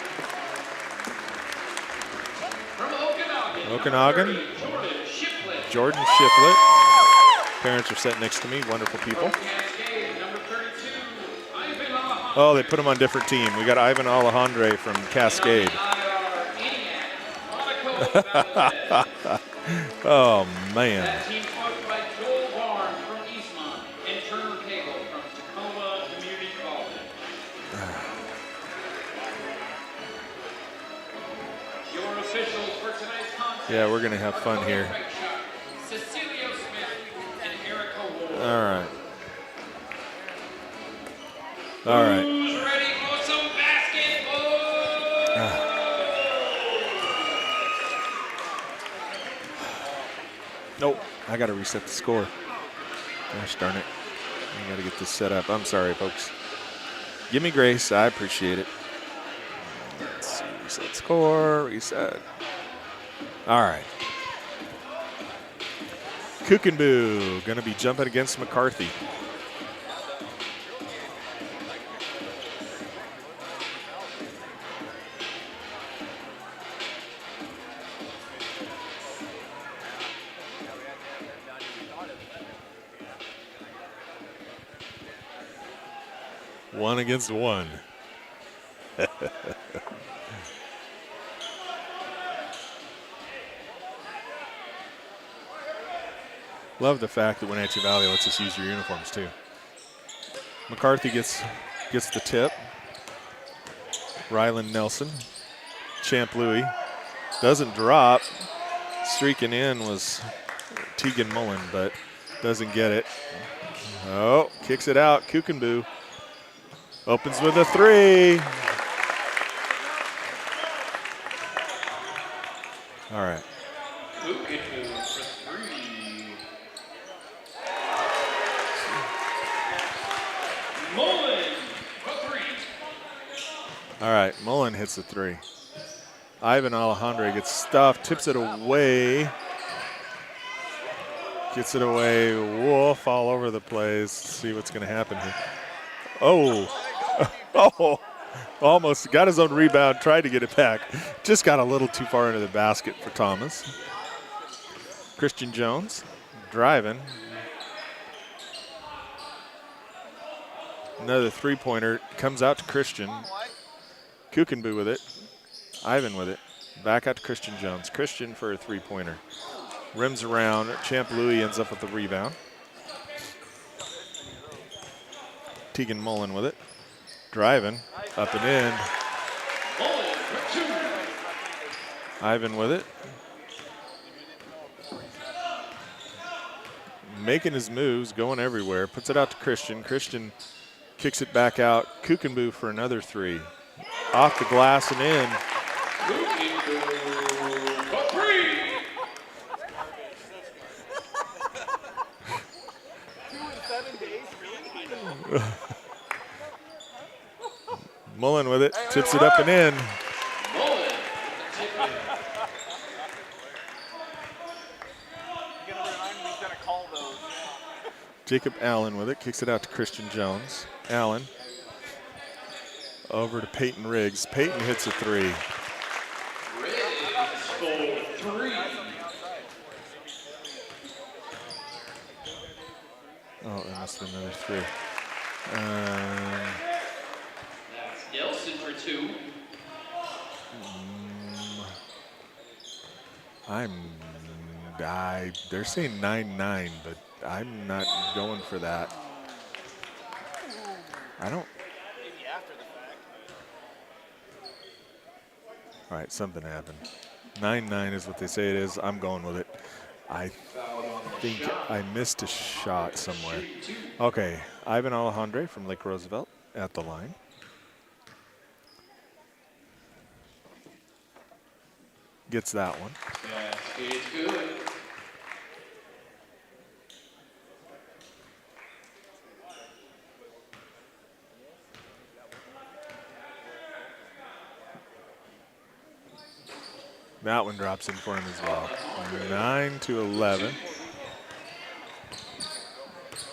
From Okanagan, Jordan Shiflett. Parents are sitting next to me, wonderful people. Cascade, number 32, Ivan Alejandro. Oh, they put them on different team. We got Ivan Alejandre from Cascade. Oh, man. That team coached by Joel Barnes from Eastmont and Turner Cagle from Tacoma Community College. Your officials for tonight's contest. Yeah, we're going to have fun here. Cecilio Smith and Erica Ward. All right. All right. Who's ready for some basketball? Nope, I got to reset the score. Gosh darn it. I got to get this set up. I'm sorry, folks. Give me grace. I appreciate it. Let's see. Reset score. Reset. All right. Kukenboo going to be jumping against McCarthy. One against one. Love the fact that Wenatchee Valley lets us use your uniforms too. McCarthy gets the tip. Rylan Nelson. Champ Louis. Doesn't drop. Streaking in was Tegan Mullen, but doesn't get it. Oh, kicks it out. Kukenboo. Opens with a 3. All right. Kukenboo for 3. Mullen for 3. All right, Mullen hits the 3. Ivan Alejandre gets stuffed, tips it away. Gets it away. Wolf all over the place. Let's see what's going to happen here. Oh. Oh, almost got his own rebound, tried to get it back. Just got a little too far into the basket for Thomas. Christian Jones driving. Another three-pointer comes out to Christian. Kukenboo with it. Ivan with it. Back out to Christian Jones. Christian for a three-pointer. Rims around. Champ Louis ends up with the rebound. Tegan Mullen with it. Driving. Up and in. Mullen for 2. Ivan with it. Making his moves, going everywhere. Puts it out to Christian. Christian kicks it back out. Kukenbu for another 3. Off the glass and in. Kukenbu for 3. 2 in 7 days, really? Mullen with it. Tips it up and in. Mullen with the tip in. You gotta remind me he's gonna call those. Jacob Allen with it. Kicks it out to Christian Jones. Allen. Over to Peyton Riggs. Peyton hits a 3. Riggs for 3. Oh, that must have been another 3. That's Nelson for 2. They're saying 9-9, but I'm not going for that. I don't. Maybe after the fact. All right, something happened. 9-9 is what they say it is. I'm going with it. I think I missed a shot somewhere. Okay, Ivan Alejandre from Lake Roosevelt at the line. Gets that one. Basket is good. That one drops in for him as well. 9-11.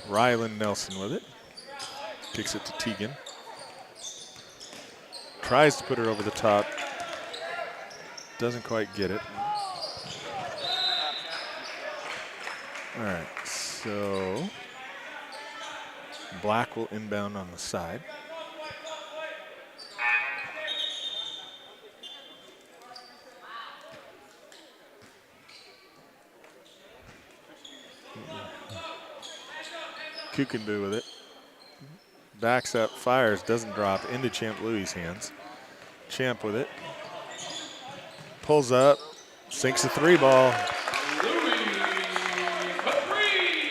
Rylan Nelson with it. Kicks it to Tegan. Tries to put her over the top. Doesn't quite get it. All right, so Black will inbound on the side. Kukenbu with it. Backs up, fires, doesn't drop into Champ Louis' hands. Champ with it. Pulls up, sinks a 3 ball. Louis for 3.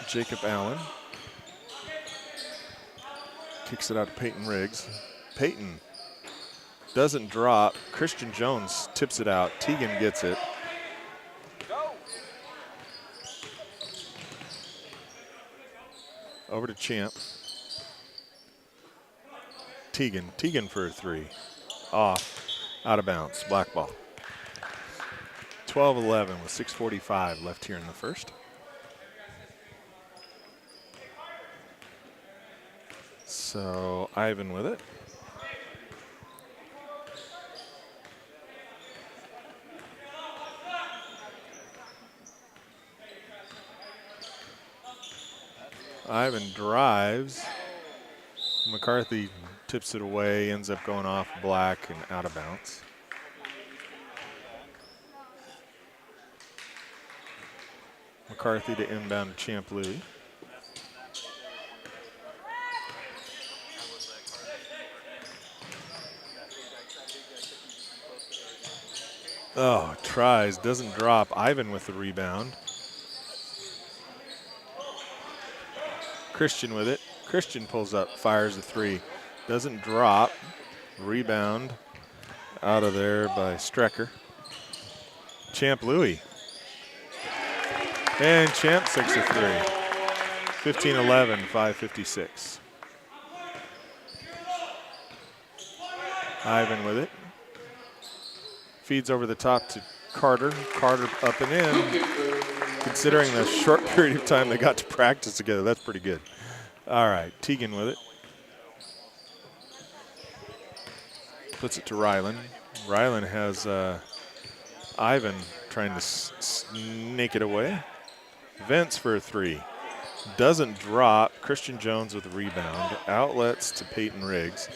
Jacob Allen. Kicks it out to Peyton Riggs. Peyton doesn't drop. Christian Jones tips it out. Tegan gets it. Over to Champ. Tegan for a 3. Off. Out of bounds. Black ball. 12-11 with 6:45 left here in the first. So Ivan with it. Ivan drives. McCarthy tips it away, ends up going off Black and out of bounds. McCarthy to inbound to Champ Louis. Oh, tries, doesn't drop. Ivan with the rebound. Christian with it. Christian pulls up, fires a 3. Doesn't drop. Rebound out of there by Strecker. Champ Louis. And Champ sinks a 3. 15-11, 5:56. Ivan with it. Feeds over the top to Carter. Carter up and in. Considering the short period of time they got to practice together, that's pretty good. All right, Tegan with it. Puts it to Rylan. Rylan has Ivan trying to snake it away. Vents for a 3. Doesn't drop. Christian Jones with the rebound. Outlets to Peyton Riggs.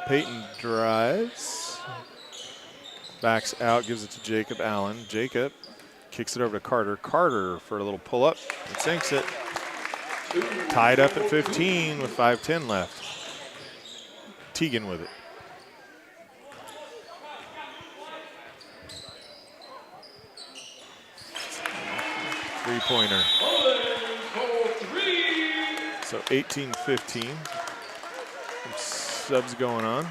Peyton drives. Backs out, gives it to Jacob Allen. Jacob kicks it over to Carter. Carter for a little pull-up and sinks it. Tied up at 15 with 5:10 left. Teagan with it. Three-pointer. So 18-15. Subs going on.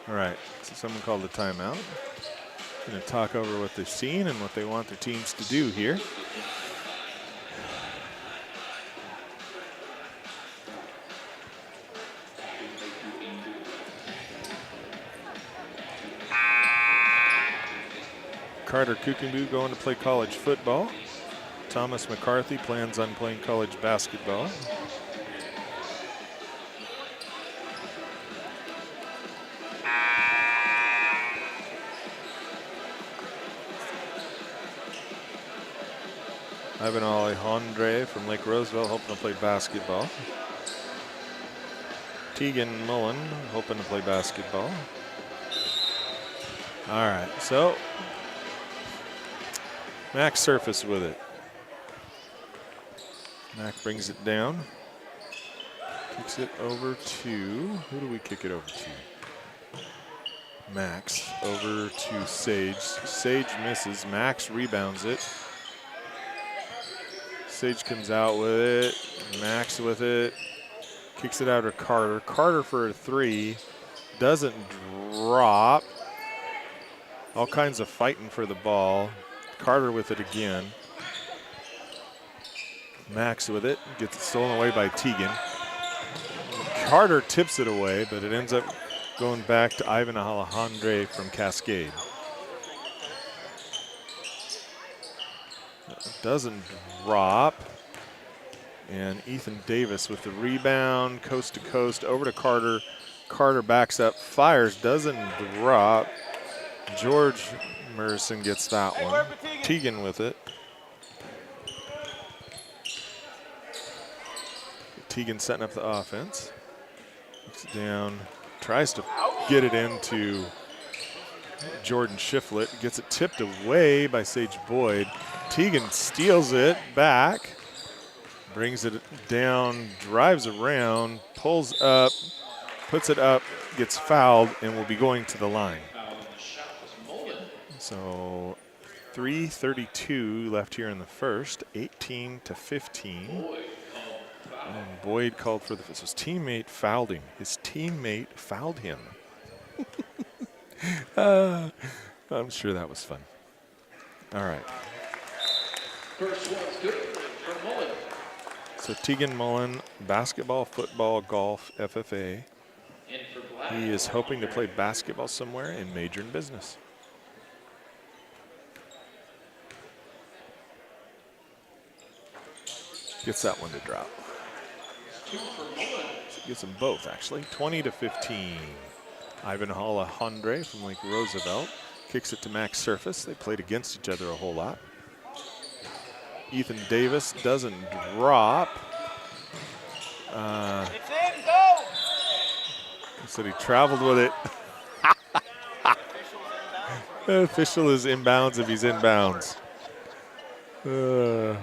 All right, so someone called a timeout. Going to talk over what they've seen and what they want their teams to do here. Carter Kukenbu going to play college football. Thomas McCarthy plans on playing college basketball. Ivan Alejandre from Lake Roosevelt hoping to play basketball. Teagan Mullen hoping to play basketball. All right, so Max Surface with it. Mac brings it down. Kicks it over to, who do we kick it over to? Max over to Sage. Sage misses, Max rebounds it. Sage comes out with it, Max with it, kicks it out to Carter. Carter for a three, doesn't drop. All kinds of fighting for the ball. Carter with it again. Max with it, gets it stolen away by Teagan. Carter tips it away, but it ends up going back to Ivan Alejandre from Cascade. Doesn't drop. And Ethan Davis with the rebound, coast to coast, over to Carter. Carter backs up, fires, doesn't drop. George Merson gets that one. Teagan with it. Teagan setting up the offense. Looks down, tries to get it into Jordan Shiflett. Gets it tipped away by Sage Boyd. Teagan steals it back, brings it down, drives around, pulls up, puts it up, gets fouled, and will be going to the line. So 3:32 left here in the first, 18-15. And Boyd called for his teammate fouled him. His teammate fouled him. I'm sure that was fun. All right. First one's good for Mullen. So Teagan Mullen, basketball, football, golf, FFA. And for Black, He is hoping to play basketball somewhere and major in business. Gets that one to drop. two for Mullen. Gets them both, actually. 20-15. Ivan Alejandre from Lake Roosevelt kicks it to Max Surface. They played against each other a whole lot. Ethan Davis doesn't drop. It's in, go! He said he traveled with it. The official is inbounds if he's inbounds. So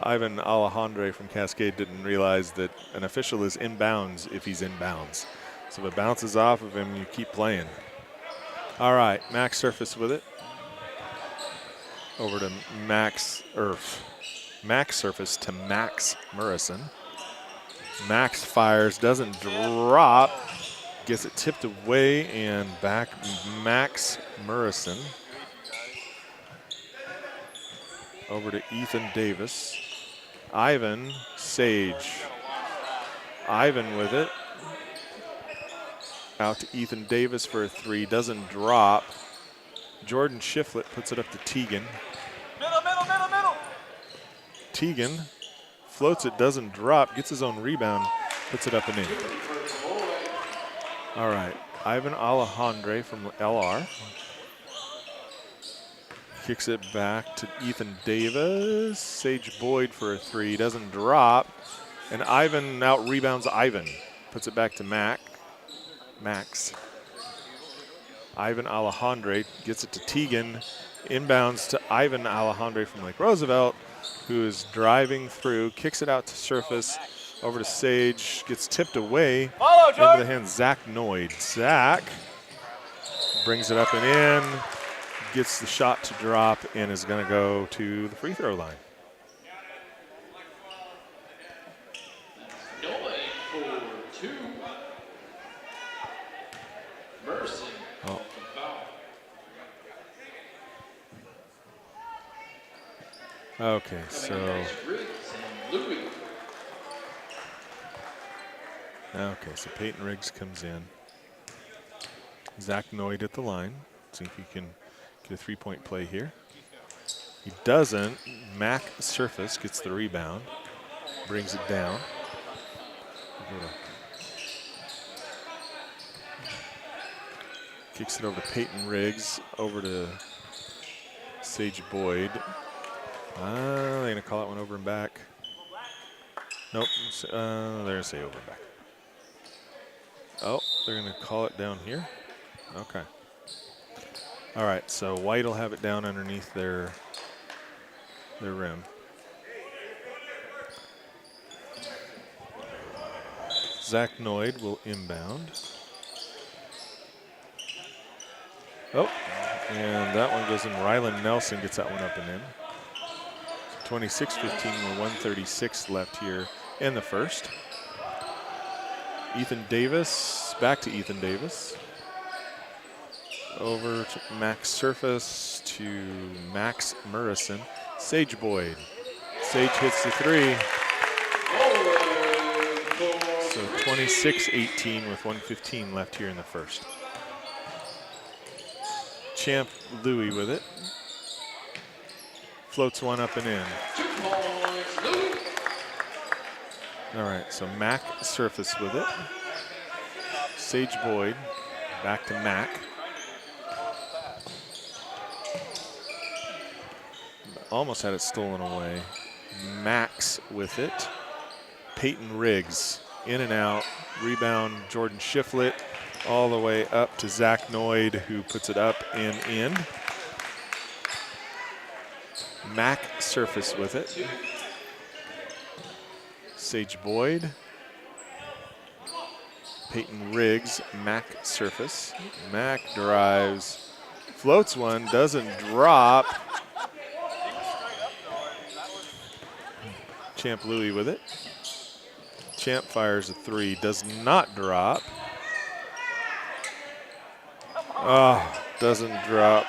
Ivan Alejandre from Cascade didn't realize that an official is inbounds if he's inbounds. So if it bounces off of him, you keep playing. All right, Max Surface with it. Over to Max Surface to Max Murrison. Max fires, doesn't drop. Gets it tipped away and back Max Murrison. Over to Ethan Davis. Ivan, Sage. Ivan with it. Out to Ethan Davis for a three, doesn't drop. Jordan Shiflett puts it up to Teagan. Middle. Teagan floats it, doesn't drop, gets his own rebound, puts it up and in. All right, Ivan Alejandre from LR. Kicks it back to Ethan Davis. Sage Boyd for a three, doesn't drop. And Ivan out rebounds Ivan. Puts it back to Max. Ivan Alejandre gets it to Tegan. Inbounds to Ivan Alejandre from Lake Roosevelt, who is driving through, kicks it out to Surface, over to Sage, gets tipped away Follow, into George. the hands of Zach Noyd. Zach brings it up and in, gets the shot to drop, and is going to go to the free throw line. Noyd for 2. Merson. Oh. Okay, so Peyton Riggs comes in. Zach Noyd at the line. See if he can get a 3-point play here. He doesn't. Mac Surface gets the rebound, brings it down. Kicks it over to Peyton Riggs, over to Sage Boyd. They're going to call that one over and back. Nope, they're going to say over and back. Oh, they're going to call it down here. Okay. All right, so White will have it down underneath their rim. Zach Noyd will inbound. Oh, and that one goes in. Rylan Nelson gets that one up and in. 26-15 with 1:36 left here in the first. Ethan Davis, back to Ethan Davis. Over to Max Surface to Max Murrison. Sage Boyd. Sage hits the 3. So 26-18 with 1:15 left here in the first. Champ Louis with it. Floats one up and in. All right, so Mac Surface with it. Sage Boyd, back to Mac. Almost had it stolen away. Max with it. Peyton Riggs, in and out. Rebound, Jordan Shiflett, all the way up to Zach Noyd, who puts it up and in. Mac Surface with it. Sage Boyd. Peyton Riggs, Mac Surface. Mac drives, floats one, doesn't drop. Champ Louis with it. Champ fires a 3, does not drop. Oh, doesn't drop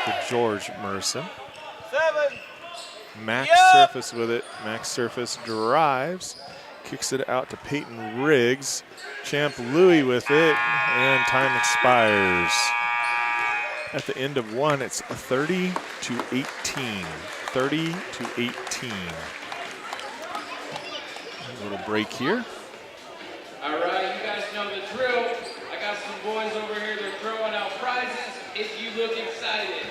to George Merson. 7. Max Yep. Surface with it. Max Surface drives, kicks it out to Peyton Riggs. Champ Louis with it, and time expires. At the end of one, it's 30-18. 30-18. A little break here. All right, you guys know the drill. I got some boys over here. They're throwing out prizes. If you look excited,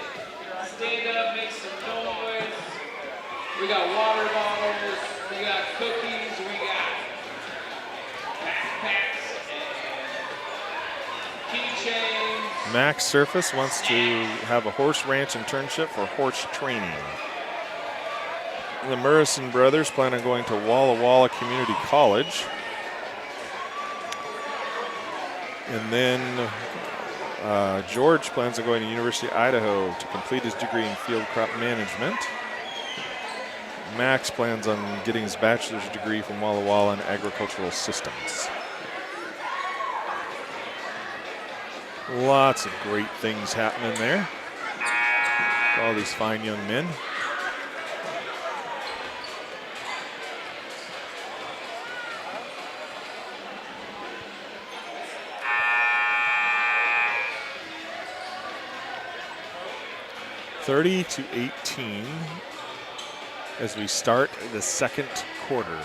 stand up, make some noise. We got water bottles. We got cookies. We got backpacks and keychains. Max Surface wants to have a horse ranch internship for horse training. The Murrison brothers plan on going to Walla Walla Community College. And then George plans on going to University of Idaho to complete his degree in field crop management. Max plans on getting his bachelor's degree from Walla Walla in agricultural systems. Lots of great things happening there. All these fine young men. (30-18) as we start the second quarter.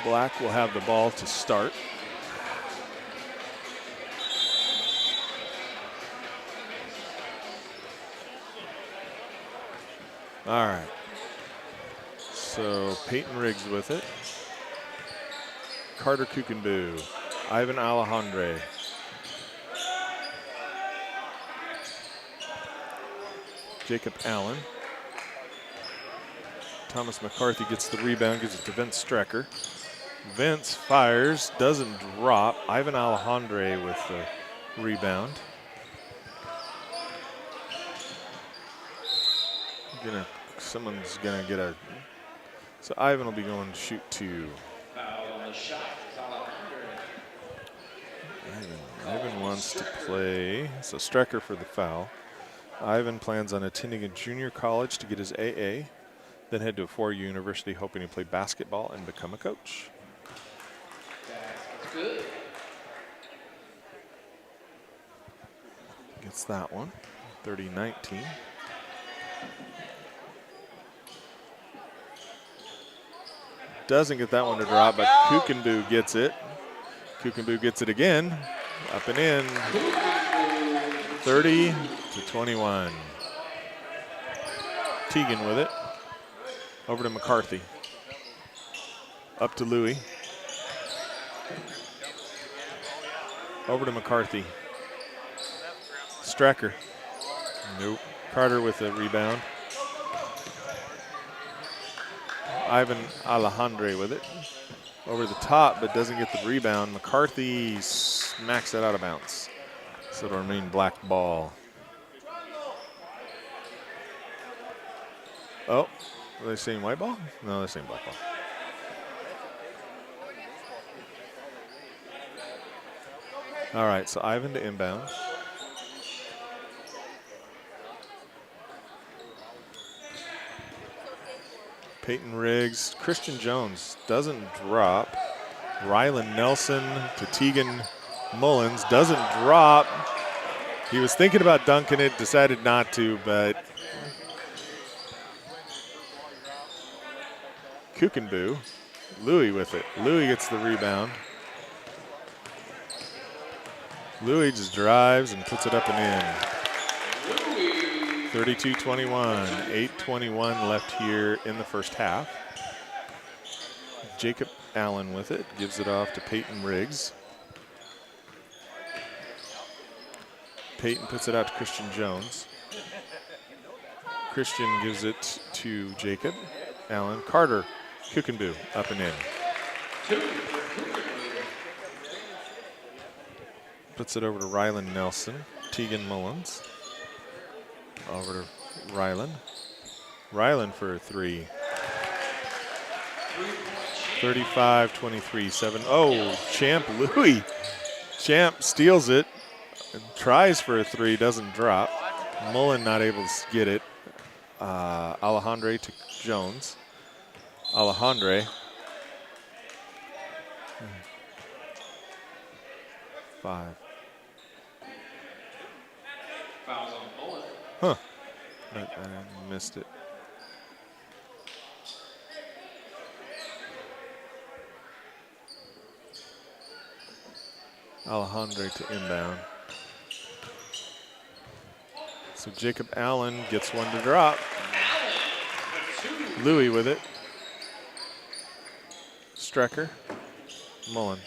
Black will have the ball to start. All right. So Peyton Riggs with it. Carter Kukenboo. Ivan Alejandre. Jacob Allen. Thomas McCarthy gets the rebound, gives it to Vince Strecker. Vince fires, doesn't drop. Ivan Alejandre with the rebound. Someone's gonna get a. So Ivan will be going to shoot 2. Foul on the shot. Ivan wants to play. So Strecker for the foul. Ivan plans on attending a junior college to get his AA, then head to a 4-year university hoping to play basketball and become a coach. That's good. Gets that one. 30-19. Doesn't get that one to drop, but Kukenboo gets it. Kukenboo gets it again. Up and in. 30-21. Teagan with it. Over to McCarthy. Up to Louis. Over to McCarthy. Strecker. Nope. Carter with the rebound. Ivan Alejandre with it. Over the top, but doesn't get the rebound. McCarthy smacks it out of bounds. So it'll remain black ball. Oh, are they saying white ball? No, they're saying black ball. All right, so Ivan to inbound. Peyton Riggs, Christian Jones doesn't drop. Rylan Nelson to Tegan Mullins doesn't drop. He was thinking about dunking it, decided not to, but Kukenboo, Louis with it. Louis gets the rebound. Louis just drives and puts it up and in. 32-21, 8:21 left here in the first half. Jacob Allen with it, gives it off to Peyton Riggs. Peyton puts it out to Christian Jones. Christian gives it to Jacob Allen. Carter Kukenboo up and in. Puts it over to Rylan Nelson. Tegan Mullins. Over to Rylan. Rylan for a 3. 35-23, 7. Oh, Champ Louis. Champ steals it and tries for a 3, doesn't drop. Mullen not able to get it. Alejandre to Jones. Alejandre. 5. Fouls on Mullen. Huh. I missed it. Alejandre to inbound. So Jacob Allen gets one to drop. Louis with it. Strecker. Mullen.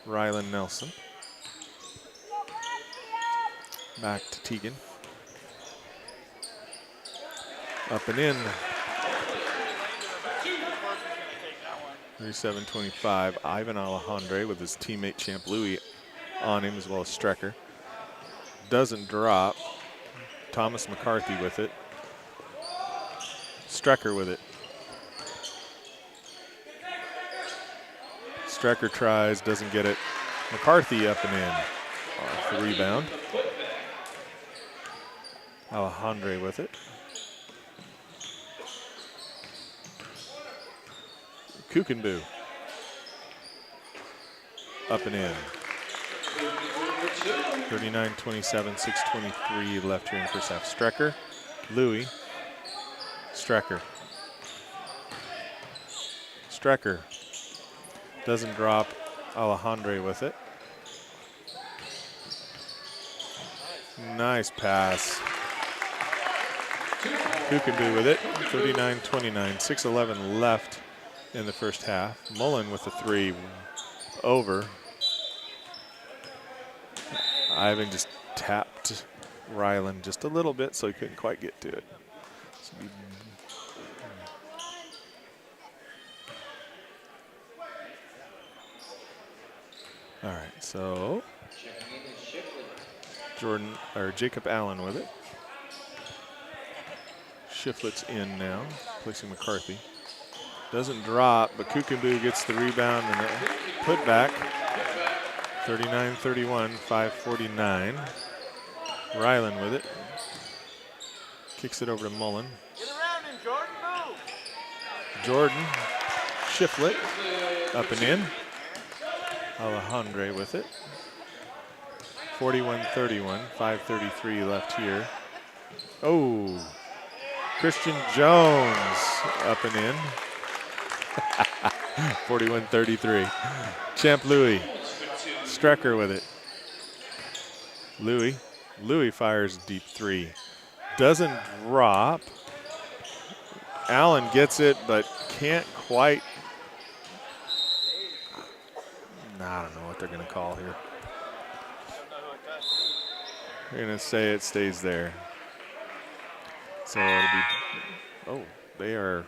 Rylan Nelson. Back to Tegan. Up and in. 37-25. Ivan Alejandre with his teammate Champ Louis on him, as well as Strecker. Doesn't drop. Thomas McCarthy with it. Strecker with it. Strecker tries, doesn't get it. McCarthy up and in. Off the rebound. Alejandre with it. Kukenboo. Up and in. 39-27, 6:23 left here in the first half. Strecker, Louis, Strecker. Strecker doesn't drop. Alejandre with it. Nice pass. Kukendu with it, 39-29, 6:11 left in the first half. Mullen with the 3 over. Ivan just tapped Ryland just a little bit, so he couldn't quite get to it. All right, so Jacob Allen with it. Shiflett's in now, placing McCarthy. Doesn't drop, but Kukendu gets the rebound and the putback. 39-31, 5:49. Ryland with it. Kicks it over to Mullen. Get around him, Jordan. Move. Jordan, Shiflett, up and in. Alejandre with it. 41-31, 5:33 left here. Oh, Christian Jones up and in. 41-33. Champ Louis. Strecker with it. Louis fires deep 3. Doesn't drop. Allen gets it, but can't quite. I don't know what they're going to call here. They're going to say it stays there. So it'll be, oh, they are,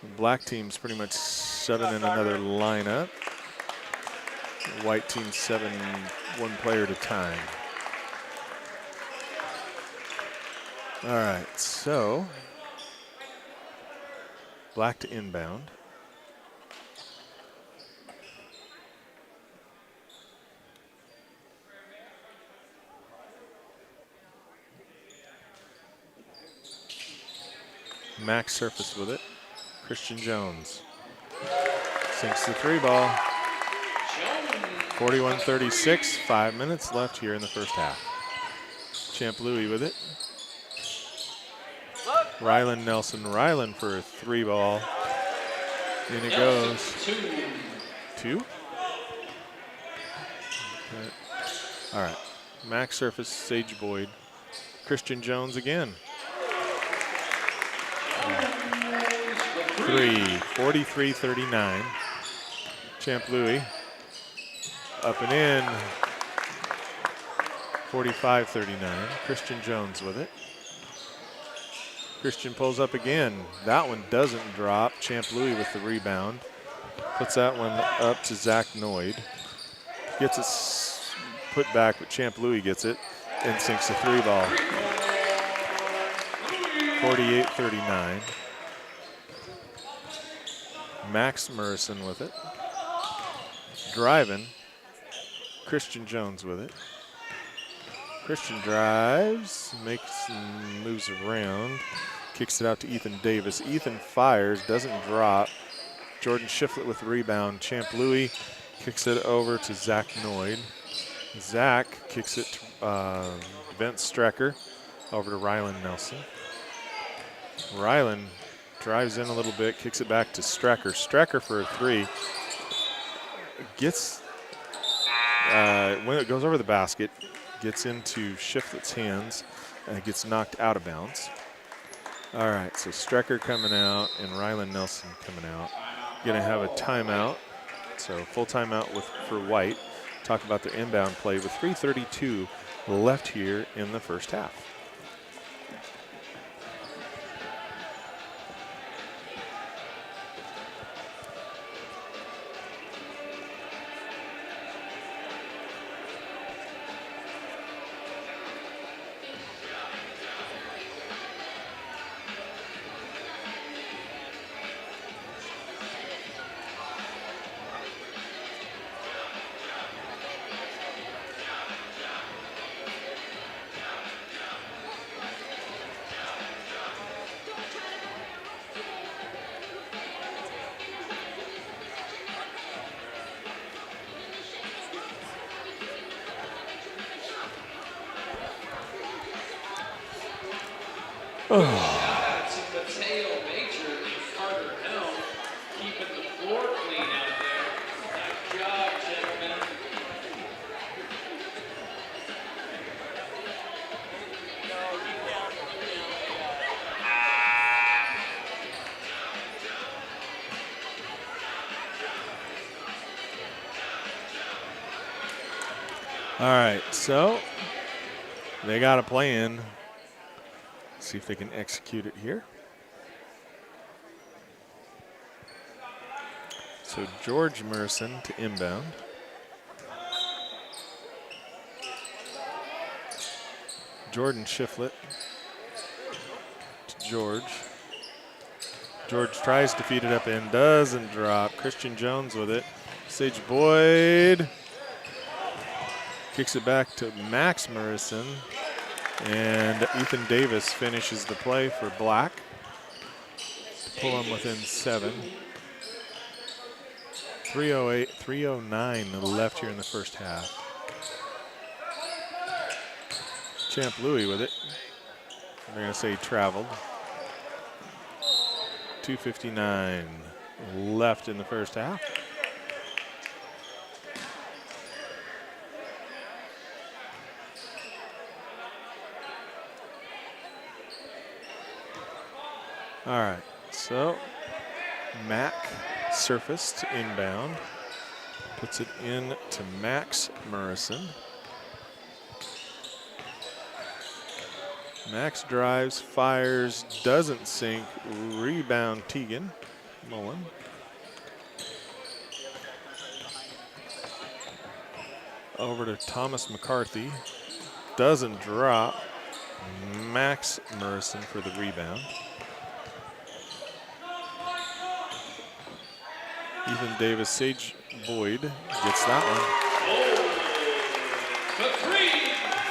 the black team's pretty much 7 in another lineup. White team 7, 1 player at a time. All right, so black to inbound. Max Surface with it. Christian Jones sinks the 3 ball. 41-36, 5 minutes left here in the first half. Champ Louis with it. Ryland Nelson. Ryland for a 3 ball. In it goes. 2? All right. Max Surface, Sage Boyd. Christian Jones again. 3, 43-39. Champ Louis up and in. 45-39. Christian Jones with it. Christian pulls up again. That one doesn't drop. Champ Louis with the rebound. Puts that one up to Zach Noyd. Gets it put back, but Champ Louis gets it and sinks the 3 ball. 48-39. Max Merson with it. Driving. Christian Jones with it. Christian drives, moves around, kicks it out to Ethan Davis. Ethan fires, doesn't drop. Jordan Shiflett with the rebound. Champ Louis kicks it over to Zach Noyd. Zach kicks it to Vince Strecker over to Ryland Nelson. Ryland drives in a little bit, kicks it back to Strecker. Strecker for a 3. Gets, when it goes over the basket, gets into Shiflett's hands and gets knocked out of bounds. All right, so Strecker coming out and Ryland Nelson coming out. Gonna have a timeout, so full timeout for White. Talk about their inbound play with 3:32 left here in the first half. Shout out to Mateo Major and Carter Helm, keeping the floor clean out there. Nice job, gentlemen. All right, so they got a plan. See if they can execute it here. So George Merson to inbound. Jordan Shiflett to George. George tries to feed it up and doesn't drop. Christian Jones with it. Sage Boyd kicks it back to Max Morrison. And Ethan Davis finishes the play for Black. Pull him within 7. 3:08, 3:09 left here in the first half. Champ Louis with it. They're going to say he traveled. 2:59 left in the first half. All right, so Mac surfaced inbound. Puts it in to Max Morrison. Max drives, fires, doesn't sink. Rebound Tegan Mullen. Over to Thomas McCarthy. Doesn't drop. Max Morrison for the rebound. Ethan Davis, Sage Boyd gets that one.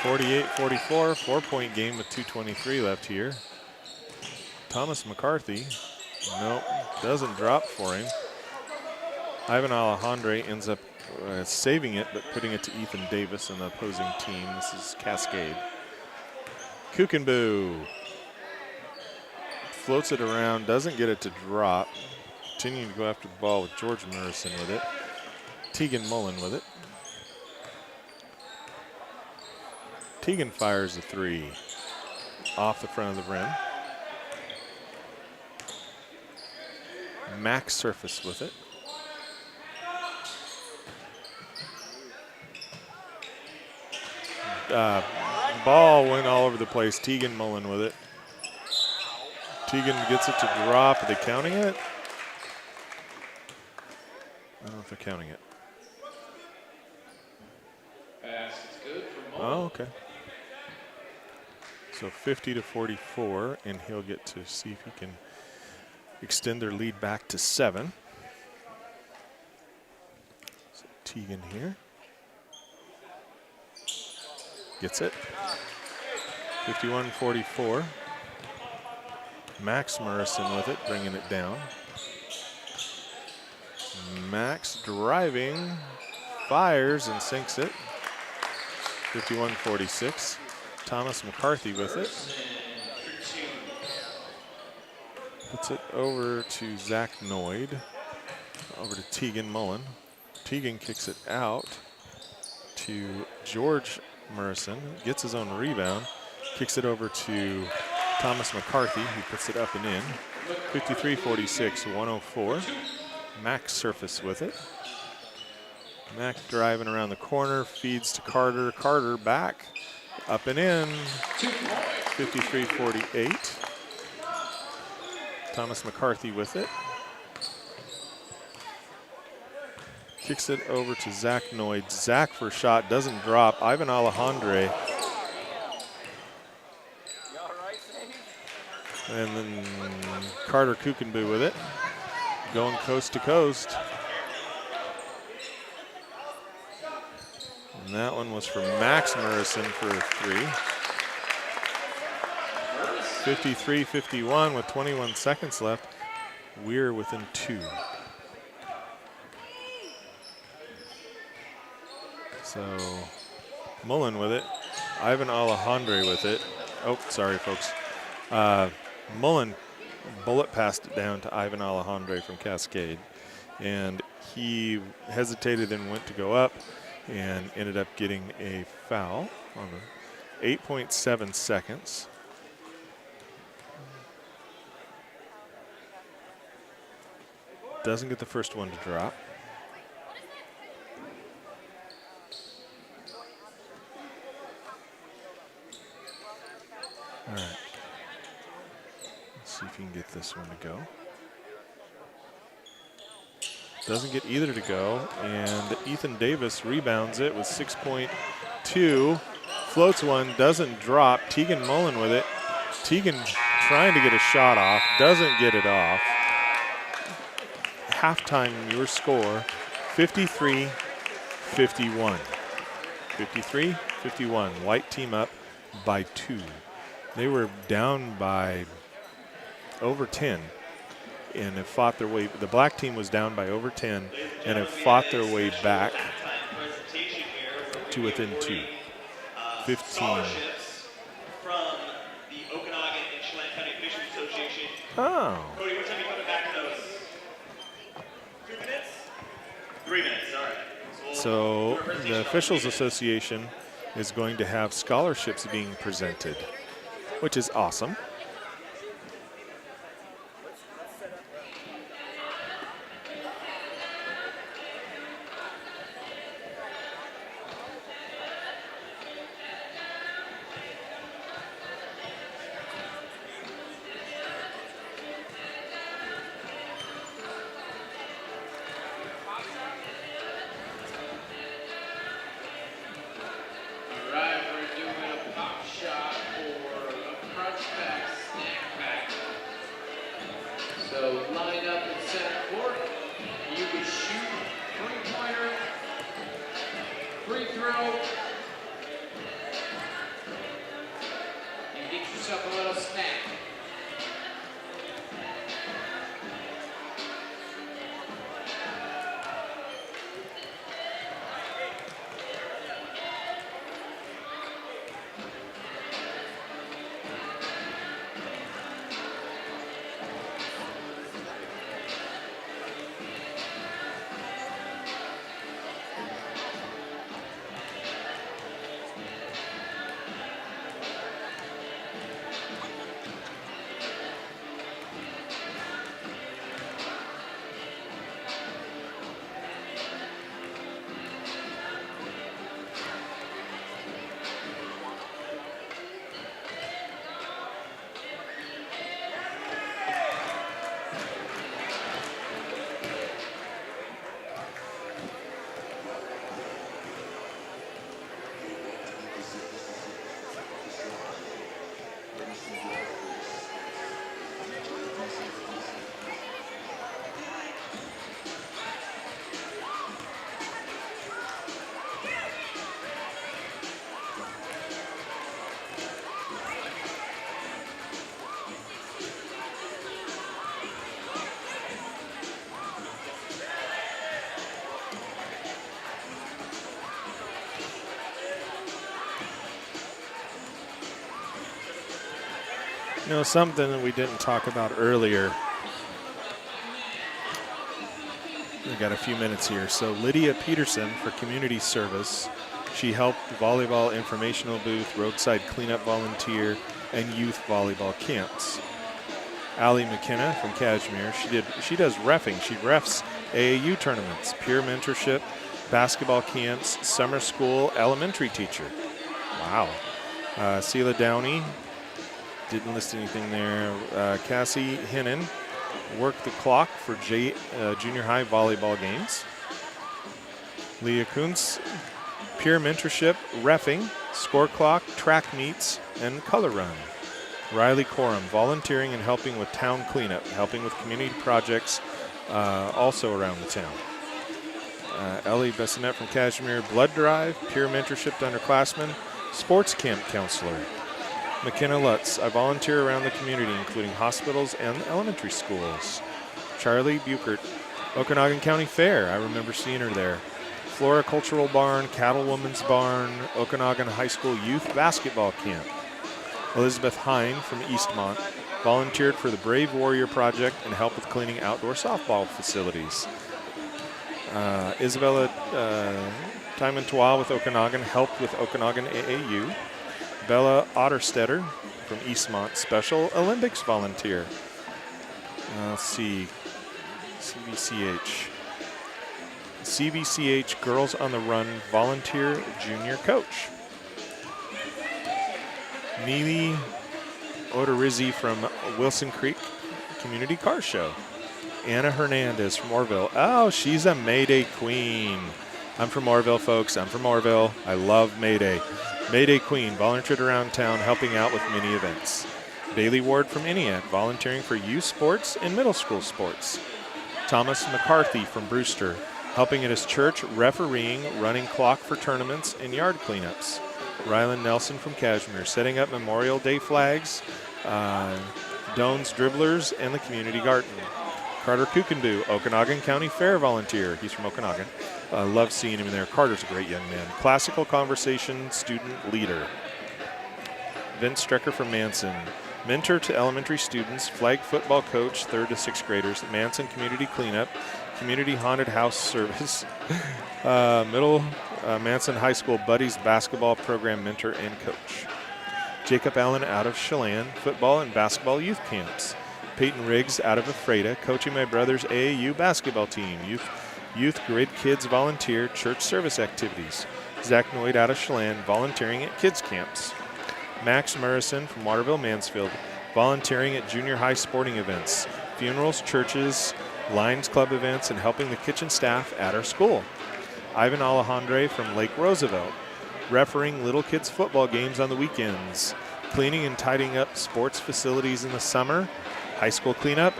48-44, 4-point game with 2:23 left here. Thomas McCarthy, nope, doesn't drop for him. Ivan Alejandre ends up saving it, but putting it to Ethan Davis and the opposing team. This is Cascade. Kukenboo floats it around, doesn't get it to drop. Continuing to go after the ball with George Morrison with it. Tegan Mullen with it. Tegan fires a 3 off the front of the rim. Max Surface with it. Ball went all over the place. Tegan Mullen with it. Tegan gets it to drop. Are they counting it? I don't know if they're counting it. Pass is good for Mullen. Oh, okay. So 50-44, and he'll get to see if he can extend their lead back to 7. So Tegan here. Gets it. 51-44. Max Morrison with it, bringing it down. Max driving, fires and sinks it. 51-46. Thomas McCarthy with it. Puts it over to Zach Noyd. Over to Tegan Mullen. Tegan kicks it out to George Morrison. Gets his own rebound. Kicks it over to Thomas McCarthy, who puts it up and in. 53-46, 104. Max Surface with it. Mac driving around the corner, feeds to Carter. Carter back, up and in. 53-48. Thomas McCarthy with it. Kicks it over to Zach Noyd. Zach for a shot, doesn't drop. Ivan Alejandre. And then Carter Kukenboo with it. Going coast to coast. And that one was for Max Morrison for a 3. 53-51 with 21 seconds left. We're within 2. So Mullen with it. Ivan Alejandre with it. Oh, sorry, folks. Mullen bullet passed it down to Ivan Alejandre from Cascade. And he hesitated and went to go up and ended up getting a foul on the 8.7 seconds. Doesn't get the first one to drop. All right. Let's see if you can get this one to go. Doesn't get either to go, and Ethan Davis rebounds it with 6.2. Floats one, doesn't drop. Tegan Mullen with it. Tegan trying to get a shot off, doesn't get it off. Halftime, your score, 53-51. 53-51. White team up by 2. They were down by over 10 and have fought their way. The black team was down by over 10 and have fought their way back to within 2. 15. Scholarships from the Okanagan and Chelan County Fisheries Association. Oh. Cody, what time are you coming back to those? 2 minutes? 3 minutes, all right. So the Officials Association is going to have scholarships being presented, which is awesome. Alright, we're doing a pop shot for a crunch pack snack pack. So line up in center court. You can shoot three-pointer, free throw, and get yourself a little snack. You know, something that we didn't talk about earlier. We got a few minutes here. So Lydia Peterson for community service. She helped the volleyball informational booth, roadside cleanup volunteer, and youth volleyball camps. Allie McKenna from Kashmir. She does reffing. She refs AAU tournaments, peer mentorship, basketball camps, summer school, elementary teacher. Wow. Sela Downey. Didn't list anything there. Cassie Hennon worked the clock for junior high volleyball games. Leah Kuntz, peer mentorship, reffing, score clock, track meets, and color run. Riley Coram, volunteering and helping with town cleanup, helping with community projects also around the town. Ellie Bessonette from Kashmir, blood drive, peer mentorship to underclassmen, sports camp counselor. McKenna Lutz, I volunteer around the community, including hospitals and elementary schools. Charlie Buchert, Okanagan County Fair, I remember seeing her there. Flora Cultural Barn, Cattlewoman's Barn, Okanagan High School Youth Basketball Camp. Elizabeth Hine from Eastmont, volunteered for the Brave Warrior Project and helped with cleaning outdoor softball facilities. Isabella Timontois with Okanagan, helped with Okanagan AAU. Bella Otterstetter from Eastmont, Special Olympics volunteer. Let's see, CVCH Girls on the Run volunteer junior coach. Neely Odorizzi from Wilson Creek Community Car Show. Anna Hernandez from Orville. Oh, she's a Mayday queen. I'm from Orville, folks. I'm from Orville. I love Mayday. Mayday Queen volunteered around town helping out with many events. Bailey Ward from Eniac, volunteering for youth sports and middle school sports. Thomas McCarthy from Brewster, helping at his church, refereeing, running clock for tournaments, and yard cleanups. Rylan Nelson from Kashmir, setting up Memorial Day flags, Doan's Dribblers, and the community garden. Carter Kukendu, Okanagan County Fair volunteer. He's from Okanagan. Love seeing him in there. Carter's a great young man. Classical conversation student leader. Vince Strecker from Manson, mentor to elementary students, flag football coach, 3rd to 6th graders, Manson Community Cleanup, Community Haunted House Service, Middle Manson High School Buddies Basketball Program mentor and coach. Jacob Allen out of Chelan, football and basketball youth camps. Peyton Riggs out of Ephrata, coaching my brother's AAU basketball team, youth grid kids volunteer, church service activities. Zach Noyd out of Chelan, volunteering at kids camps. Max Murrison from Waterville Mansfield, volunteering at junior high sporting events, funerals, churches, Lions Club events, and helping the kitchen staff at our school. Ivan Alejandre from Lake Roosevelt, refereeing little kids football games on the weekends, cleaning and tidying up sports facilities in the summer, high school cleanup,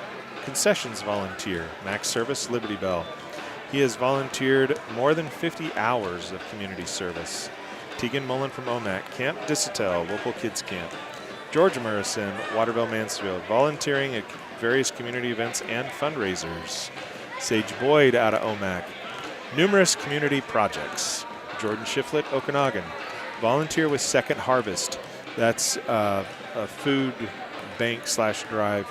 concessions volunteer, Max Service, Liberty Bell. He has volunteered more than 50 hours of community service. Tegan Mullen from OMAC, Camp Dissatel, local kids camp. George Morrison, Waterville Mansfield, volunteering at various community events and fundraisers. Sage Boyd out of OMAC, numerous community projects. Jordan Shiflett, Okanagan, volunteer with Second Harvest. That's a food bank / drive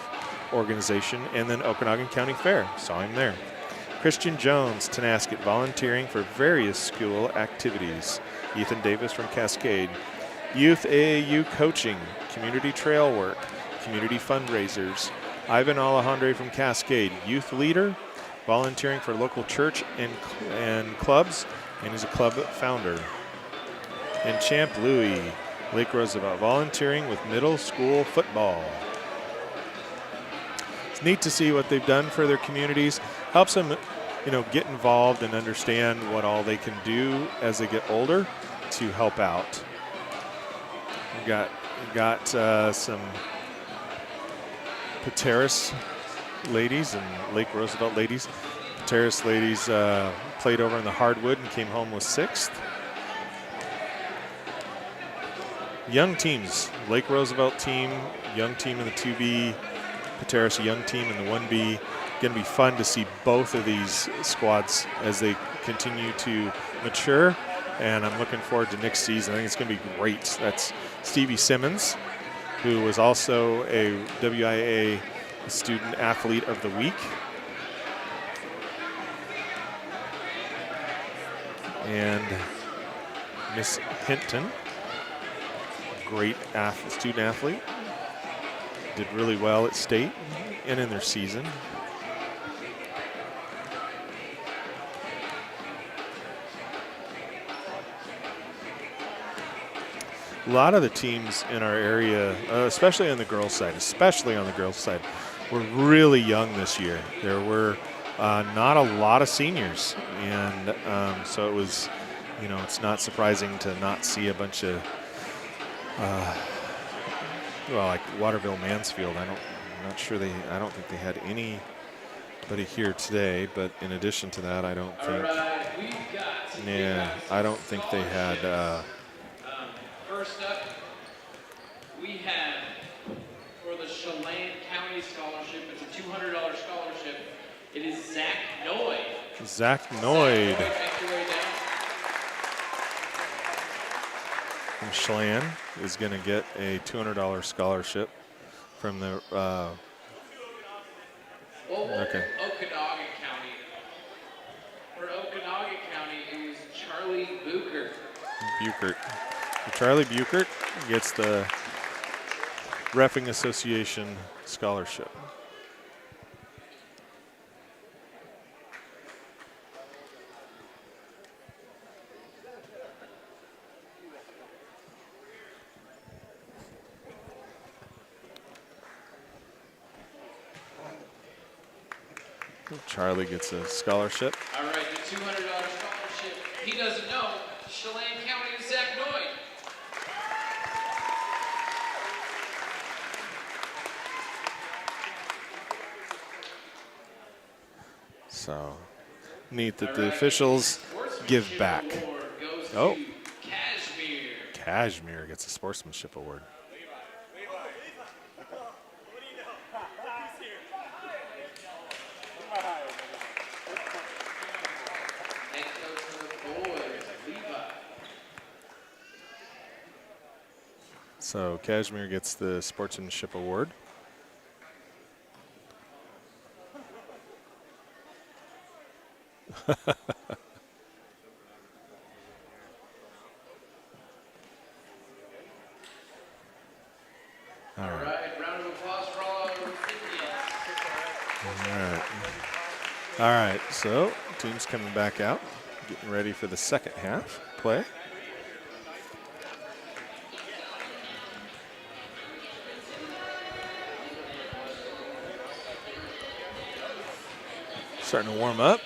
organization. And then Okanagan County Fair, saw him there. Christian Jones, Tenasket, volunteering for various school activities. Ethan Davis from Cascade. Youth AAU coaching, community trail work, community fundraisers. Ivan Alejandre from Cascade, youth leader, volunteering for local church and clubs, and is a club founder. And Champ Louis, Lake Roosevelt, volunteering with middle school football. It's neat to see what they've done for their communities. Helps them, get involved and understand what all they can do as they get older to help out. We got some Pateras ladies and Lake Roosevelt ladies. Pateras ladies played over in the hardwood and came home with 6th. Young teams, Lake Roosevelt team, young team in the 2B, Pateras young team in the 1B. Going to be fun to see both of these squads as they continue to mature, and I'm looking forward to next season. I think it's going to be great. That's Stevie Simmons, who was also a WIA Student Athlete of the Week. And Miss Hinton, great student athlete, did really well at state and in their season. A lot of the teams in our area, especially on the girls' side, were really young this year. There were not a lot of seniors, and so it was, it's not surprising to not see a bunch of, like Waterville Mansfield. I don't think they had anybody here today, but in addition to that, I don't think they had. First up, we have for the Chelan County Scholarship, it's a $200 scholarship. It is Zach Noyd. Zach Noyd Make your way down. from Chelan is going to get a $200 scholarship from the. Okay. Okanagan County. For Okanagan County, it was Charlie Buchert. Buchert. Charlie Buchert gets the Reffing Association scholarship. Charlie gets a scholarship. All right, the $200 scholarship. He doesn't know. Chelan County, Zach Noy. So neat that the officials give back. Oh, Cashmere gets a sportsmanship award. So Cashmere gets the sportsmanship award. All right, round of applause for all our recipients. All right, so team's coming back out, getting ready for the second half play. Starting to warm up.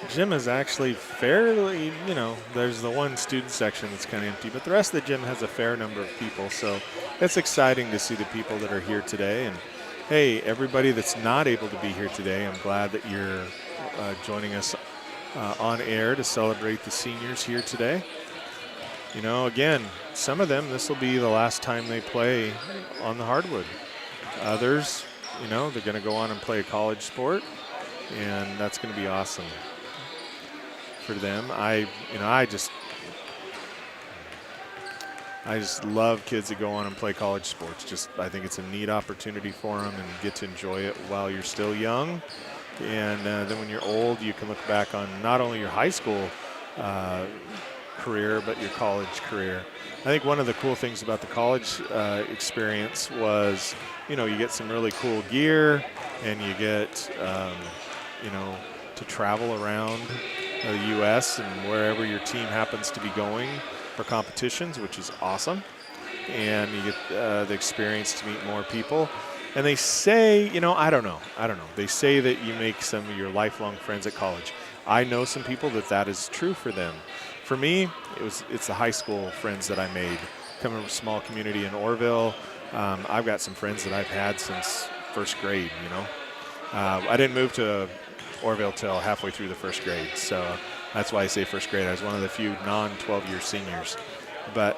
Gym is actually fairly, there's the one student section that's kind of empty, but the rest of the gym has a fair number of people. So it's exciting to see the people that are here today. And hey, everybody that's not able to be here today, I'm glad that you're joining us on air to celebrate the seniors here today. Again, some of them, this will be the last time they play on the hardwood. Others, they're going to go on and play a college sport, and that's going to be awesome for them. I just love kids that go on and play college sports. I think it's a neat opportunity for them and get to enjoy it while you're still young. And then when you're old, you can look back on not only your high school career, but your college career. I think one of the cool things about the college experience was, you get some really cool gear, and you get, to travel around the U.S. and wherever your team happens to be going for competitions, which is awesome. And you get the experience to meet more people. And they say, I don't know. They say that you make some of your lifelong friends at college. I know some people that is true for them. For me, it's the high school friends that I made. Coming from a small community in Orville, I've got some friends that I've had since first grade, I didn't move to Orville till halfway through the first grade, so that's why I say first grade. I was one of the few non-12-year seniors. But,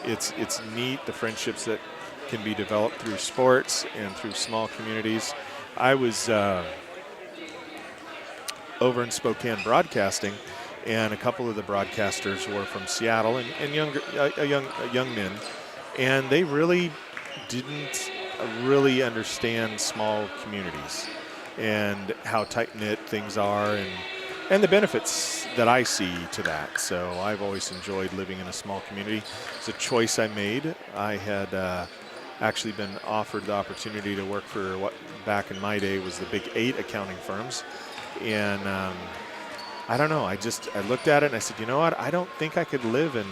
it's neat, the friendships that can be developed through sports and through small communities. I was over in Spokane broadcasting, and a couple of the broadcasters were from Seattle and young men, and they really didn't really understand small communities. and how tight-knit things are, and the benefits that I see to that. So I've always enjoyed living in a small community. It's a choice I made. I had actually been offered the opportunity to work for what back in my day was the big 8 accounting firms. And I don't know, I looked at it and I said, you know what, I don't think I could live in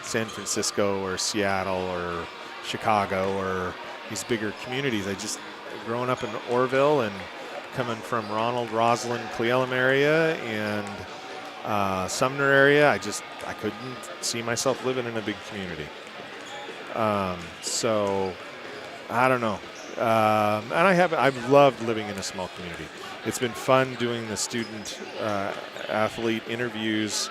San Francisco or Seattle or Chicago or these bigger communities. Growing up in Orville and coming from Ronald, Roslyn, Cle Elum area and Sumner area, I couldn't see myself living in a big community. So I don't know. And I've loved living in a small community. It's been fun doing the student athlete interviews.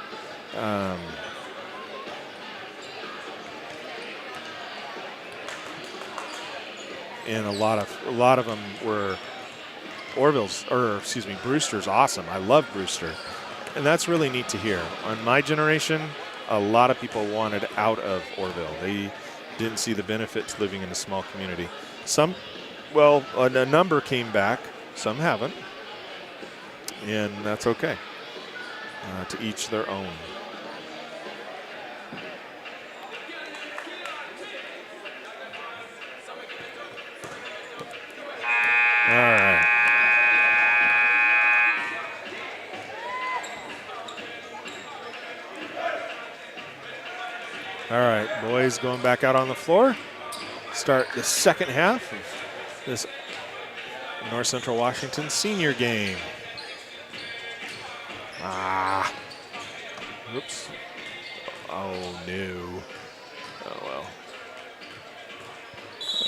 And a lot of them were Brewster's awesome. I love Brewster. And that's really neat to hear. On my generation, a lot of people wanted out of Orville. They didn't see the benefit to living in a small community. A number came back, some haven't, and that's okay. To each their own. All right. All right, boys going back out on the floor. Start the second half of this North Central Washington senior game. Whoops. Oh, no. Oh, well.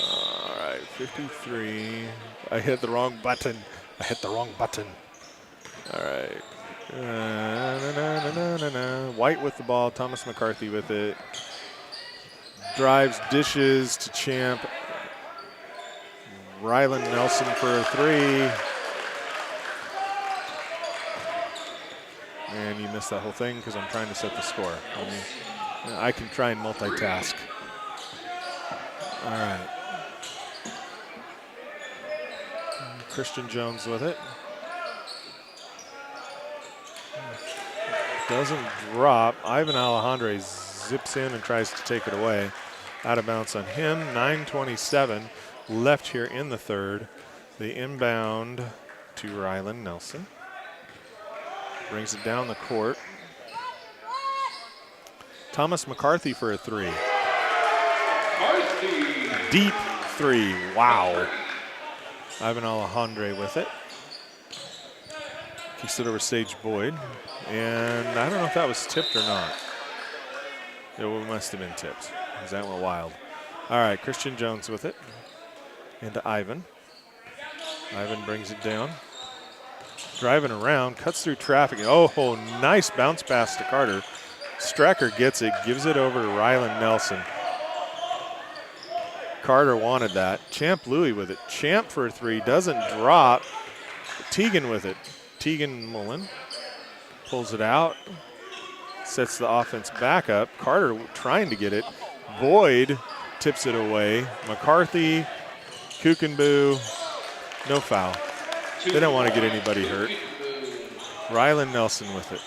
All right, 53. I hit the wrong button. All right. White with the ball. Thomas McCarthy with it. Drives, dishes to Champ. Rylan Nelson for a 3. And you missed that whole thing because I'm trying to set the score. I can try and multitask. All right. Christian Jones with it. Doesn't drop. Ivan Alejandre zips in and tries to take it away. Out of bounds on him. 9:27 left here in the third. The inbound to Rylan Nelson. Brings it down the court. Thomas McCarthy for a 3. Deep 3. Wow. Ivan Alejandre with it. Kicks it over Sage Boyd. And I don't know if that was tipped or not. It must have been tipped because that went wild. All right, Christian Jones with it. Into Ivan. Ivan brings it down. Driving around, cuts through traffic. Oh, nice bounce pass to Carter. Stracker gets it, gives it over to Rylan Nelson. Carter wanted that. Champ Louis with it. Champ for a 3, doesn't drop. Teagan with it. Teagan Mullen pulls it out, sets the offense back up. Carter trying to get it. Boyd tips it away. McCarthy, Kukenboo, no foul. They don't want to get anybody hurt. Rylan Nelson with it.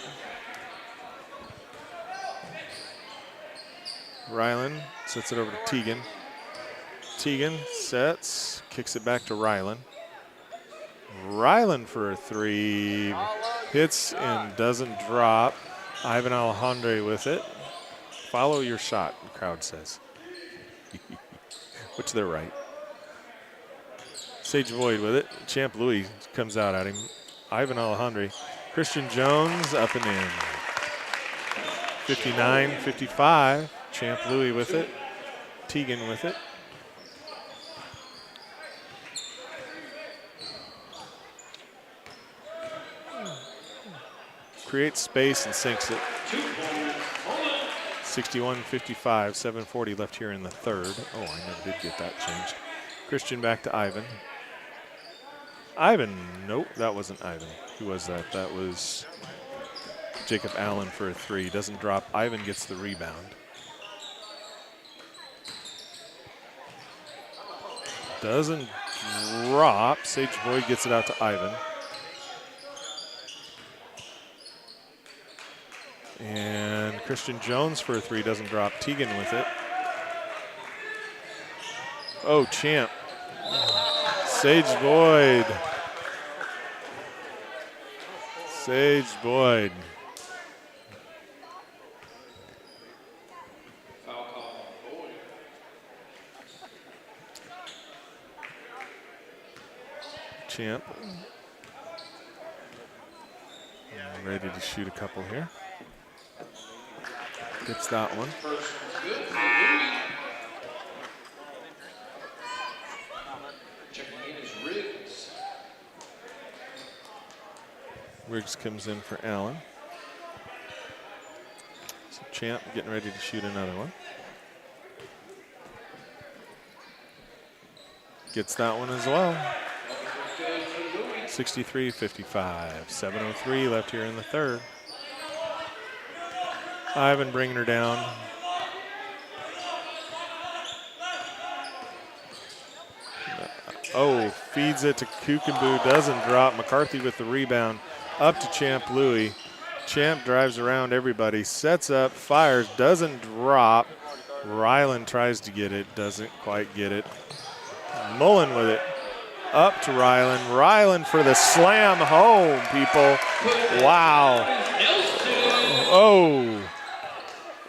Rylan sets it over to Teagan. Teagan sets, kicks it back to Rylan. Rylan for a 3. Hits and doesn't drop. Ivan Alejandre with it. Follow your shot, the crowd says. Which they're right. Sage Boyd with it. Champ Louis comes out at him. Ivan Alejandre. Christian Jones up and in. 59-55. Champ Louis with it. Teagan with it. Creates space and sinks it. 61-55, 7:40 left here in the third. Oh, I never did get that changed. Christian back to Ivan. Ivan, nope, that wasn't Ivan. Who was that? That was Jacob Allen for a 3. Doesn't drop. Ivan gets the rebound. Doesn't drop. Sage Boyd gets it out to Ivan. And Christian Jones for a three, doesn't drop. Tegan with it. Oh, Champ. Sage Boyd. Sage Boyd. Foul call on Boyd. Champ. Ready to shoot a couple here. Gets that one. First one's good for Louis. Checking in is Riggs. Riggs comes in for Allen. So Champ getting ready to shoot another one. Gets that one as well. Good for Louis. 63-55. 7:03 left here in the third. Ivan bringing her down. Oh, feeds it to Kukenbu, doesn't drop. McCarthy with the rebound, up to Champ Louis. Champ drives around everybody, sets up, fires, doesn't drop. Ryland tries to get it, doesn't quite get it. Mullen with it, up to Ryland. Ryland for the slam home, people. Wow. Oh,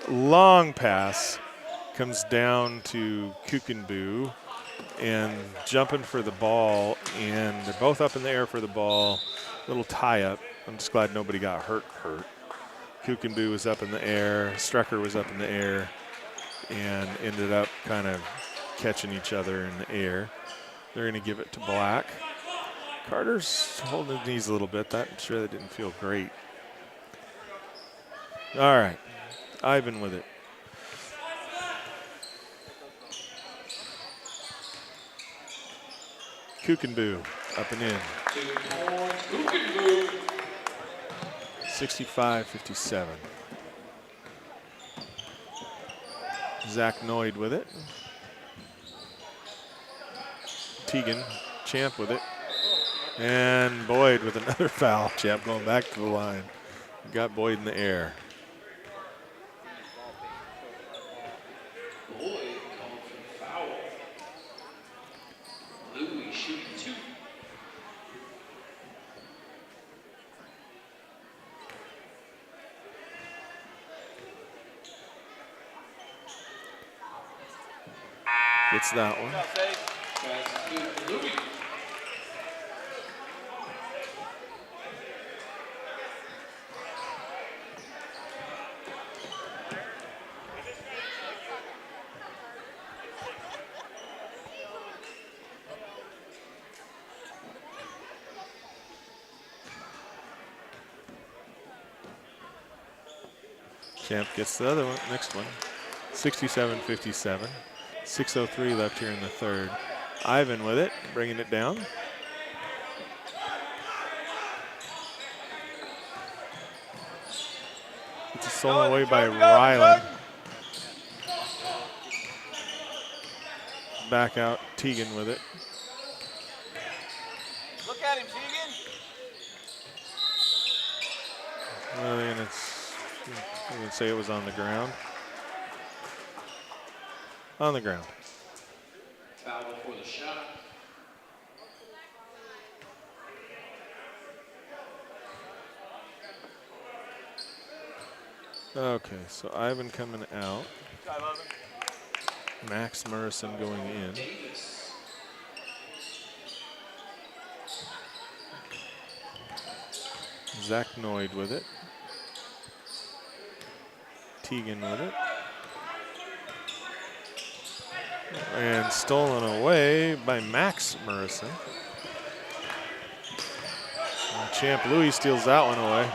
long pass. Comes down to Kukenbu. And jumping for the ball, and they're both up in the air for the ball. Little tie-up. I'm just glad nobody got hurt. Kukenbu was up in the air, Strecker was up in the air, and ended up kind of catching each other in the air. They're going to give it to Black. Carter's holding his knees a little bit. I'm sure that didn't feel great. All right, Ivan with it. Kukenbu up and in. 2 points. Kukenbu. 65-57. Zach Noyd with it. Tegan, Champ with it. And Boyd with another foul. Champ going back to the line. Got Boyd in the air. Boyd called for the foul. Louis shooting 2. Gets that one. Pass is good for Louis. Champ gets the other one, next one. 67-57. 6:03 left here in the third. Ivan with it, bringing it down. It's a stolen away by Ryland. Back out, Tegan with it. Look at him, Tegan. Well, and I'm gonna say it was on the ground. On the ground. Foul before the shot. Okay, so Ivan coming out. I love him. Max Murrison going in. Davis. Zach Noyd with it. Tegan with it. And stolen away by Max Murrison. And Champ Louis steals that one away.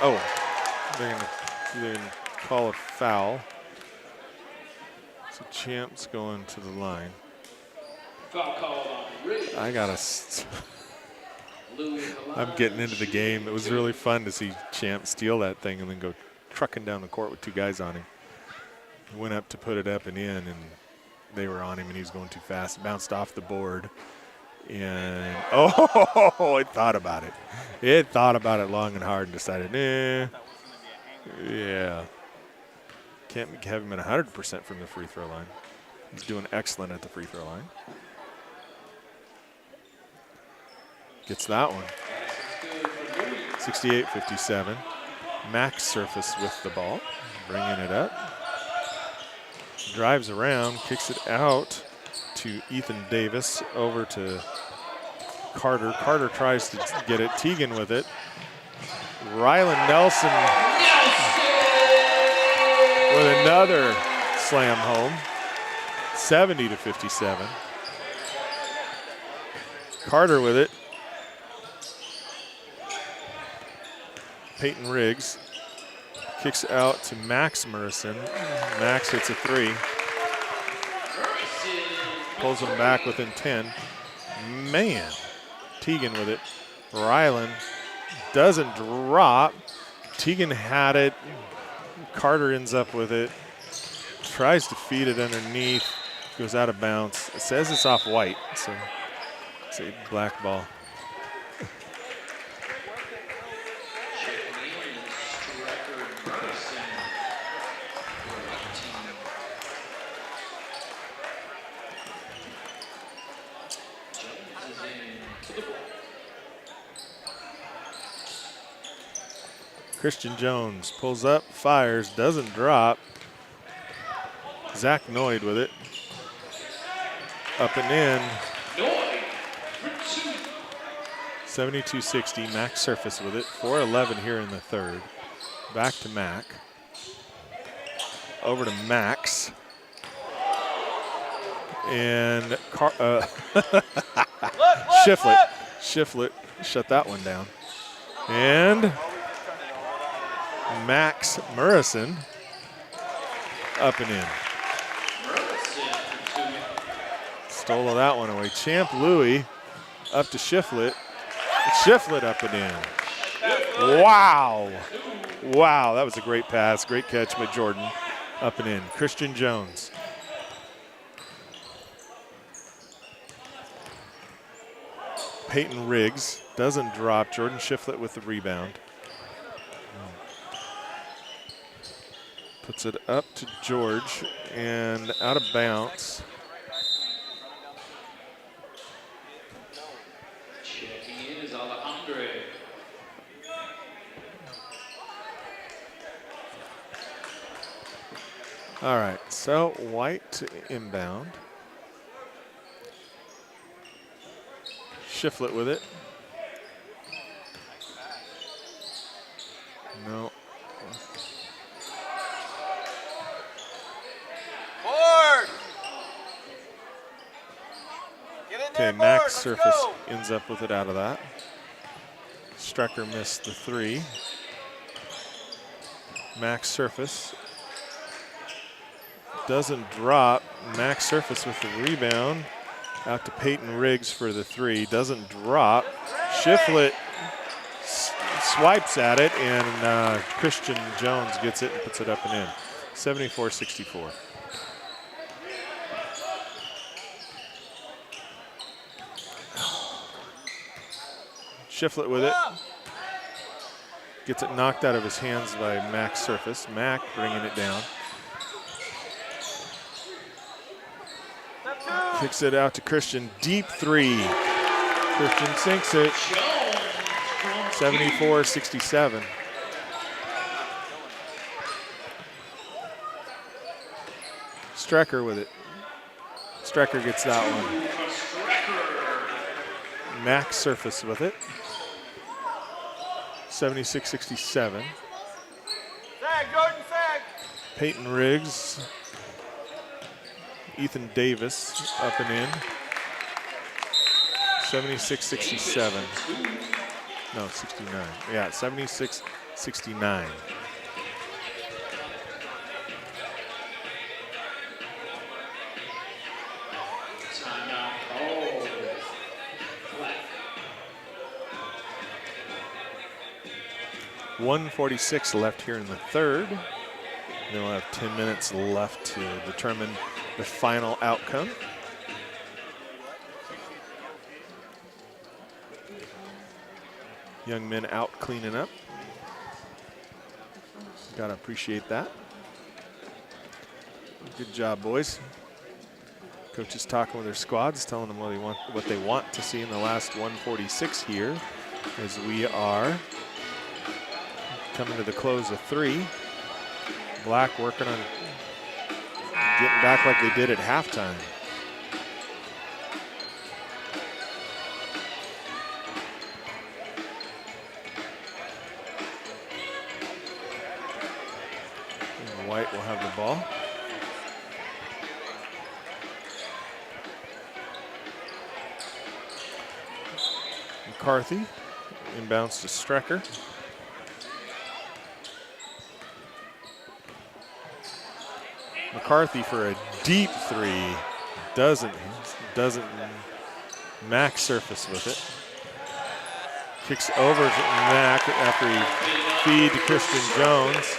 Oh, they're gonna call a foul. So Champ's going to the line. Foul called on Riggs. I'm getting into the game. It was really fun to see Champ steal that thing and then go trucking down the court with two guys on him. He went up to put it up and in, and they were on him and he was going too fast. Bounced off the board. And, oh, it thought about it. It thought about it long and hard and decided, yeah. Can't have him at 100% from the free throw line. He's doing excellent at the free throw line. Gets that one. 68-57. Max Surface with the ball, bringing it up. Drives around, kicks it out to Ethan Davis, over to Carter. Carter tries to get it. Teagan with it. Rylan Nelson with another slam home. 70-57. Carter with it. Peyton Riggs kicks out to Max Murrison. Max hits a three. Pulls him back within 10. Man, Teagan with it. Rylan doesn't drop. Teagan had it. Carter ends up with it. Tries to feed it underneath. Goes out of bounds. It says it's off white, so it's a black ball. Christian Jones pulls up, fires, doesn't drop. Zach Noyd with it. Up and in. 72-60, Max Surface with it. 4:11 here in the third. Back to Mac. Over to Max. And Shiflett shut that one down. And Max Murrison up and in. Stole that one away. Champ Louis up to Shiflett. Shiflett up and in. Wow. Wow, that was a great pass. Great catch by Jordan. Up and in. Christian Jones. Peyton Riggs doesn't drop. Jordan Shiflett with the rebound. Puts it up to George and out of bounds. Checking in is Alejandro. All right, so White to inbound. Shiflett with it. No. Okay, Max Surface ends up with it out of that. Strecker missed the three. Max Surface doesn't drop. Max Surface with the rebound. Out to Peyton Riggs for the three. Doesn't drop. Shiflett swipes at it, and Christian Jones gets it and puts it up and in. 74-64. Shiflett with it. Gets it knocked out of his hands by Max Surface. Mac bringing it down. Kicks it out to Christian. Deep three. Christian sinks it. 74-67. Strecker with it. Strecker gets that one. Max Surface with it. 76-67. Sag, Jordan, sag. Peyton Riggs. Ethan Davis up and in. 76-67. No, 69. Yeah, 76-69. .146 left here in the third. Then we'll have 10 minutes left to determine the final outcome. Young men out cleaning up. Gotta appreciate that. Good job, boys. Coaches talking with their squads, telling them what they want to see in the last 146 here, as we are coming to the close of 3. Black working on getting back like they did at halftime. And White will have the ball. McCarthy inbounds to Strecker. McCarthy for a deep 3. Doesn't Mac surface with it. Kicks over to Mac after he feed to Christian Jones.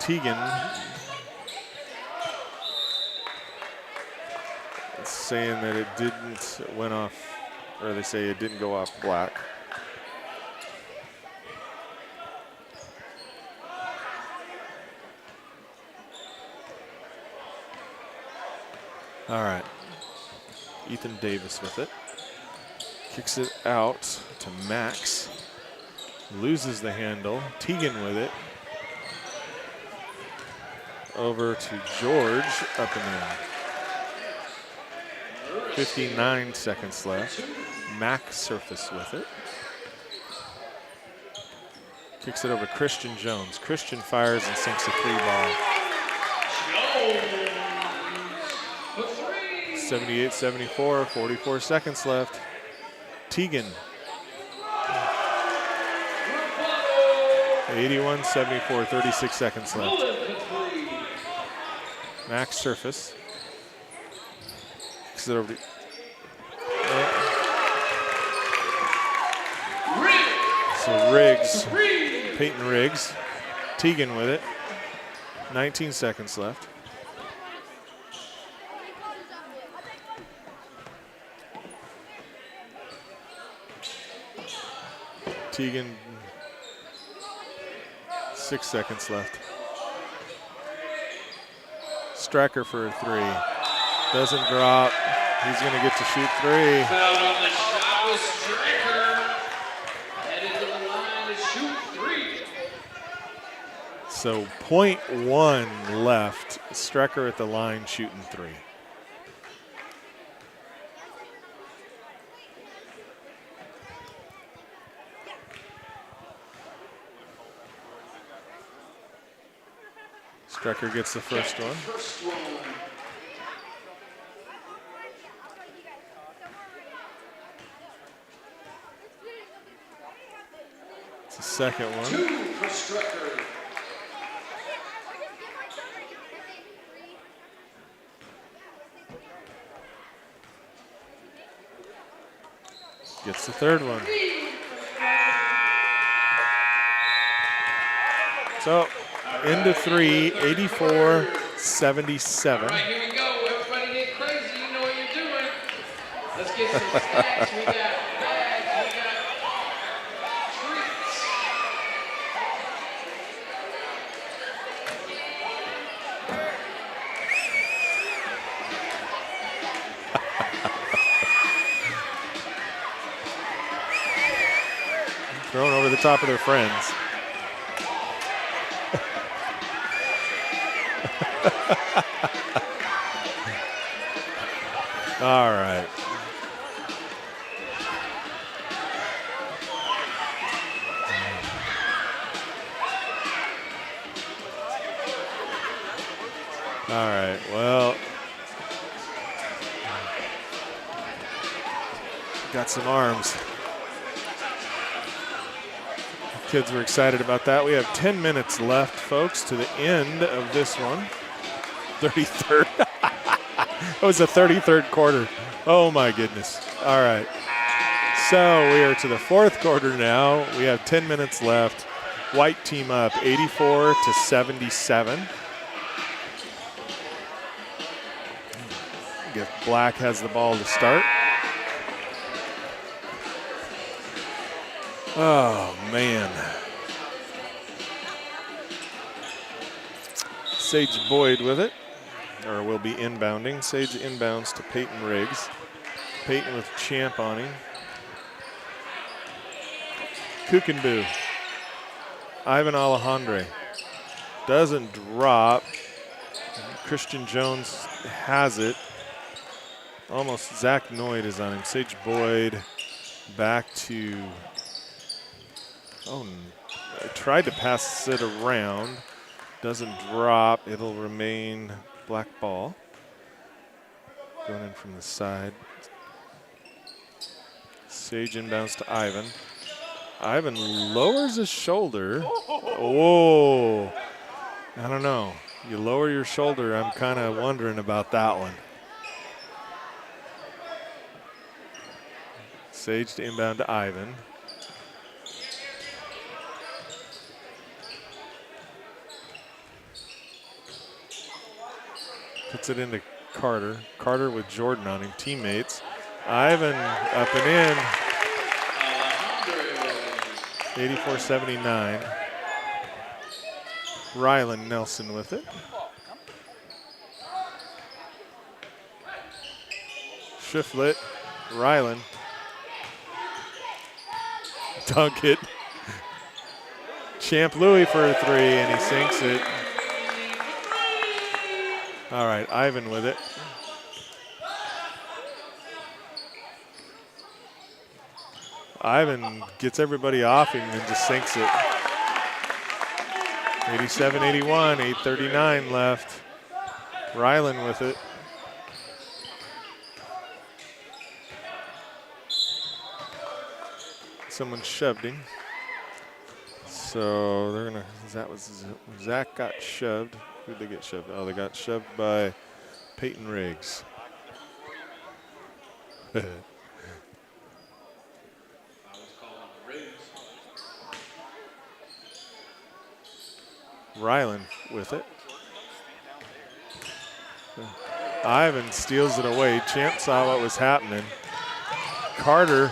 Teagan saying that it went off, or they say it didn't go off Black. All right, Ethan Davis with it. Kicks it out to Max. Loses the handle. Teagan with it. Over to George, up and in. 59 seconds left. Mac surface with it. Kicks it over to Christian Jones. Christian fires and sinks a 3 ball. 78-74, 44 seconds left. Teagan. 81-74, 36 seconds left. Max surface. Kicks it over to so Riggs, Peyton Riggs. Teagan with it. 19 seconds left. Teagan, 6 seconds left. Strecker for a 3. Doesn't drop. He's going to get to shoot 3. Foul on the shot was Strecker. Headed to the line to shoot 3. So 0.1 left. Strecker at the line shooting 3. Strecker gets the first one. It's the second one. 2 for Strecker. Gets the third one. So into 3, 84-77. All right, here we go. Everybody get crazy. You know what you're doing. Let's get some snacks. We got bags. We got treats. Thrown over the top of their friends. All right. All right, well, got some arms. Kids were excited about that. We have 10 minutes left, folks, to the end of this one. 33rd. It was the 33rd quarter. Oh, my goodness. All right. So we are to the fourth quarter now. We have 10 minutes left. White team up 84 to 77. I guess Black has the ball to start. Oh, man. Sage Boyd with it, or will be inbounding. Sage inbounds to Peyton Riggs. Peyton with Champ on him. Kukenboo. Ivan Alejandre. Doesn't drop. Christian Jones has it. Almost Zach Noyd is on him. Sage Boyd back to, tried to pass it around. Doesn't drop. It'll remain black ball. Going in from the side. Sage inbounds to Ivan. Ivan lowers his shoulder. Whoa. I don't know. You lower your shoulder, I'm kind of wondering about that one. Sage to inbound to Ivan. Puts it into Carter. Carter with Jordan on him, teammates. Ivan up and in. 84-79. Rylan Nelson with it. Shiflet, Rylan. Dunk it. Champ Louis for a three, and he sinks it. All right, Ivan with it. Ivan gets everybody off him and just sinks it. 87-81, 8:39 left. Rylan with it. Someone shoved him. So they're gonna, Zach got shoved. Who'd they get shoved? Oh, they got shoved by Peyton Riggs. Rylan with it. Ivan steals it away. Champ saw what was happening. Carter.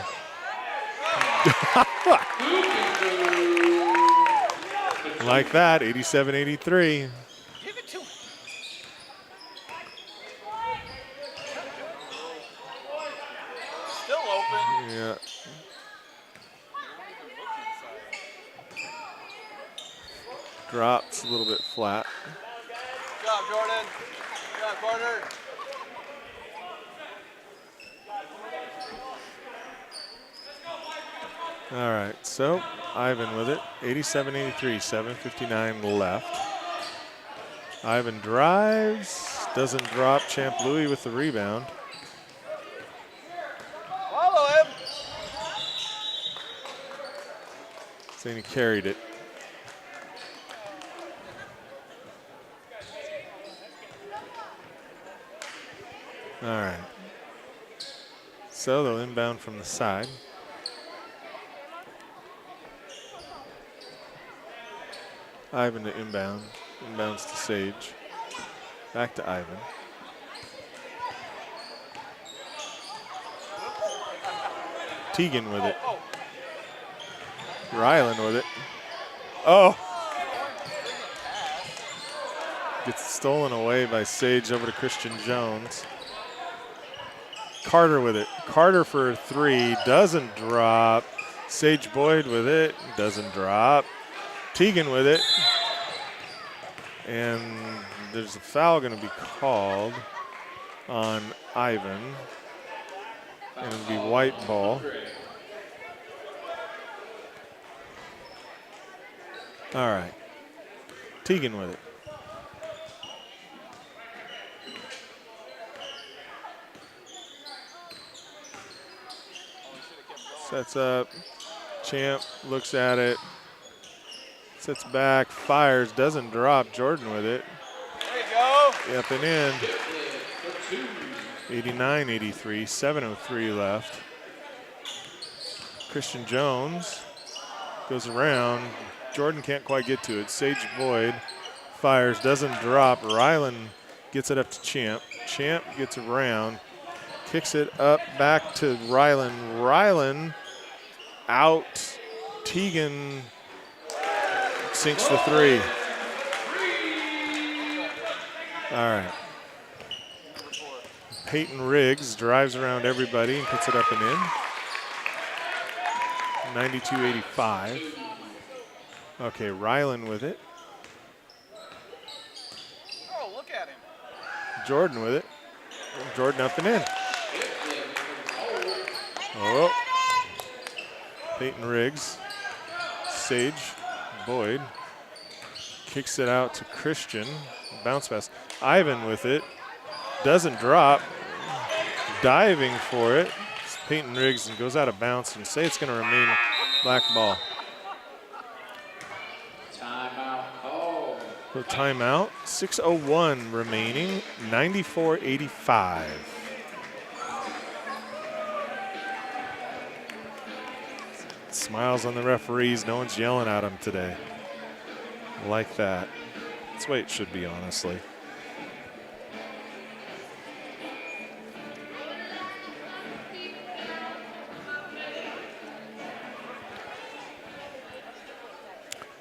Like that, 87-83. Give it to him. Still open. Yeah. Drops a little bit flat. Good job, Jordan. Good job, Carter. All right, so Ivan with it, 87-83, 7:59 left. Ivan drives, doesn't drop. Champ Louis with the rebound. Follow him. Saying he carried it. All right. So they'll inbound from the side. Ivan to inbound. Inbounds to Sage. Back to Ivan. Teagan with it. Rylan with it. Oh! Gets stolen away by Sage over to Christian Jones. Carter with it. Carter for a three. Doesn't drop. Sage Boyd with it. Doesn't drop. Teagan with it. And there's a foul going to be called on Ivan. And it'll be white ball. All right. Teagan with it. Sets up. Champ looks at it. Sits back, fires, doesn't drop. Jordan with it. There you go. Up and in. 89-83, 7:03 left. Christian Jones goes around. Jordan can't quite get to it. Sage Boyd fires, doesn't drop. Rylan gets it up to Champ. Champ gets around, kicks it up back to Rylan. Rylan out. Teagan sinks the three. All right. Peyton Riggs drives around everybody and puts it up and in. 92-85. Okay, Rylan with it. Oh, look at him. Jordan with it. Jordan up and in. Oh. Peyton Riggs. Sage Boyd kicks it out to Christian. Bounce pass. Ivan with it. Doesn't drop. Diving for it. It's Peyton Riggs and goes out of bounds and say it's going to remain black ball. Timeout call. So timeout. 6:01 remaining. 94-85. Smiles on the referees. No one's yelling at him today. Like that. That's the way it should be, honestly.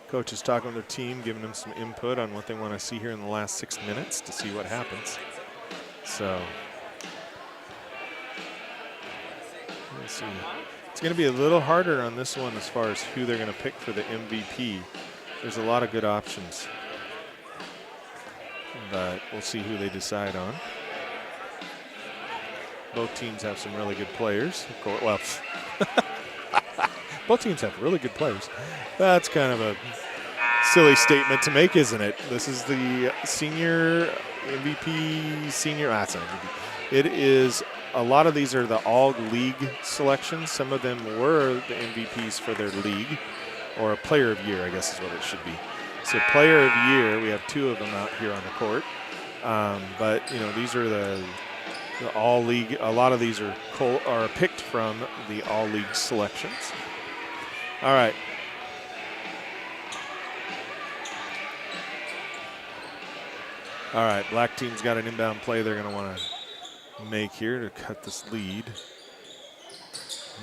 Coach is talking with their team, giving them some input on what they want to see here in the last 6 minutes to see what happens. So, let's see. It's going to be a little harder on this one as far as who they're going to pick for the MVP. There's a lot of good options, but we'll see who they decide on. Both teams have some really good players. Of course, well, both teams have really good players. That's kind of a silly statement to make, isn't it? This is the senior MVP, senior, it's not MVP. It is, a lot of these are the all-league selections. Some of them were the MVPs for their league, or player of year, I guess is what it should be. So player of year, we have two of them out here on the court. But, you know, these are the all-league. A lot of these are picked from the all-league selections. All right. All right, black team's got an inbound play they're going to want to make here to cut this lead.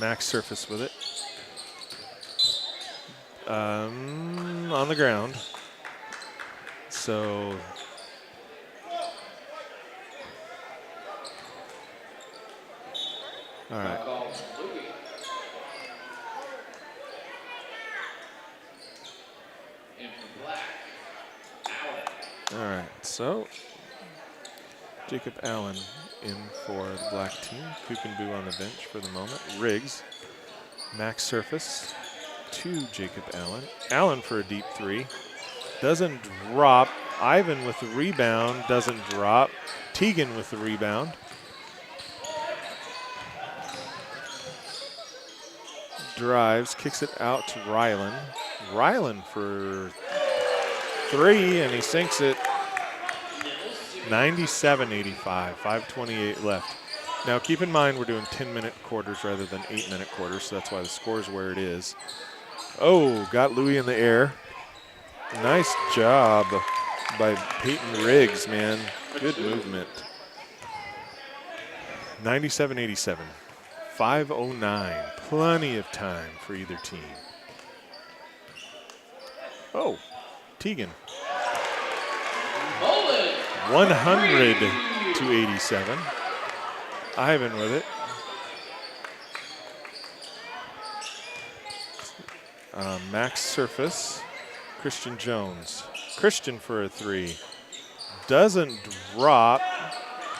Max Surface with it. On the ground. So all right. All right, so Jacob Allen in for the black team. Kukenbu on the bench for the moment. Riggs, Max Surface to Jacob Allen. Allen for a deep three. Doesn't drop. Ivan with the rebound. Doesn't drop. Teagan with the rebound. Drives, kicks it out to Rylan. Rylan for three, and he sinks it. 97-85, 5:28 left. Now keep in mind we're doing 10-minute quarters rather than 8-minute quarters, so that's why the score's where it is. Oh, got Louis in the air. Nice job by Peyton Riggs, man. Good movement. 97-87, 5:09. Plenty of time for either team. Oh, Teagan. 100-87. Ivan with it. Max Surface. Christian Jones. Christian for a three. Doesn't drop.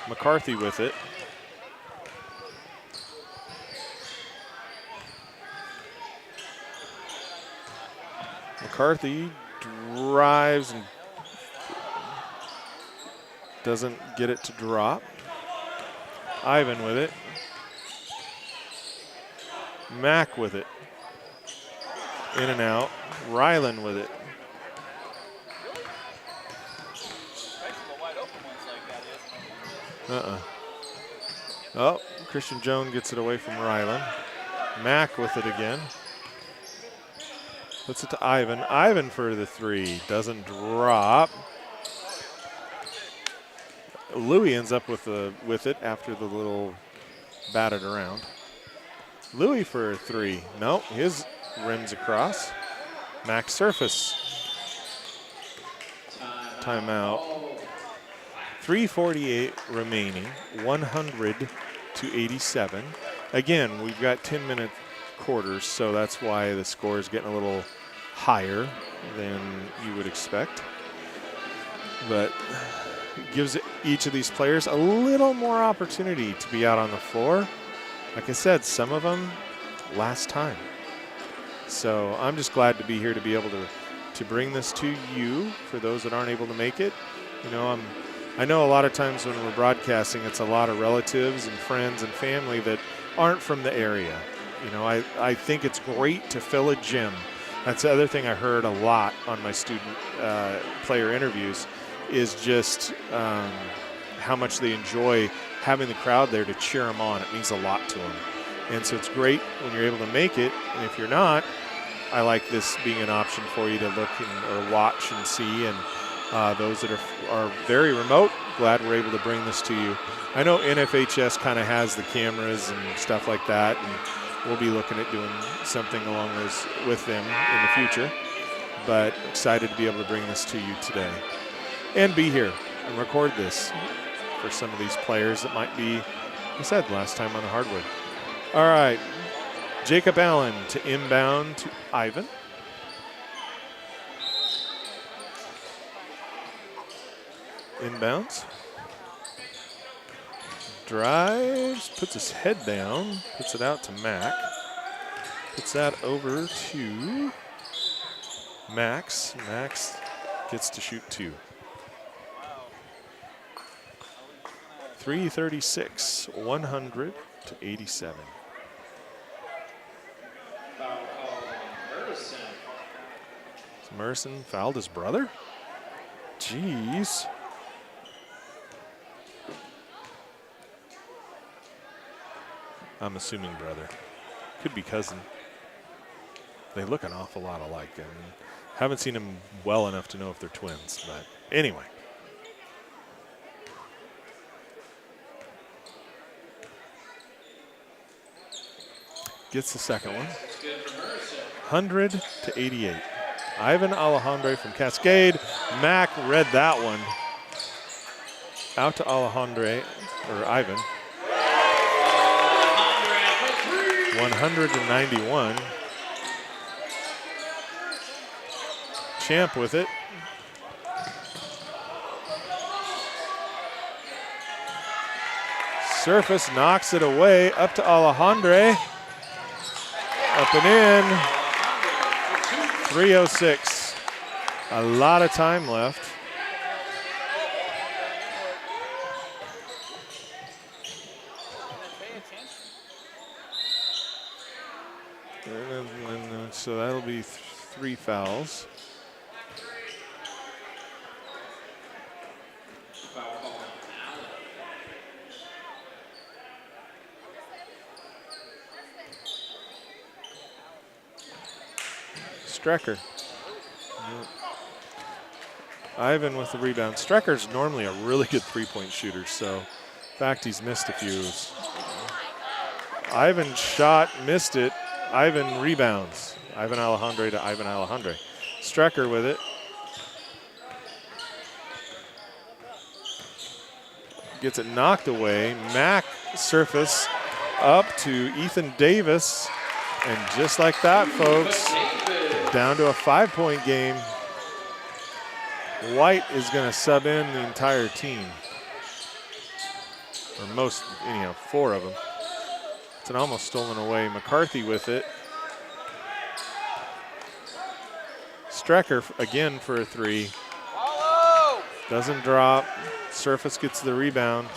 McCarthy with it. McCarthy drives and doesn't get it to drop. Ivan with it. Mack with it. In and out. Rylan with it. Oh, Christian Jones gets it away from Rylan. Mack with it again. Puts it to Ivan. Ivan for the three. Doesn't drop. Louis ends up with it after the little batted around. Louis for a three. No, his rims across. Mack surface. Timeout. 3:48 remaining. 100 to 87. Again, we've got 10-minute quarters, so that's why the score is getting a little higher than you would expect. But it gives each of these players a little more opportunity to be out on the floor. Like I said, some of them last time. So I'm just glad to be here to be able to bring this to you for those that aren't able to make it. You know, I know a lot of times when we're broadcasting, it's a lot of relatives and friends and family that aren't from the area. You know, I think it's great to fill a gym. That's the other thing I heard a lot on my student player interviews is just how much they enjoy having the crowd there to cheer them on. It means a lot to them. And so it's great when you're able to make it. And if you're not, I like this being an option for you to look or watch and see. And those that are very remote, glad we're able to bring this to you. I know NFHS kind of has the cameras and stuff like that, and we'll be looking at doing something along those with them in the future. But excited to be able to bring this to you today and be here and record this for some of these players that might be, like I said, last time on the hardwood. All right, Jacob Allen to inbound to Ivan. Inbounds. Drives, puts his head down, puts it out to Mack. Puts that over to Max. Max gets to shoot two. 336, 100 to 87. Merson fouled his brother? Jeez. I'm assuming brother. Could be cousin. They look an awful lot alike. I mean, haven't seen them well enough to know if they're twins, but anyway. Gets the second one. 100 to 88. Ivan Alejandre from Cascade. Mack read that one. Out to Alejandre, or Ivan. 191. Champ with it. Surface knocks it away. Up to Alejandre. Up and in. 3:06. A lot of time left. So that'll be three fouls. Strecker. Ivan with the rebound. Strecker's normally a really good three-point shooter, so in fact he's missed a few. Ivan shot, missed it. Ivan rebounds. Ivan Alejandre to Ivan Alejandre. Strecker with it. Gets it knocked away. Mack surface up to Ethan Davis. And just like that, folks, down to a 5-point game. White is going to sub in the entire team. Or most, anyhow, four of them. It's an almost stolen away. McCarthy with it. Strecker again for a three. Doesn't drop. Surface gets the rebound.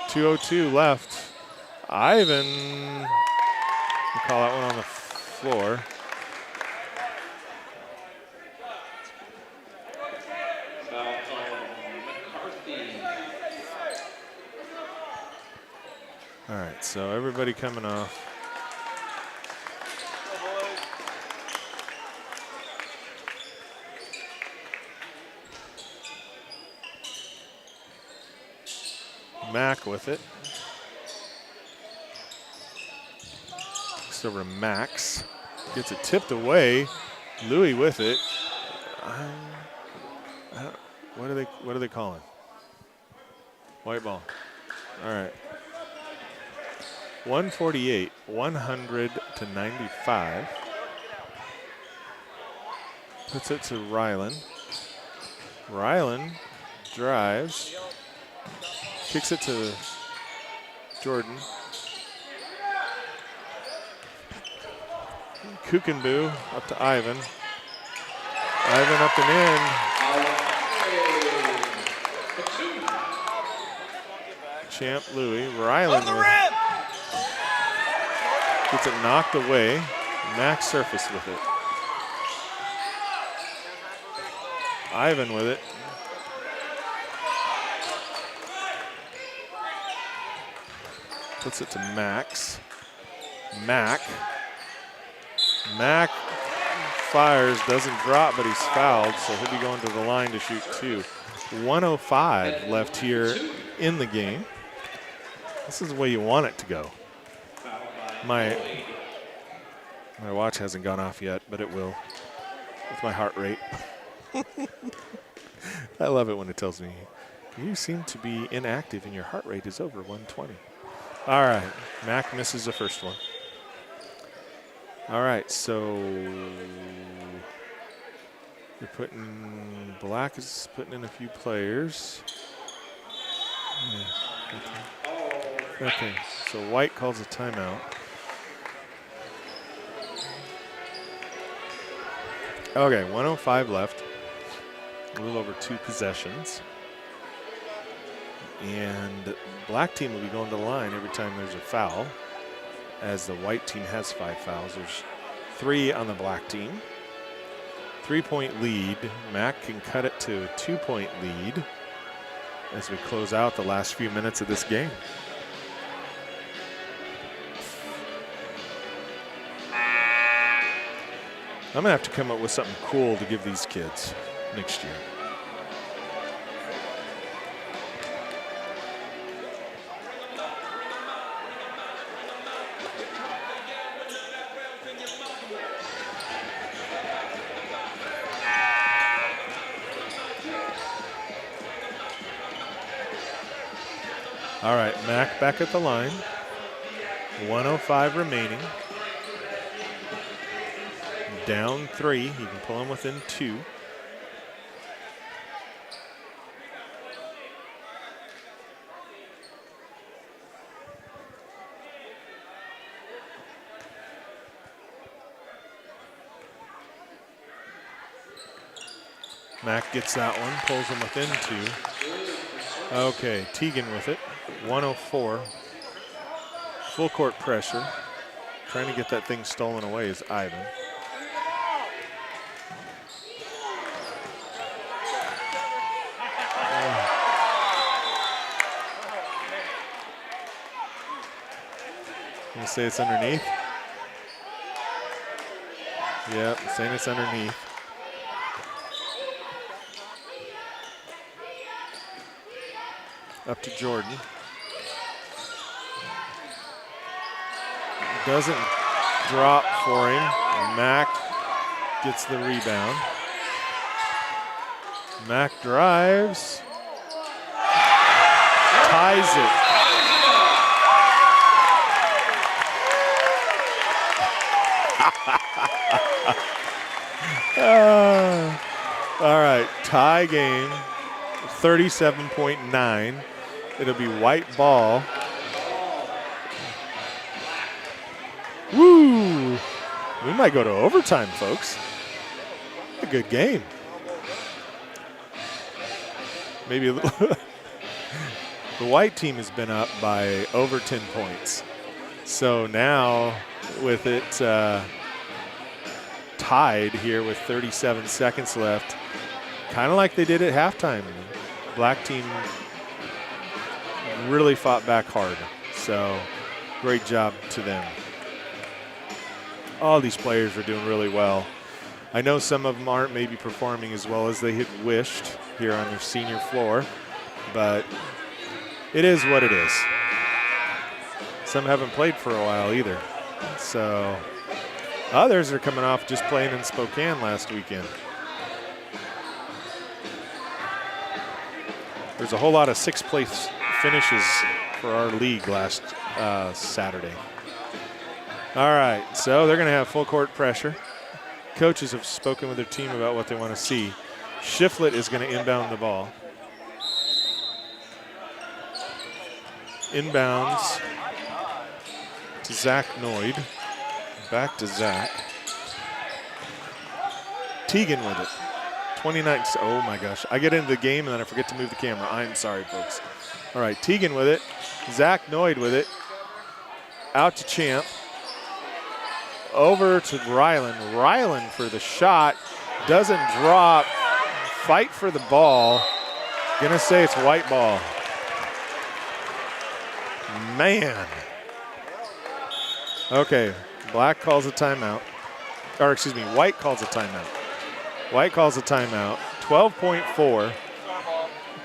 2:02 left. Ivan, we call that one on the floor. All right, so everybody coming off. Mac with it. It's over to Max. Gets it tipped away. Louis with it. What are they calling? White ball. All right. 148, 100 to 95. Puts it to Rylan. Rylan drives. Kicks it to Jordan. Kukenboo up to Ivan. Ivan up and in. Champ Louis. Rylan gets it knocked away. Max Surface with it. Ivan with it. Puts it to Max. Mac fires, doesn't drop, but he's fouled, so he'll be going to the line to shoot 2. 105 left here in the game. This is the way you want it to go. My watch hasn't gone off yet, but it will with my heart rate. I love it when it tells me, you seem to be inactive and your heart rate is over 120. All right, Mac misses the first one. All right, so Black is putting in a few players. Okay, so White calls a timeout. Okay, 105 left. A little over 2 possessions. And Black team will be going to the line every time there's a foul, as the White team has 5 fouls. There's 3 on the Black team. 3-point lead. Mac can cut it to a 2-point lead as we close out the last few minutes of this game. I'm gonna have to come up with something cool to give these kids next year. All right, Mac back at the line. 105 remaining. Down 3, he can pull him within 2. Mac gets that one, pulls him within 2. Okay, Teagan with it. 104. Full court pressure. Trying to get that thing stolen away is Ivan. You say it's underneath? Yep, saying it's underneath. Up to Jordan. Doesn't drop for him. Mac gets the rebound. Mac drives. Ties it. All right, tie game, 37.9. It'll be White ball. Woo! We might go to overtime, folks. A good game. Maybe a little. The White team has been up by over 10 points. So now with it tied here with 37 seconds left, kind of like they did at halftime. Black team really fought back hard. So Great job to them. All these players are doing really well. I know some of them aren't maybe performing as well as they had wished here on their senior floor, but it is what it is. Some haven't played for a while either. So others are coming off just playing in Spokane last weekend. There's a whole lot of sixth-place finishes for our league last Saturday. All right, so they're going to have full court pressure. Coaches have spoken with their team about what they want to see. Shiflett is going to inbound the ball. Inbounds to Zach Noyd. Back to Zach. Teagan with it. 29. Oh my gosh. I get into the game and then I forget to move the camera. I'm sorry, folks. All right, Teagan with it. Zach Noyd with it. Out to Champ. Over to Ryland. Ryland for the shot. Doesn't drop. Fight for the ball. Gonna say it's white ball. Man. Okay, Black calls a timeout. Or excuse me, White calls a timeout. White calls a timeout. 12.4.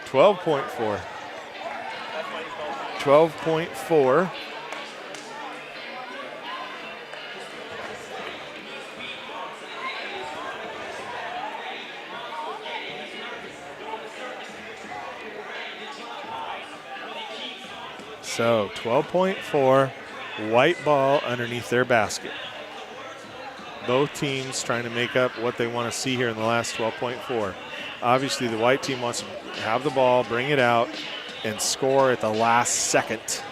12.4. 12.4. So 12.4, white ball underneath their basket. Both teams trying to make up what they want to see here in the last 12.4. Obviously, the white team wants to have the ball, bring it out, and score at the last second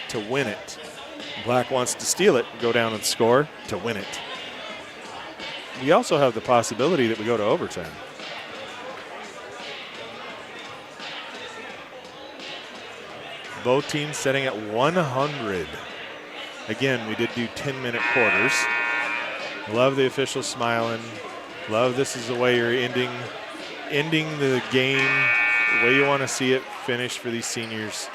to win it. Black wants to steal it, go down and score to win it. We also have the possibility that we go to overtime. Both teams setting at 100. Again, we did do 10-minute quarters. Love the officials smiling. Love this is the way you're ending the game, the way you want to see it finished for these seniors.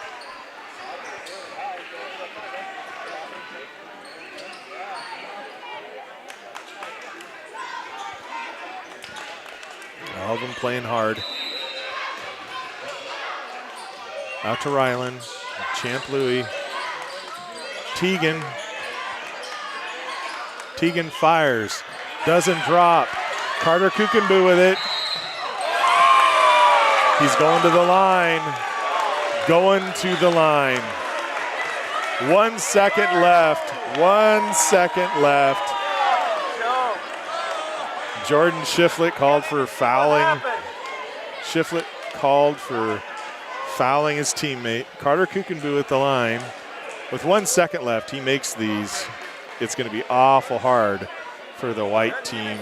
All of them playing hard. Out to Ryland. Champ Louis. Teagan. Teagan fires. Doesn't drop. Carter Kukenboo with it. He's going to the line. Going to the line. 1 second left. 1 second left. Jordan Shiflett called for fouling. Shiflett called for fouling his teammate. Carter Kukenboo at the line. With 1 second left, he makes these. It's going to be awful hard for the white team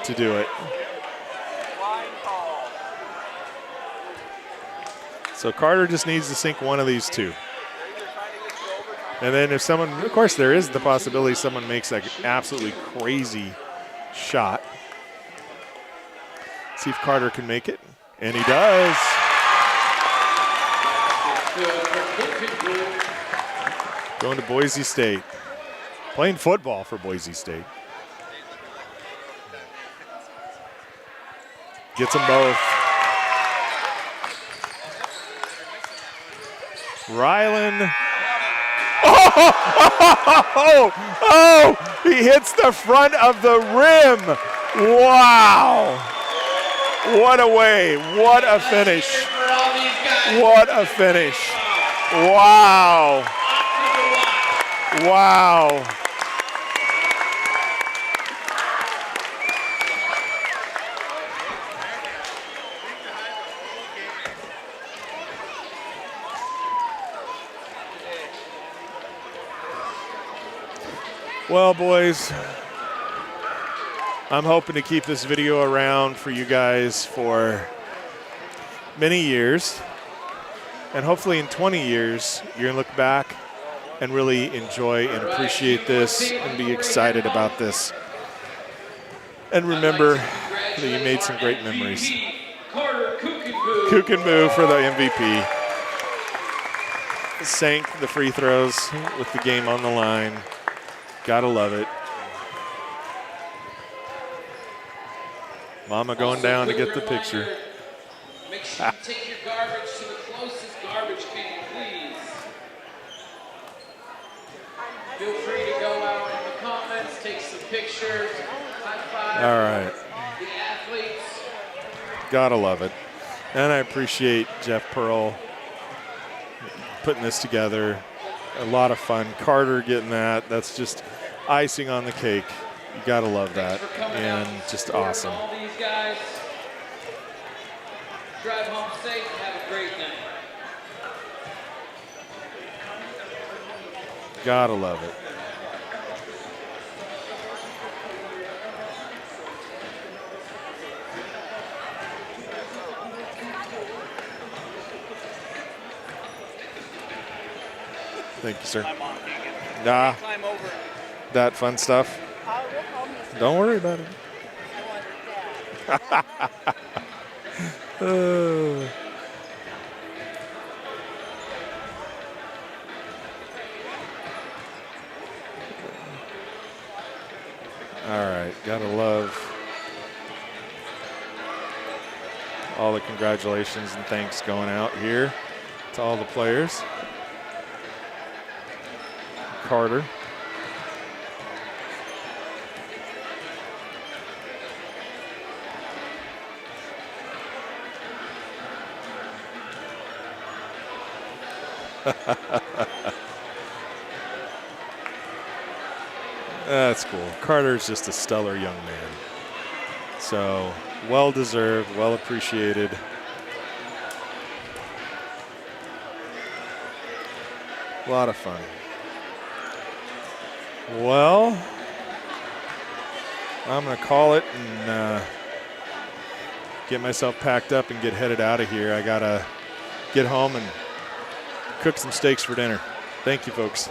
to do it. So Carter just needs to sink one of these two. And then if someone, of course there is the possibility someone makes an absolutely crazy shot. See if Carter can make it. And he does. Going to Boise State. Playing football for Boise State. Gets them both. Ryland. Oh, he hits the front of the rim. Wow. What a way. What a finish. What a finish. Wow. Wow. Well, boys, I'm hoping to keep this video around for you guys for many years. And hopefully in 20 years, you're going to look back and really enjoy and appreciate this and be excited about this. And remember that you made some great memories. Kukenboo for the MVP. sank the free throws with the game on the line. Gotta love it. Mama going down to get the picture. Make sure you take your garbage to the closest garbage can, please. Feel free to go out in the comments, take some pictures, high five. All right. The athletes. Gotta love it. And I appreciate Jeff Pearl putting this together. A lot of fun. Carter getting that. That's just icing on the cake. You gotta love that. And just awesome. All these guys. Drive home safe and have a great night. Gotta love it. Thank you, sir. Nah, Climb over. that fun stuff. Don't worry about it. All right, gotta love all the congratulations and thanks going out here to all the players. Carter. That's cool. Carter's just a stellar young man. So well deserved, well appreciated. A lot of fun. Well, I'm going to call it and get myself packed up and get headed out of here. I got to get home and cook some steaks for dinner. Thank you, folks.